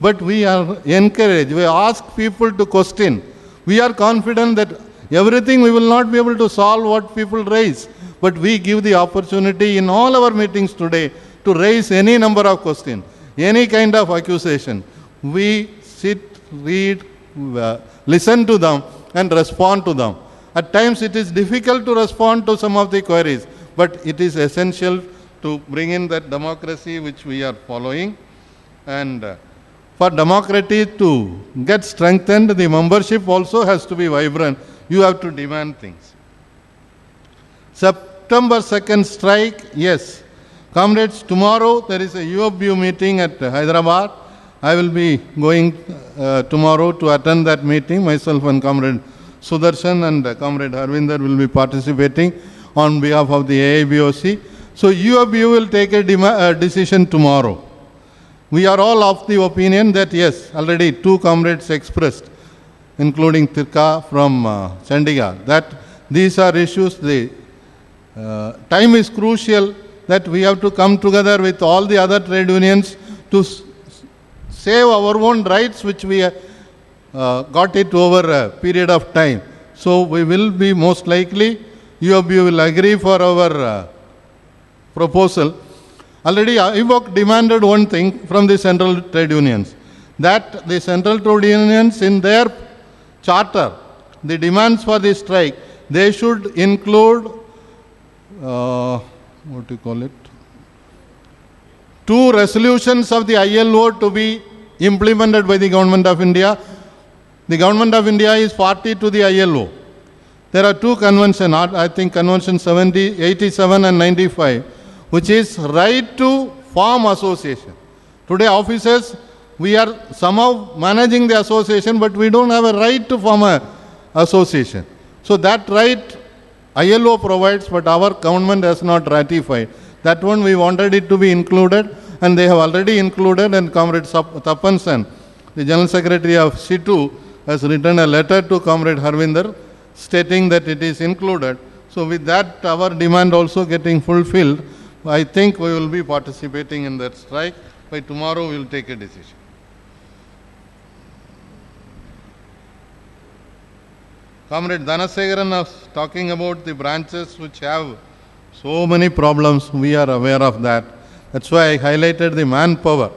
But we are encouraged, we ask people to question. We are confident that everything we will not be able to solve what people raise, but we give the opportunity in all our meetings today to raise any number of questions, any kind of accusation. We sit, read, listen to them and respond to them. At times it is difficult to respond to some of the queries, but it is essential to bring in that democracy which we are following. And for democracy to get strengthened, the membership also has to be vibrant. You have to demand things. September 2nd strike, yes. Comrades, tomorrow there is a UFBU meeting at Hyderabad. I will be going tomorrow to attend that meeting. Myself and Comrade Sudarshan and Comrade Harvinder will be participating on behalf of the AIBOC. So UFBU will take a decision tomorrow. We are all of the opinion that yes, already 2 comrades expressed, including Tirka from Chandigarh, that these are issues. The time is crucial that we have to come together with all the other trade unions to save our own rights, which we got it over a period of time. So we will be most likely, UFBU will agree for our proposal. Already IVOC demanded one thing from the central trade unions, that the central trade unions in their charter, the demands for the strike, they should include, what do you call it, 2 resolutions of the ILO to be implemented by the Government of India. The Government of India is party to the ILO. There are 2 conventions, I think Convention 87 and 95, which is right to form association. Today officers, we are somehow managing the association, but we don't have a right to form an association. So that right ILO provides, but our government has not ratified. That one we wanted it to be included, and they have already included, and Comrade Tapansan, the General Secretary of SITU, has written a letter to Comrade Harvinder stating that it is included. So with that, our demand also getting fulfilled, I think we will be participating in that strike. By tomorrow we will take a decision. Comrade Dhanasegaran was talking about the branches which have So many problems, we are aware of that. That's why I highlighted the manpower.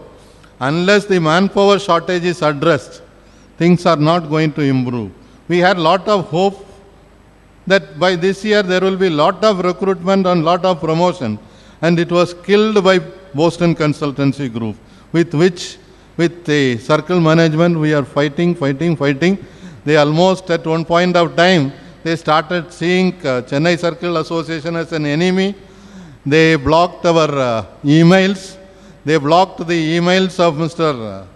Unless the manpower shortage is addressed, things are not going to improve. We had lot of hope that by this year there will be lot of recruitment and lot of promotion, and it was killed by Boston Consultancy Group, with the circle management we are fighting. They almost at one point of time, they started seeing Chennai Circle Association as an enemy. They blocked our emails. They blocked the emails of Mr.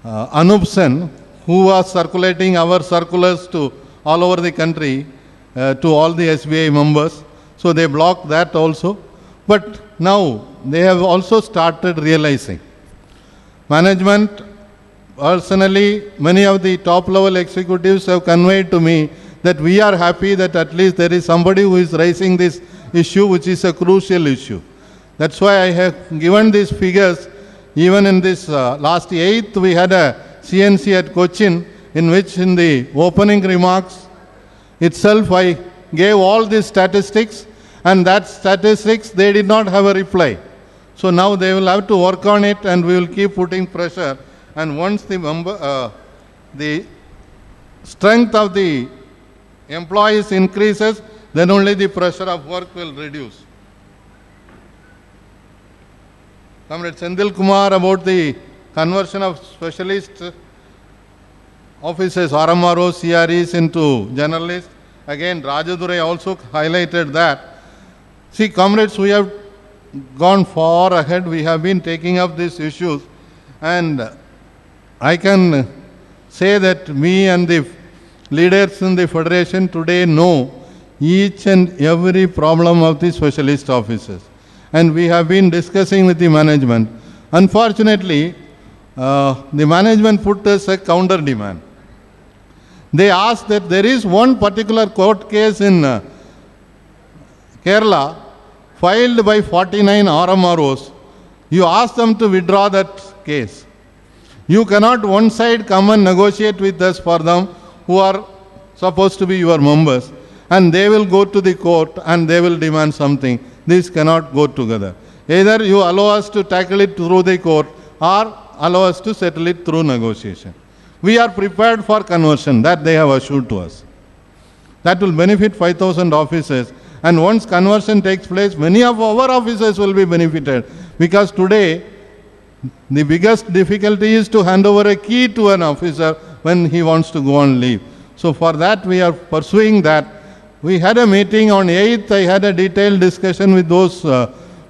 Anup Sen, who was circulating our circulars to all over the country, to all the SBI members. So they blocked that also. But now they have also started realizing. Management, personally, many of the top level executives have conveyed to me that we are happy that at least there is somebody who is raising this issue, which is a crucial issue. That's why I have given these figures. Even in this last 8th, we had a CNC at Cochin, in which in the opening remarks itself I gave all these statistics, and that statistics they did not have a reply. So now they will have to work on it, and we will keep putting pressure. And once the strength of the employees increases, then only the pressure of work will reduce. Comrade Sendil Kumar about the conversion of specialist offices, RMROs, CREs into generalists. Again, Rajadurai also highlighted that. See, comrades, we have gone far ahead. We have been taking up these issues, and I can say that me and the leaders in the federation today know each and every problem of the specialist offices, and we have been discussing with the management. Unfortunately, the management put us a counter demand. They asked that there is one particular court case in Kerala filed by 49 RMROs. You ask them to withdraw that case. You cannot one side come and negotiate with us for them who are supposed to be your members, and they will go to the court and they will demand something. This cannot go together. Either you allow us to tackle it through the court or allow us to settle it through negotiation. We are prepared for conversion, that they have assured to us. That will benefit 5,000 offices, and once conversion takes place, many of our offices will be benefited, because today the biggest difficulty is to hand over a key to an officer when he wants to go on leave. So for that we are pursuing that. We had a meeting on 8th. I had a detailed discussion with those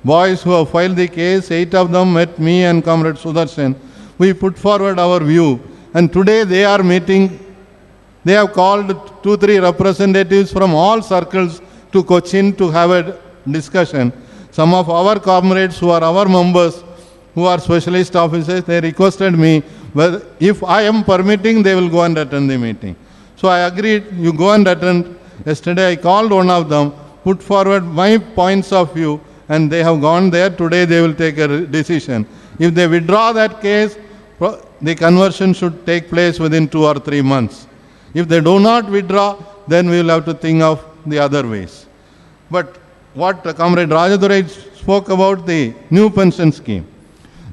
boys who have filed the case. 8 of them met me and Comrade Sudarshan. We put forward our view, and today they are meeting. They have called 2-3 representatives from all circles to Cochin to have a discussion. Some of our comrades who are our members, who are specialist officers, they requested me, well, if I am permitting, they will go and attend the meeting. So I agreed, you go and attend. Yesterday I called one of them, put forward my points of view, and they have gone there. Today they will take a decision. If they withdraw that case, the conversion should take place within 2 or 3 months. If they do not withdraw, then we will have to think of the other ways. But what Comrade Rajadurai spoke about, the new pension scheme.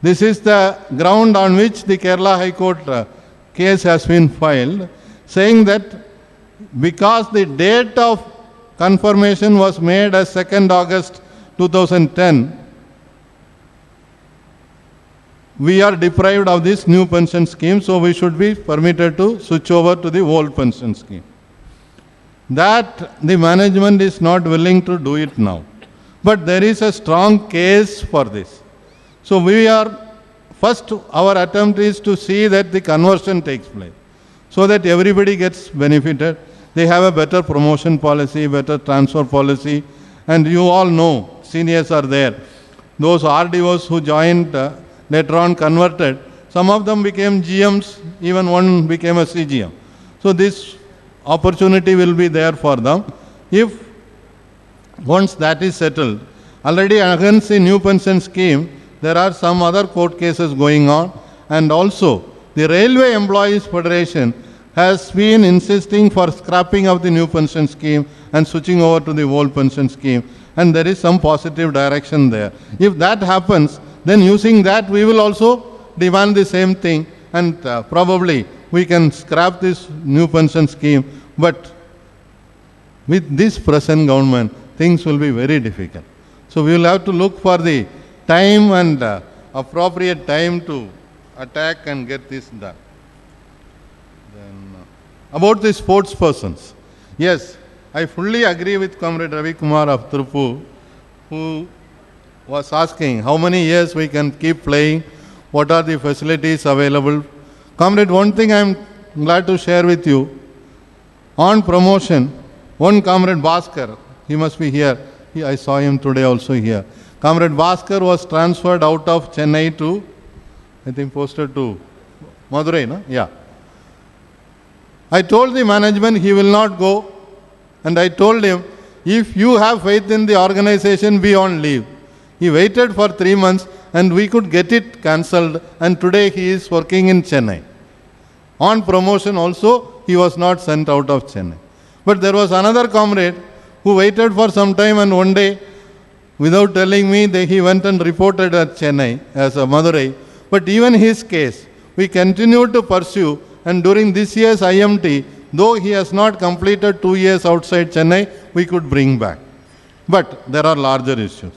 This is the ground on which the Kerala High Court case has been filed, saying that because the date of confirmation was made as 2nd August 2010, we are deprived of this new pension scheme, so we should be permitted to switch over to the old pension scheme. That the management is not willing to do it now. But there is a strong case for this. So we are, first our attempt is to see that the conversion takes place, so that everybody gets benefited. They have a better promotion policy, better transfer policy, and you all know, seniors are there. Those RDOs who joined, later on converted, some of them became GMs, even one became a CGM. So this opportunity will be there for them. If once that is settled, already against the new pension scheme, there are some other court cases going on, and also the Railway Employees Federation has been insisting for scrapping of the new pension scheme and switching over to the old pension scheme. and there is some positive direction there. If that happens, then using that we will also demand the same thing, and probably we can scrap this new pension scheme. But with this present government, things will be very difficult. So we will have to look for the time and appropriate time to attack and get this done. Then, about the sports persons. Yes, I fully agree with Comrade Ravi Kumar of Tirupur, who was asking how many years we can keep playing, what are the facilities available. Comrade, one thing I am glad to share with you. On promotion, one Comrade Bhaskar, he must be here, I saw him today also here. Comrade Bhaskar was transferred out of Chennai to, I think posted to Madurai, no? Yeah. I told the management he will not go, and I told him, if you have faith in the organization, be on leave. He waited for 3 months and we could get it cancelled, and today he is working in Chennai. On promotion also, he was not sent out of Chennai. But there was another comrade who waited for some time, and one day, without telling me, he went and reported at Chennai as a Madurai. But even his case, we continue to pursue, and during this year's IMT, though he has not completed 2 years outside Chennai, we could bring back. But there are larger issues.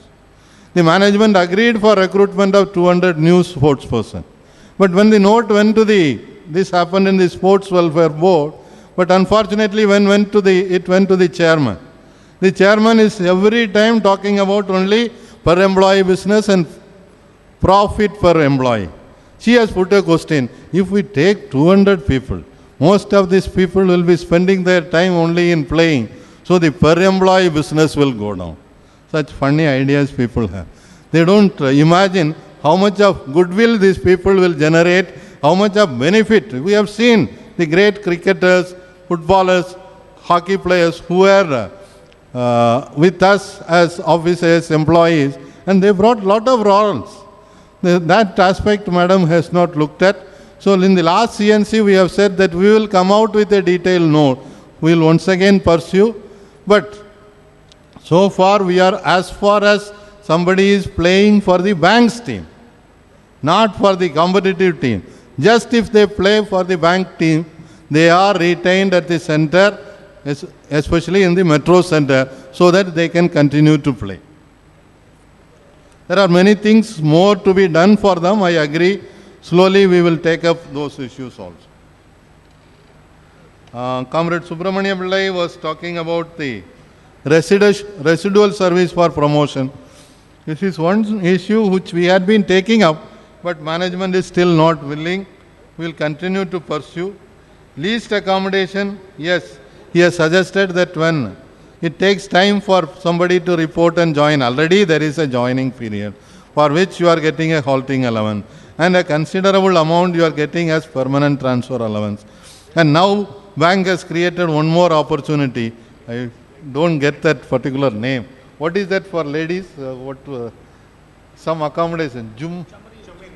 The management agreed for recruitment of 200 new sports persons. But when the note went to this happened in the Sports Welfare Board, but unfortunately when it went to the chairman. The chairman is every time talking about only per employee business and profit per employee. She has put a question, if we take 200 people, most of these people will be spending their time only in playing, so the per employee business will go down. Such funny ideas people have. They don't imagine how much of goodwill these people will generate, how much of benefit. We have seen the great cricketers, footballers, hockey players who were with us as officers, employees, and they brought lot of laurels. That aspect, madam, has not looked at. So in the last CNC, we have said that we will come out with a detailed note. We will once again pursue. But so far, we are as far as somebody is playing for the bank's team, not for the competitive team. Just if they play for the bank team, they are retained at the center, especially in the metro center, so that they can continue to play. There are many things more to be done for them, I agree. Slowly we will take up those issues also. Comrade Subramania Pillai was talking about the residual service for promotion. This is one issue which we had been taking up, but management is still not willing. We will continue to pursue. Leased accommodation, yes, he has suggested that when it takes time for somebody to report and join, already there is a joining period for which you are getting a halting allowance, and a considerable amount you are getting as permanent transfer allowance. And now bank has created one more opportunity. I don't get that particular name. What is that for ladies? Some accommodation.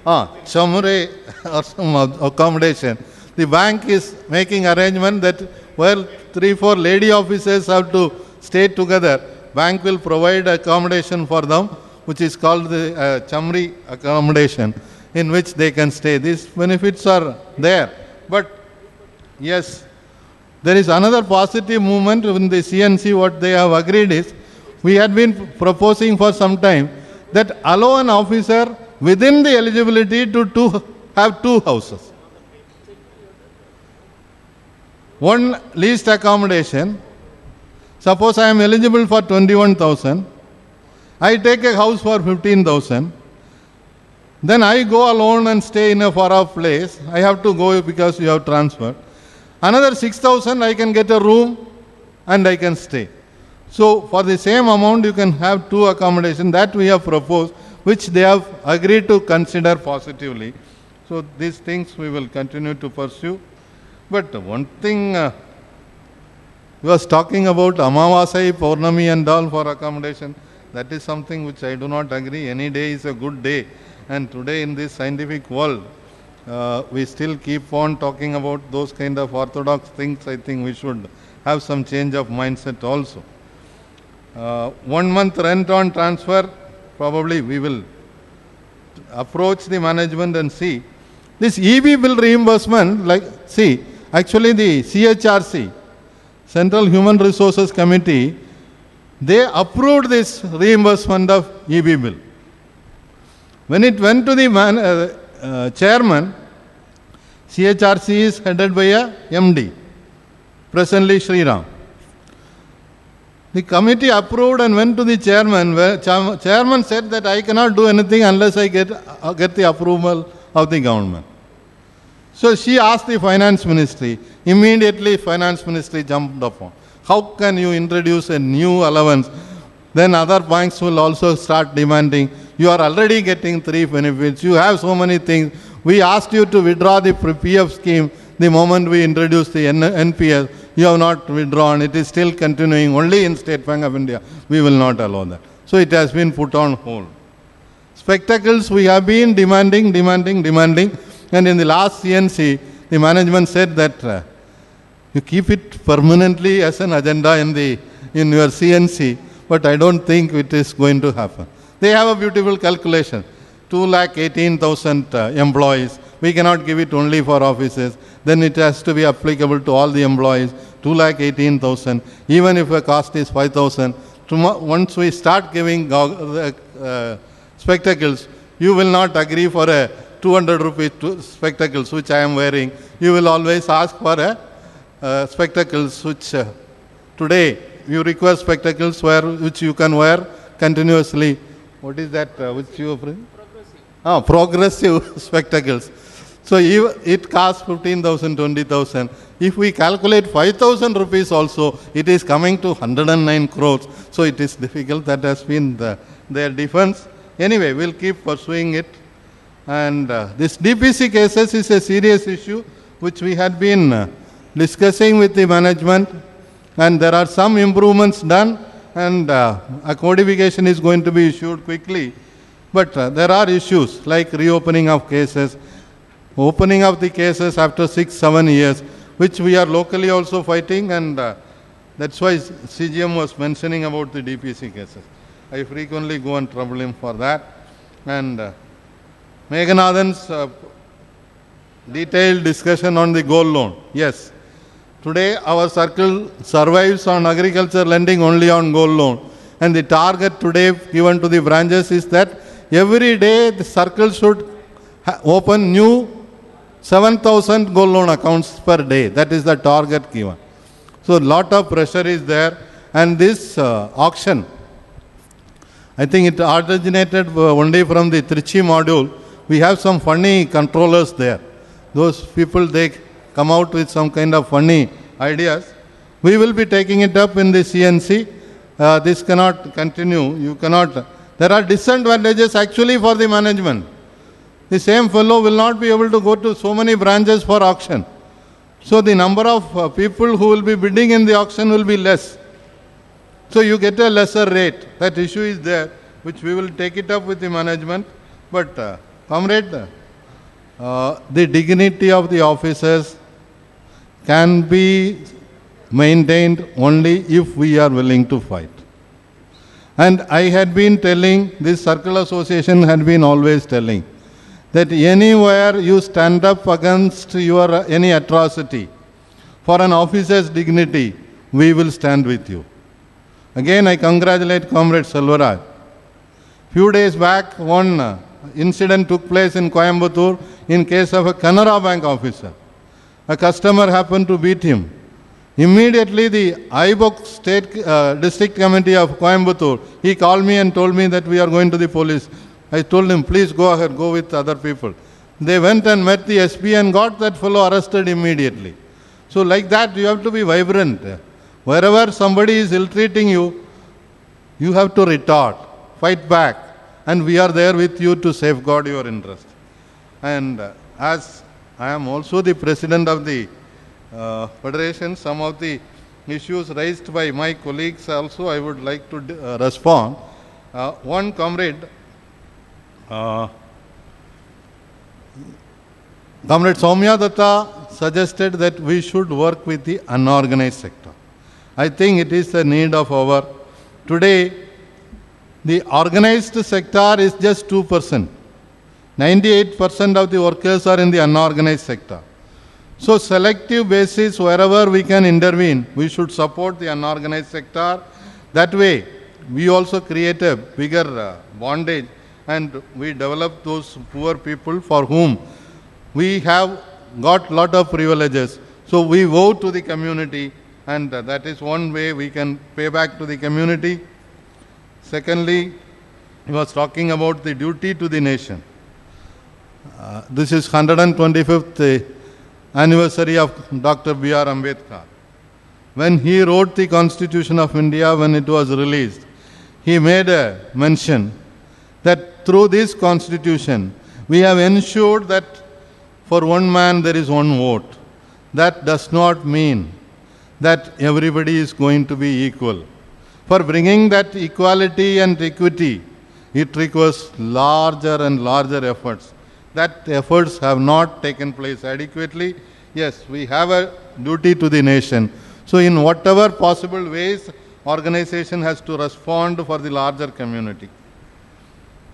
Chamre or some accommodation. The bank is making arrangement that where 3-4 lady officers have to stay together, bank will provide accommodation for them, which is called the Chamri accommodation, in which they can stay. These benefits are there. But yes, there is another positive movement in the CNC. What they have agreed is, we had been proposing for some time that allow an officer within the eligibility to have 2 houses. One leased accommodation. Suppose I am eligible for 21,000. I take a house for 15,000. Then I go alone and stay in a far off place. I have to go because you have transferred. Another 6,000 I can get a room and I can stay. So for the same amount you can have 2 accommodation. That we have proposed, which they have agreed to consider positively. So these things we will continue to pursue. But one thing, he was talking about Amavasai, Paurnami and all for accommodation. That is something which I do not agree. Any day is a good day. And today in this scientific world, we still keep on talking about those kind of orthodox things. I think we should have some change of mindset also. 1 month rent on transfer, probably we will approach the management and see. This EB bill reimbursement, actually the CHRC, Central Human Resources Committee, they approved this reimbursement of EB bill. When it went to the chairman, CHRC is headed by a MD, presently Sriram. The committee approved and went to the chairman, where chairman said that I cannot do anything unless I get the approval of the government. So she asked the finance ministry. Immediately finance ministry jumped upon. How can you introduce a new allowance? Then other banks will also start demanding. You are already getting 3 benefits. You have so many things. We asked you to withdraw the PF scheme the moment we introduced the NPS. You have not withdrawn. It is still continuing only in State Bank of India. We will not allow that. So it has been put on hold. Spectacles we have been demanding. And in the last CNC, the management said that you keep it permanently as an agenda in your CNC, but I don't think it is going to happen. They have a beautiful calculation. 218,000 employees. We cannot give it only for offices. Then it has to be applicable to all the employees. 218,000. Even if a cost is 5,000. Once we start giving spectacles, you will not agree for a 200 rupees spectacles which I am wearing. You will always ask for a spectacles which today you require spectacles which you can wear continuously. What is that which you are bringing? Progressive spectacles. So it costs 15,000, 20,000. If we calculate 5,000 rupees also, it is coming to 109 crores. So it is difficult. That has been their defense. Anyway, we'll keep pursuing it. And this DPC cases is a serious issue which we had been discussing with the management. And there are some improvements done. And a codification is going to be issued quickly. But there are issues like reopening of cases, opening of the cases after 6-7 years, which we are locally also fighting, and that's why CGM was mentioning about the DPC cases. I frequently go and trouble him for that. And Meghanathan's detailed discussion on the gold loan. Yes, today our circle survives on agriculture lending only on gold loan. And the target today given to the branches is that every day the circle should open new 7,000 gold loan accounts per day. That is the target given. So a lot of pressure is there. And this auction, I think it originated only from the Trichy module. We have some funny controllers there. Those people, they come out with some kind of funny ideas. We will be taking it up in the CNC. This cannot continue. You cannot. There are disadvantages actually for the management. The same fellow will not be able to go to so many branches for auction. So the number of people who will be bidding in the auction will be less. So you get a lesser rate. That issue is there, which we will take it up with the management. But comrade, the dignity of the officers can be maintained only if we are willing to fight. And I had been telling, this circle association had been always telling, that anywhere you stand up against any atrocity for an officer's dignity, we will stand with you. Again, I congratulate Comrade Selvaraj. Few days back, one incident took place in Coimbatore in case of a Canara Bank officer. A customer happened to beat him. Immediately, the IBOC State District Committee of Coimbatore, he called me and told me that we are going to the police. I told him, please go ahead, go with other people. They went and met the SP and got that fellow arrested immediately. So like that, you have to be vibrant. Wherever somebody is ill-treating you, you have to retort, fight back. And we are there with you to safeguard your interest. And as I am also the president of the Federation, some of the issues raised by my colleagues also I would like to respond. One comrade, Comrade Soumya Datta suggested that we should work with the unorganized sector. I think it is the need of our Today, the organized sector is just 2%. 98% of the workers are in the unorganized sector. So selective basis, wherever we can intervene, we should support the unorganized sector. That way, we also create a bigger bondage and we develop those poor people for whom we have got lot of privileges. So we owe to the community, and that is one way we can pay back to the community. Secondly, he was talking about the duty to the nation. This is 125th anniversary of Dr. B.R. Ambedkar. When he wrote the Constitution of India, when it was released, he made a mention that through this Constitution, we have ensured that for one man there is one vote. That does not mean that everybody is going to be equal. For bringing that equality and equity, it requires larger and larger efforts. That efforts have not taken place adequately. Yes, we have a duty to the nation. So in whatever possible ways, organization has to respond for the larger community.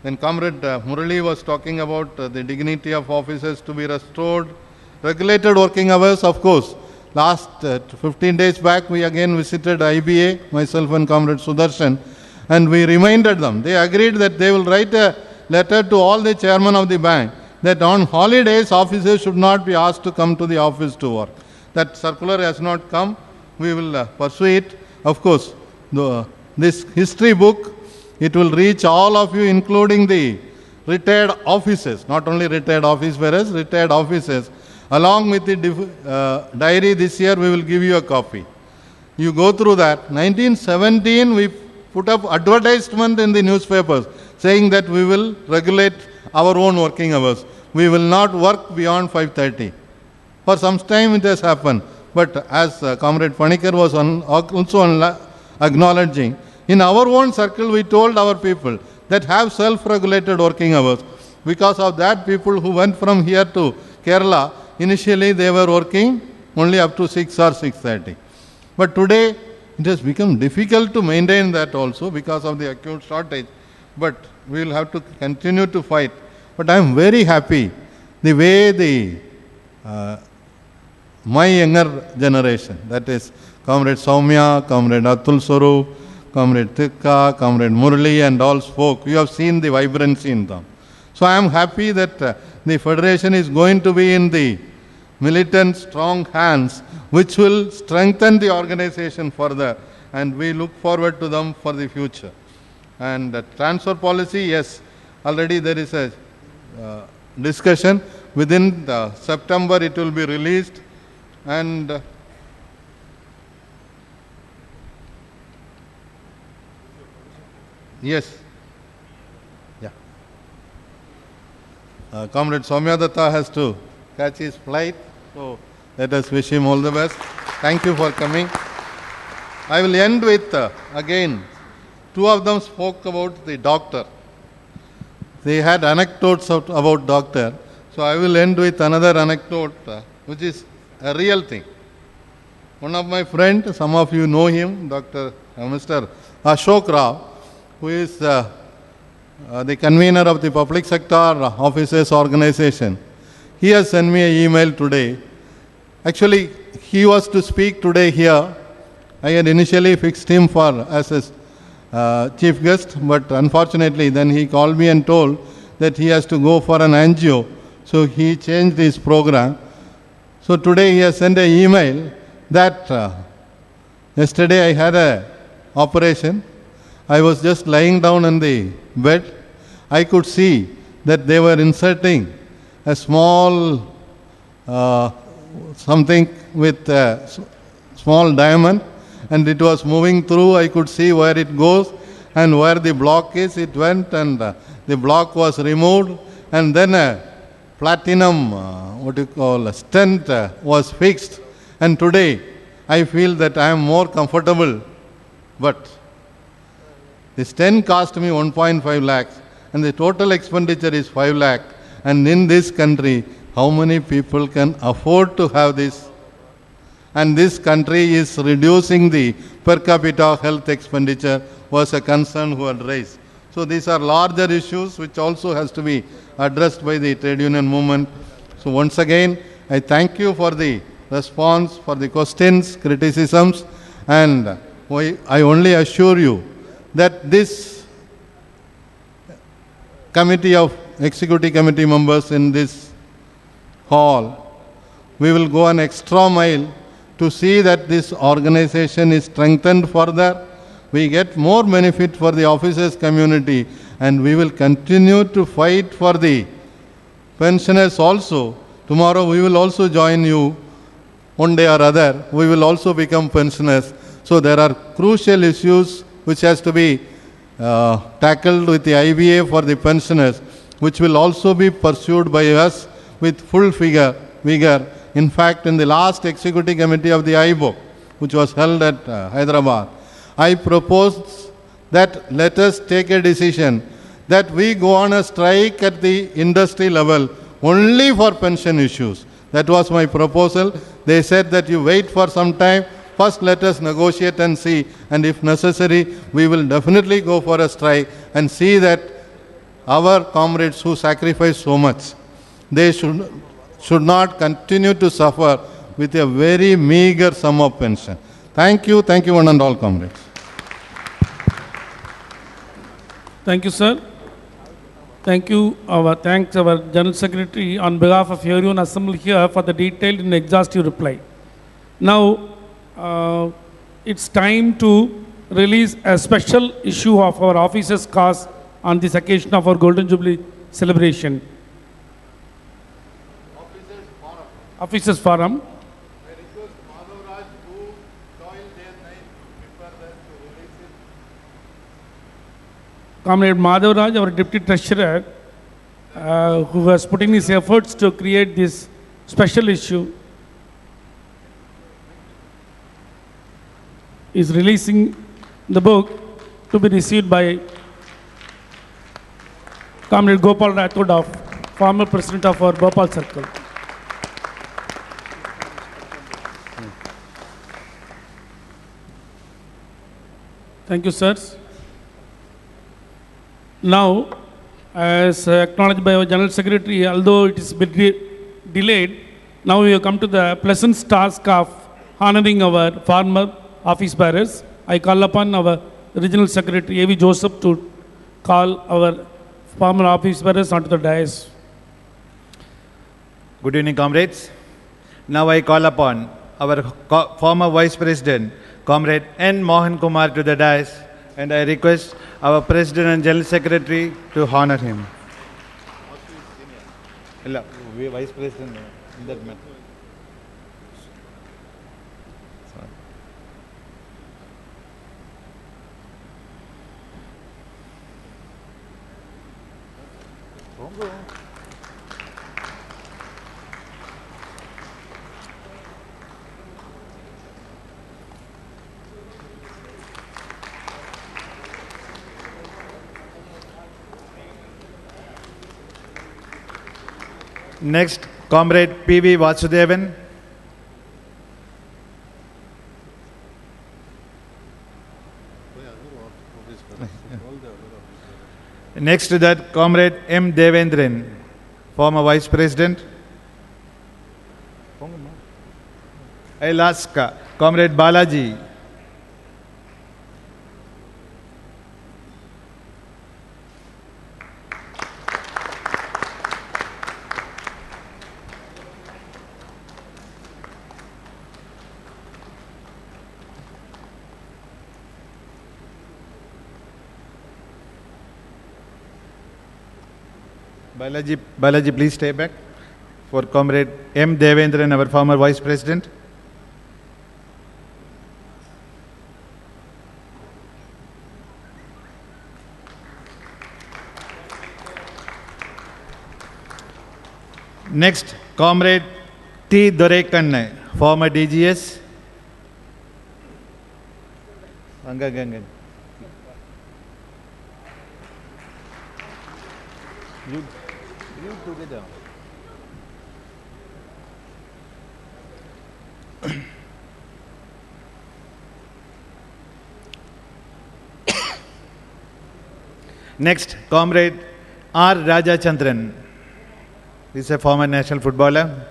Then Comrade Murali was talking about the dignity of officers to be restored. Regulated working hours, of course. Last 15 days back, we again visited IBA, myself and Comrade Sudarshan, and we reminded them. They agreed that they will write a letter to all the chairmen of the bank that on holidays, officers should not be asked to come to the office to work. That circular has not come. We will pursue it. Of course, this history book, it will reach all of you, including the retired officers, not only retired office bearers, retired officers. Along with the diary this year, we will give you a copy. You go through that. 1917, we put up advertisement in the newspapers saying that we will regulate our own working hours. We will not work beyond 5:30. For some time it has happened. But as Comrade Panikar was also acknowledging, in our own circle we told our people that have self-regulated working hours. Because of that, people who went from here to Kerala, initially they were working only up to 6 or 6:30. But today it has become difficult to maintain that also because of the acute shortage. But we will have to continue to fight. But I am very happy the way my younger generation, that is Comrade Soumya, Comrade Atul Swarup, Comrade Tikka, Comrade Murali and all spoke. You have seen the vibrancy in them. So I am happy that the federation is going to be in the militant, strong hands, which will strengthen the organization further, and we look forward to them for the future. And transfer policy, yes, already there is a discussion. Within September it will be released, and yes, yeah. Comrade Soumya Datta has to catch his flight, so let us wish him all the best. Thank you for coming. I will end with, again, two of them spoke about the doctor. They had anecdotes about doctor. So I will end with another anecdote, which is a real thing. One of my friends, some of you know him, Mr. Ashok Rao, who is the convener of the public sector officers organization. He has sent me an email today. Actually, he was to speak today here. I had initially fixed him as a chief guest, but unfortunately then he called me and told that he has to go for an angio. So he changed his program. So today he has sent an email that yesterday I had an operation. I was just lying down on the bed. I could see that they were inserting a small something with a small diamond, and it was moving through. I could see where it goes and where the block is. It went, and the block was removed, and then a platinum stent was fixed. And today I feel that I am more comfortable. But the stent cost me 1.5 lakhs and the total expenditure is 5 lakh. And in this country, how many people can afford to have this? and this country is reducing the per capita health expenditure was a concern who had raised. So these are larger issues which also has to be addressed by the trade union movement. So once again, I thank you for the response, for the questions, criticisms, and I only assure you that this committee of executive committee members in this hall, we will go an extra mile to see that this organization is strengthened further. We get more benefit for the officers community, and we will continue to fight for the pensioners also. Tomorrow we will also join you. One day or other, we will also become pensioners. So there are crucial issues which has to be tackled with the IBA for the pensioners, which will also be pursued by us with full vigor. In fact, in the last executive committee of the IBOC, which was held at Hyderabad, I proposed that let us take a decision that we go on a strike at the industry level only for pension issues. That was my proposal. They said that you wait for some time. First, let us negotiate and see. And if necessary, we will definitely go for a strike and see that our comrades who sacrifice so much, they should not continue to suffer with a very meager sum of pension. Thank you one and all, comrades. Thank you, sir. Thank you. Thanks our General Secretary on behalf of everyone assembled here for the detailed and exhaustive reply. Now, it's time to release a special issue of our officers' cause on this occasion of our Golden Jubilee celebration. Officers Forum. Comrade Madhavraj, our Deputy Treasurer, who has put in his efforts to create this special issue, is releasing the book to be received by Comrade Gopal Rathod, former President of our Bhopal Circle. Thank you, sirs. Now, as acknowledged by our General Secretary, although it is bit delayed, now we have come to the pleasant task of honoring our former office bearers. I call upon our Regional Secretary, A.V. Joseph, to call our former office bearers onto the dais. Good evening, comrades. Now I call upon our former Vice President, Comrade N. Mohan Kumar, to the dais, and I request our President and General Secretary to honor him. Vice President, that man. Next, Comrade P.V. Vasudevan. Next to that, Comrade M. Devendran, former Vice President. I'll ask Comrade Balaji. Balaji, please stay back for Comrade M. Devendran, our former Vice President. Next, Comrade T. Dorekanne, former DGS. You together. Next, Comrade R. Rajachandran. He is a former national footballer.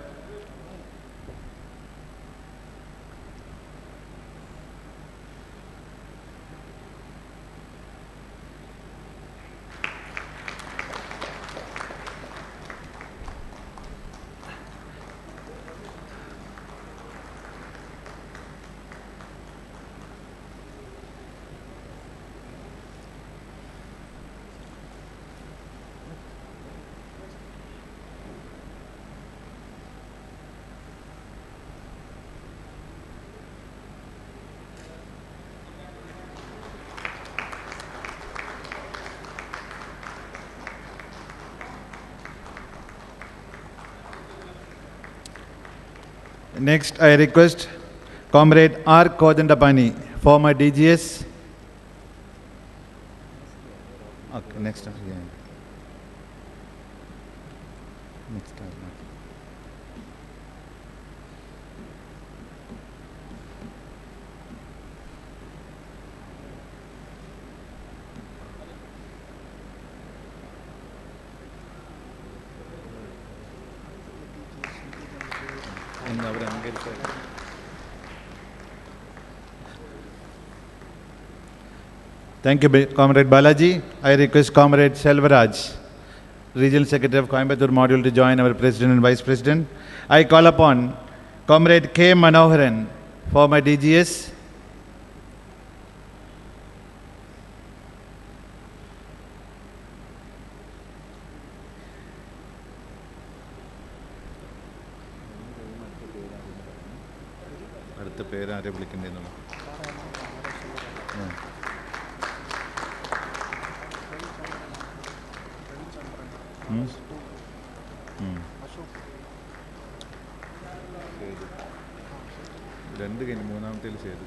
Next, I request Comrade R. Kodandapani, former DGS. Okay, next. Yeah. Next. Thank you, Comrade Balaji. I request Comrade Selvaraj, Regional Secretary of Coimbatore Module, to join our President and Vice President. I call upon Comrade K. Manoharan, former DGS. അടുത്ത പേര് ആരെ വിളിക്കേണ്ടതെന്നുള്ള രണ്ട് കഴിഞ്ഞ് മൂന്നാമത്തേൽ ചെയ്തു.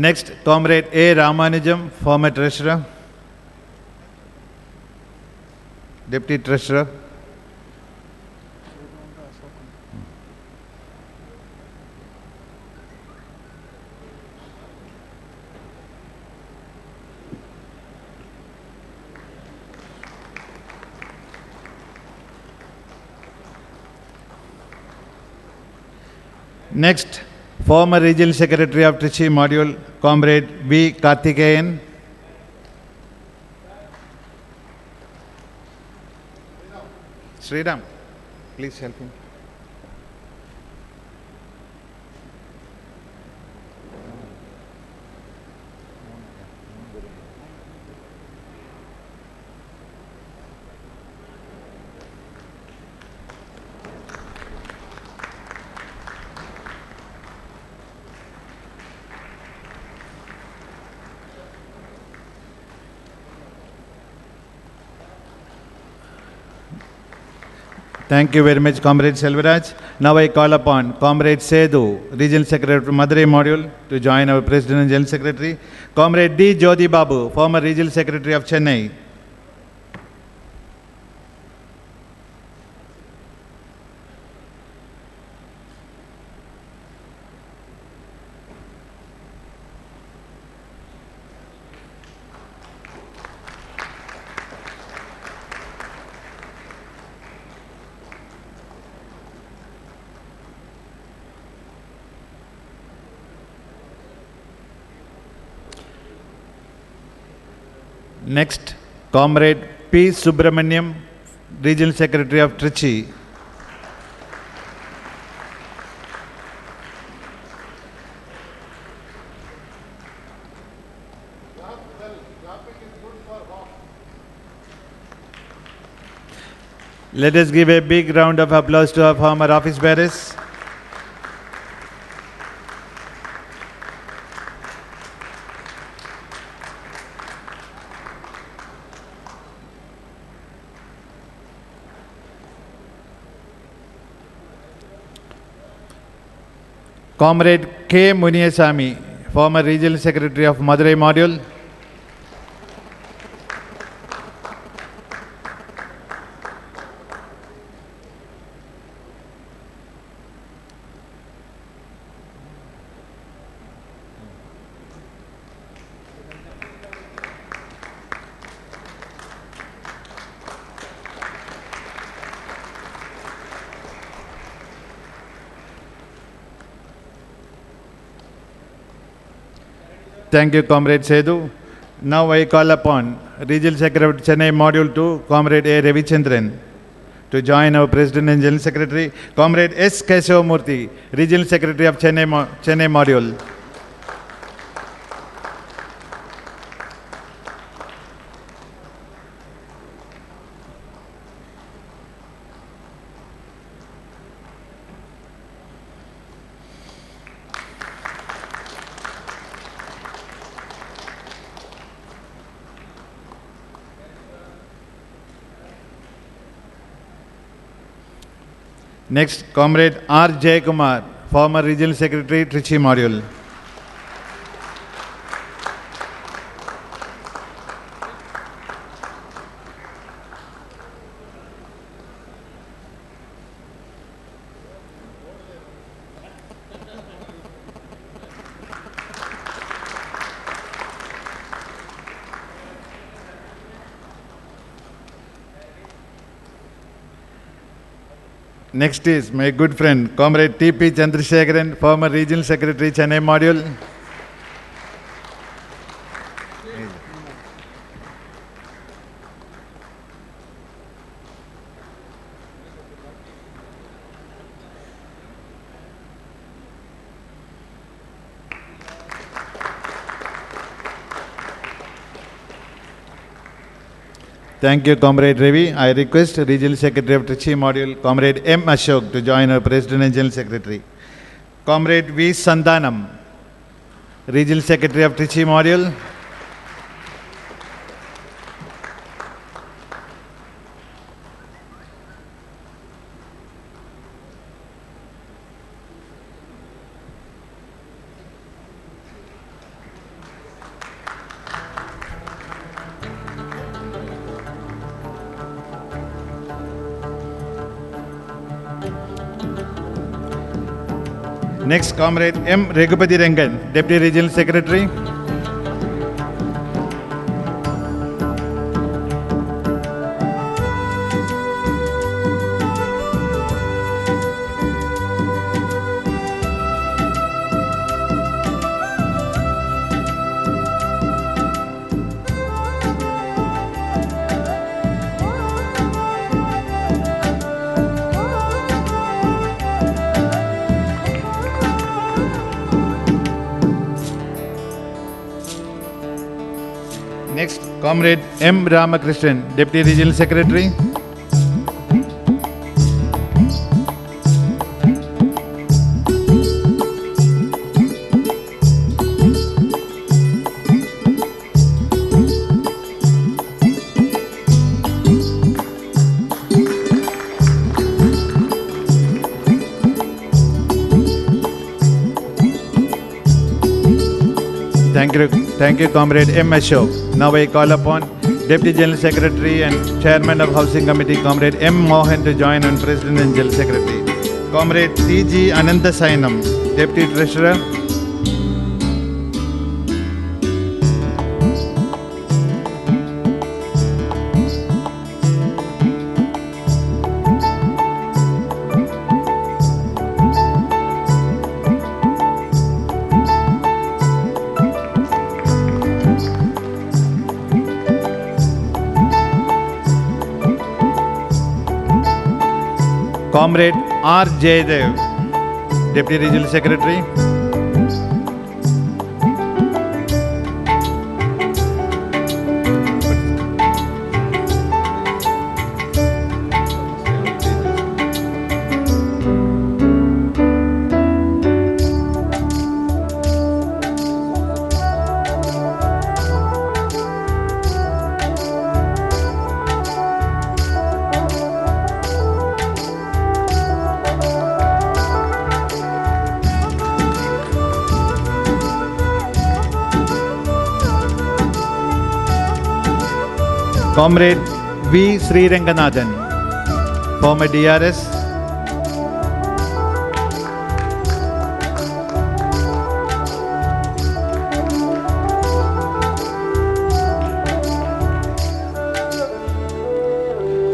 Next, Comrade A. Ramanujam, former Treasurer, Deputy Treasurer. Next, former Regional Secretary of Trichy Module, Comrade V. Karthikeyan. Sriram, please help him. Thank you very much, Comrade Selvaraj. Now I call upon Comrade Sedu, Regional Secretary of Madurai Module, to join our President and General Secretary. Comrade D. Jyoti Babu, former Regional Secretary of Chennai. Next, Comrade P. Subramaniam, Regional Secretary of Trichy. Let us give a big round of applause to our former office bearers. Comrade K. Muniyasamy, former Regional Secretary of Madurai Module. Thank you, Comrade Sedu. Now I call upon Regional Secretary Chennai Module 2, Comrade A. Ravichandran, to join our President and General Secretary, Comrade S. Keshavamurthy, Regional Secretary of Chennai Module. Next, Comrade R. Jayakumar, former Regional Secretary, Trichy Module. Next is my good friend, Comrade T.P. Chandrasekharan, former Regional Secretary, Chennai Module. Thank you, Comrade Ravi. I request Regional Secretary of Trichy Module, Comrade M. Ashok, to join our President and General Secretary. Comrade V. Sandanam, Regional Secretary of Trichy Module. Next, Comrade M. Raghupati Rangan, Deputy Regional Secretary. Next, Comrade M. Ramakrishnan, Deputy Regional Secretary. Thank you, Comrade M. Ashok. Now I call upon Deputy General Secretary and Chairman of Housing Committee, Comrade M. Mohan, to join on President and General Secretary. Comrade T.G. Ananthasainam, Deputy Treasurer. Comrade R. Jaydev, Deputy Regional Secretary. Comrade V. Sri Ranganathan, former DRS.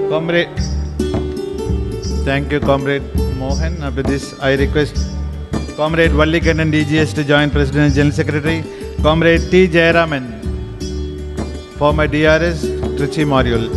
Comrade, thank you, Comrade Mohan. After this, I request Comrade Vallikannan DGS to join President and General Secretary. Comrade T. Jayaraman, former DRS, Trichy Module.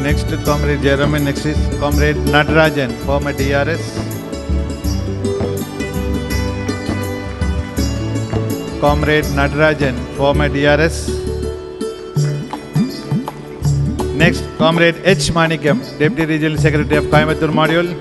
Next to Comrade Jayaraman, next is Comrade Natarajan, former DRS. Comrade Natarajan, former DRS. Next, Comrade H. Manikam, Deputy Regional Secretary of Coimbatore Module.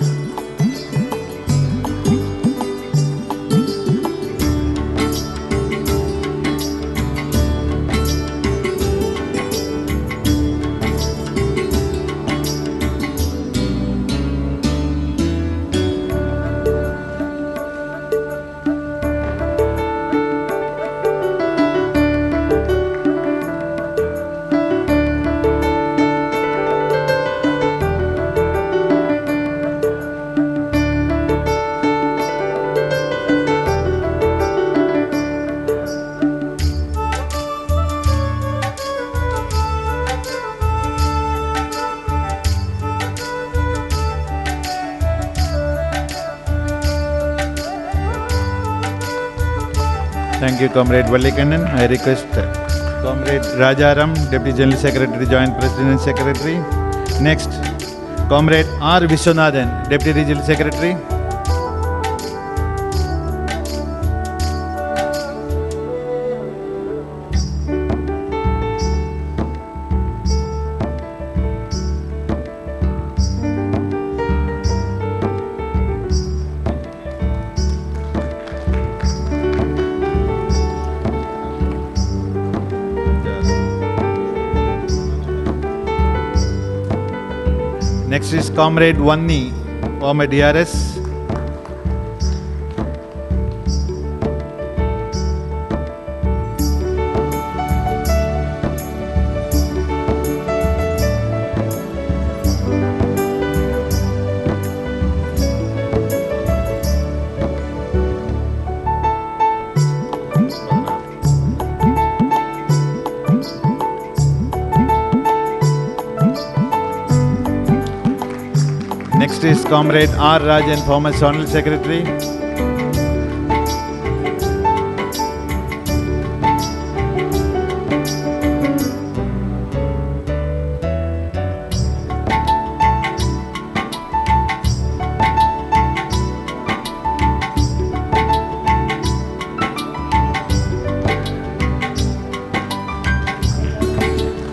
Thank you, Comrade Vallikannan. I request Comrade Rajaram, Deputy General Secretary, to join President and Secretary. Next, Comrade R. Vishwanathan, Deputy Regional Secretary. Next is Comrade Vanni, former DRS. Next is Comrade R. Rajan, former Zonal Secretary.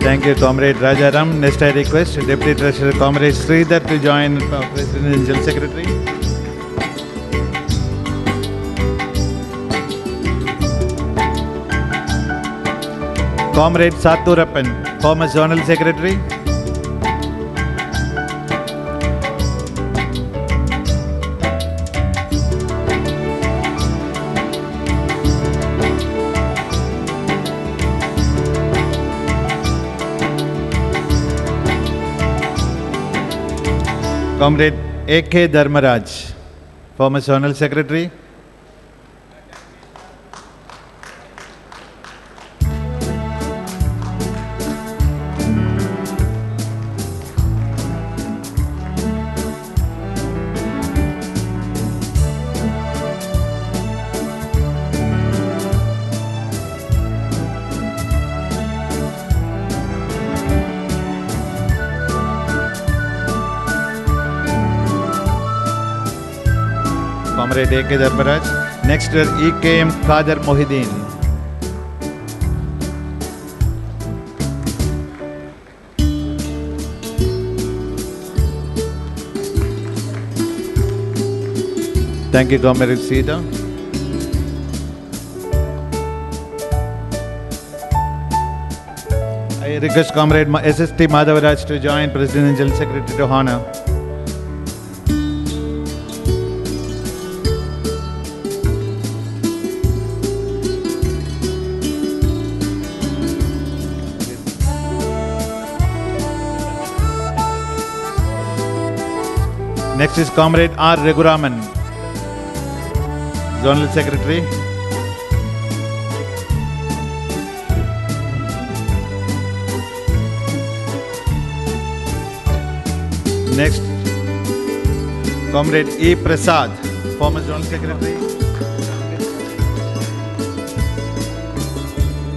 Thank you, Comrade Rajaram. Next, I request Deputy Treasurer Comrade Sridhar to join President and General Secretary. Comrade Sathurappan, former Zonal Secretary. Comrade A.K. Dharmaraj, former Zonal Secretary. Comrade A.K. Dharmaraj. Next, E.K.M. Kader Mohideen. Thank you, Comrade Sita. I request Comrade S.S.T. Madhavaraj to join President and General Secretary to honor. Next is Comrade R. Raghuraman, Zonal Secretary. Next, Comrade E. Prasad, former General Secretary.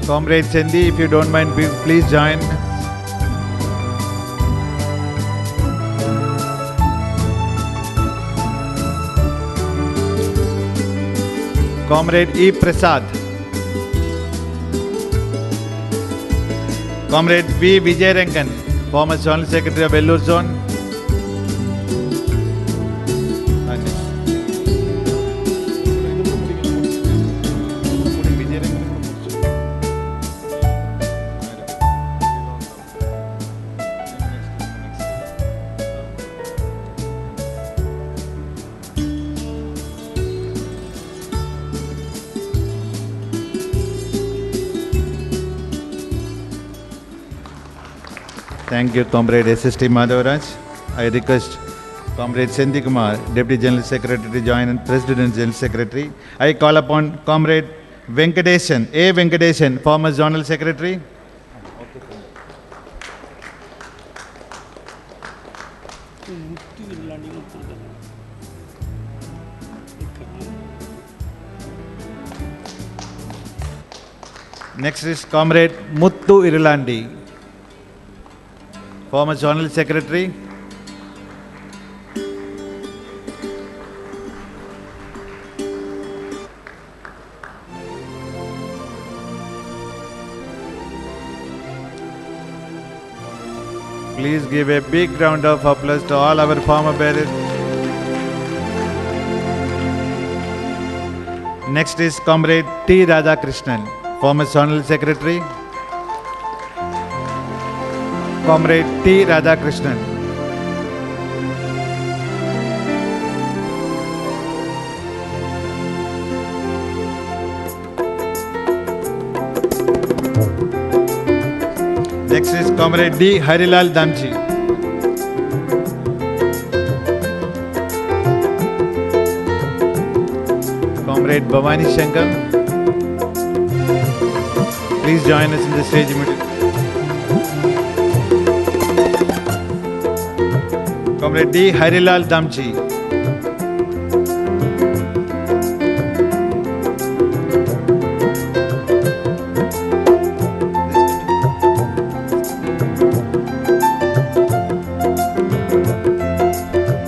Comrade Chendi, if you don't mind, please join. Comrade E. Prasad. Comrade V. Vijayarangan, former General Secretary of Vellore Zone. Thank you, Comrade SST Madhavaraj. I request Comrade Sendi Kumar, Deputy General Secretary, to join and President General Secretary. I call upon Comrade Venkatesan, A. Venkatesan, former General Secretary. Next is Comrade Muthu Irlandi, former General Secretary. Please give a big round of applause to all our former bearers. Next is Comrade T. Radhakrishnan, former General Secretary. Comrade T. Radhakrishnan. Next is Comrade D. Harilal Damchi. Comrade Bhavani Shankar. Please join us in the stage immediately. Comrade D. Harilal Damchi.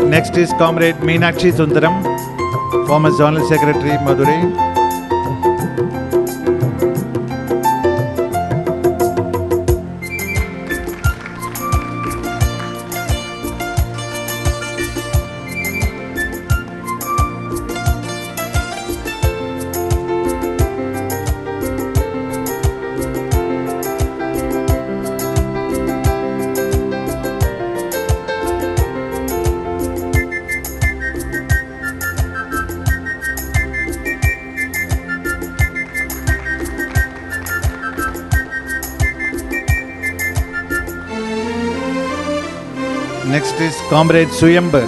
Next is Comrade Meenakshi Sundaram, former General Secretary, Madurai. Next is Comrade Suyambar.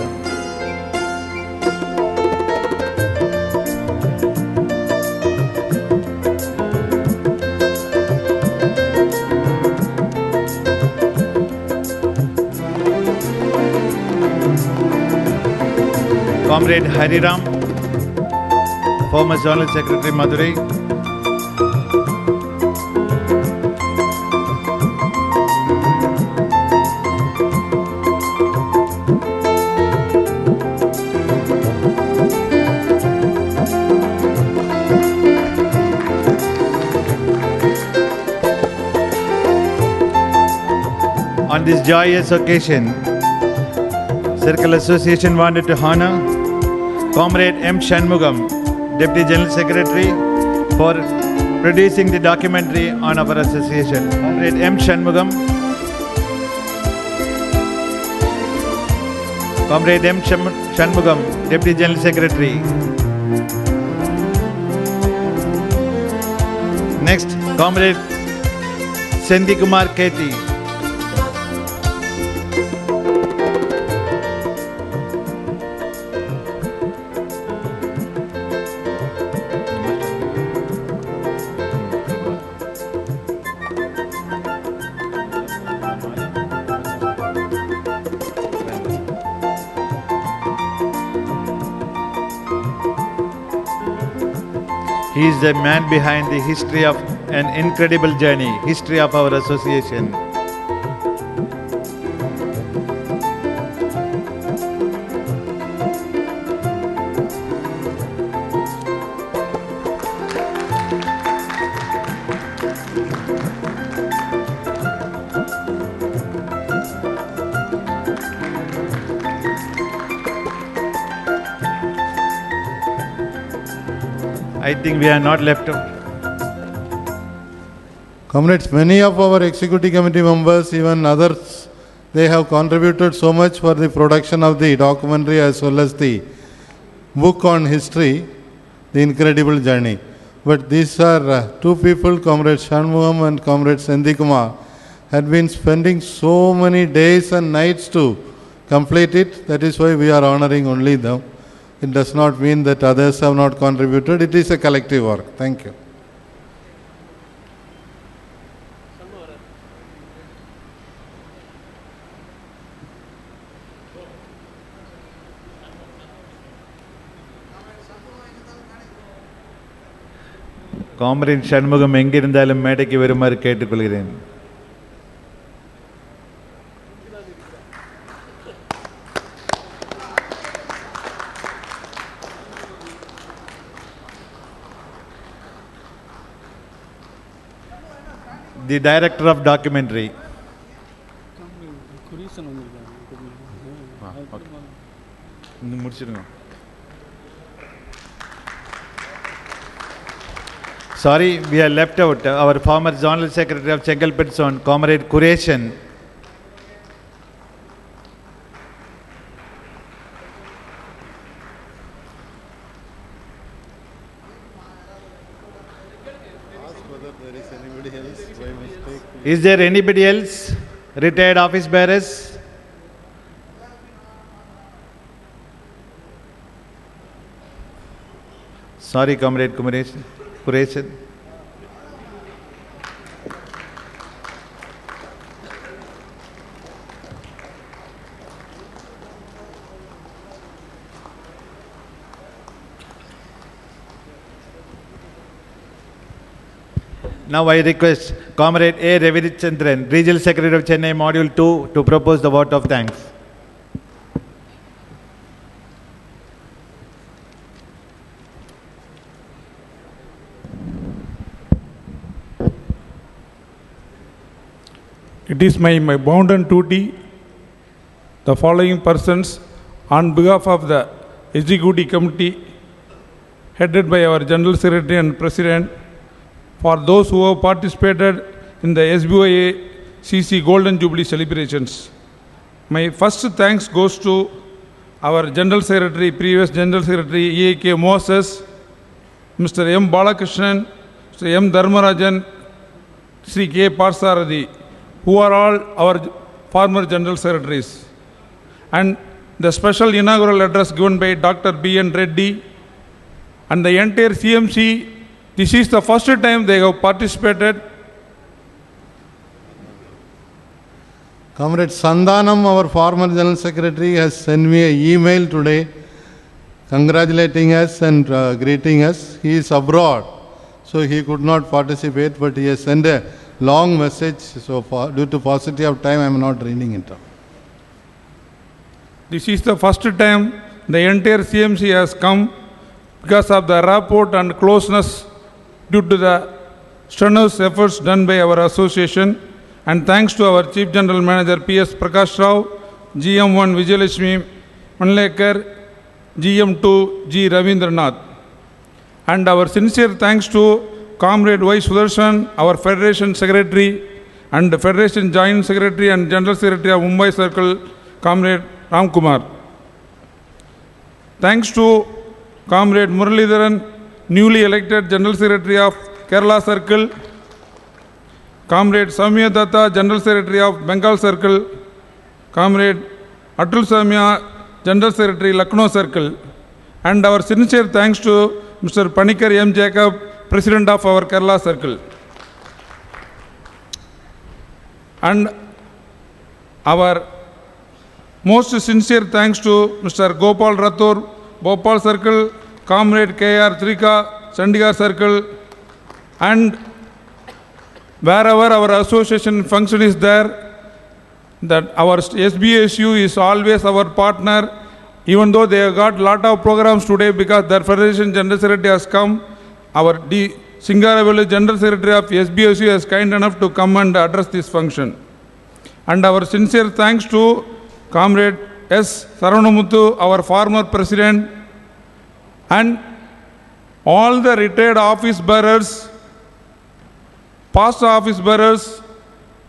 Comrade Hariram, former General Secretary, Madurai. On this joyous occasion, Circle Association wanted to honor Comrade M. Shanmugam, Deputy General Secretary, for producing the documentary on our association. Comrade M. Shanmugam. Comrade M. Shanmugam, Deputy General Secretary. Next, Comrade Sendi Kumar Keti. He is the man behind the history of an incredible journey, history of our association. I think we are not left out. Comrades, many of our executive committee members, even others, they have contributed so much for the production of the documentary as well as the book on history, The Incredible Journey. But these are two people, Comrade Shanmugam and Comrade Sendikumar, had been spending so many days and nights to complete it. That is why we are honoring only them. It does not mean that others have not contributed. It is a collective work. Thank you. Comrade Shanmugam எங்கிருந்தாலும் மேடைக்கு வருமாறு கேட்டுக்கொள்கிறேன். The director of documentary. Sorry, we are left out. Our former General Secretary of Chengalpet Zone, Comrade Kureshan. Is there anybody else? Retired office bearers? Sorry, Comrade Kureshan. Now I request Comrade A. Ravirichandran, Regional Secretary of Chennai Module 2, to propose the vote of thanks. It is my bounden duty, the following persons, on behalf of the Executive Committee, headed by our General Secretary and President, for those who have participated in the SBOA CC Golden Jubilee celebrations. My first thanks goes to our General Secretary, previous General Secretary E.A.K. Moses, Mr. M. Balakrishnan, Mr. M. Dharmarajan, Sri K. Parsarathi, who are all our former General Secretaries. And the special inaugural address given by Dr. B.N. Reddy and the entire CMC. This is the first time they have participated. Comrade Sandhanam, our former General Secretary, has sent me an email today congratulating us and greeting us. He is abroad, so he could not participate, but he has sent a long message. So due to paucity of time, I am not reading it out. This is the first time the entire CMC has come because of the rapport and closeness due to the strenuous efforts done by our association, and thanks to our Chief General Manager P.S. Prakash Rao, GM1 Vijayalakshmi Manlekar, GM2 G. Ravindranath. And our sincere thanks to Comrade Y. Sudarshan, our Federation Secretary, and the Federation Joint Secretary and General Secretary of Mumbai Circle, Comrade Ramkumar. Thanks to Comrade Muralidharan, newly elected General Secretary of Kerala Circle, Comrade Samya Datta, General Secretary of Bengal Circle, Comrade Atul Samya, General Secretary Lucknow Circle, and our sincere thanks to Mr. Panikar M. Jacob, President of our Kerala Circle. And our most sincere thanks to Mr. Gopal Rathore, Bhopal Circle, Comrade K.R. Trika, Chandigarh Circle, and wherever our association function is there, that our SBSU is always our partner, even though they have got lot of programs today because their Federation General Secretary has come. Our Singaravelu General Secretary of SBSU is kind enough to come and address this function. And our sincere thanks to Comrade S. Saranamuthu, our former president, and all the retired office bearers, past office bearers,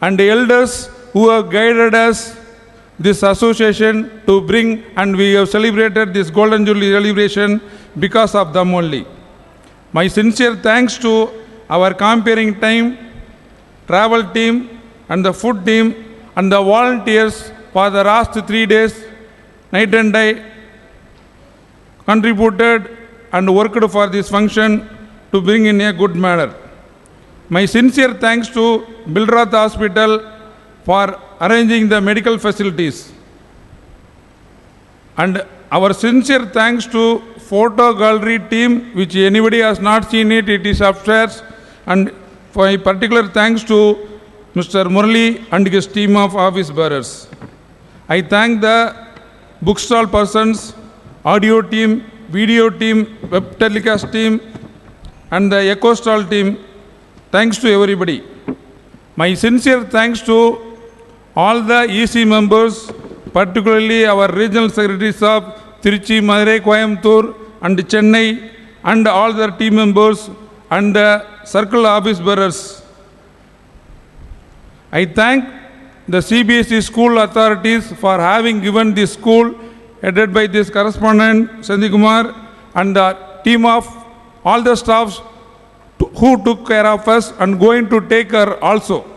and elders who have guided us, this association, to bring, and we have celebrated this Golden Jubilee celebration because of them only. My sincere thanks to our comparing team, travel team, and the food team, and the volunteers for the last 3 days, night and day, contributed and worked for this function to bring in a good manner. My sincere thanks to Bilrath Hospital for arranging the medical facilities. And our sincere thanks to photo gallery team, which anybody has not seen it, it is upstairs. And for a particular thanks to Mr. Murali and his team of office bearers. I thank the bookstall persons, audio team, video team, web telecast team, and the echo stall team. Thanks to everybody. My sincere thanks to all the EC members, particularly our regional secretaries of Tiruchi, Madurai, Coimbatore, and Chennai, and all their team members and circle office bearers. I thank the CBSE school authorities for having given this school, headed by this correspondent Sandy Kumar, and the team of all the staffs who took care of us and going to take care also.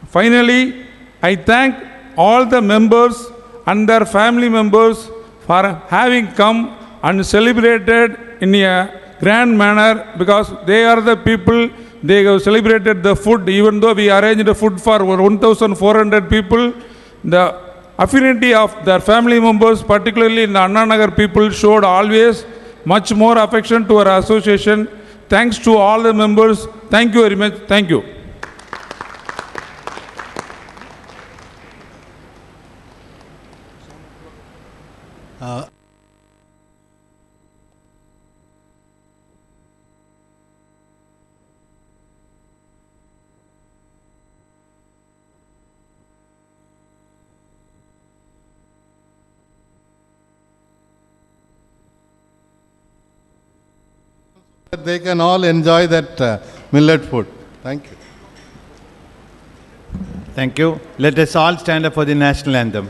Finally, I thank all the members and their family members for having come and celebrated in a grand manner, because they are the people, they have celebrated the food. Even though we arranged the food for 1,400 people, the affinity of their family members, particularly in the Anna Nagar people, showed always much more affection to our association. Thanks to all the members. Thank you very much. Thank you. They can all enjoy that millet food. Thank you. Thank you. Let us all stand up for the national anthem.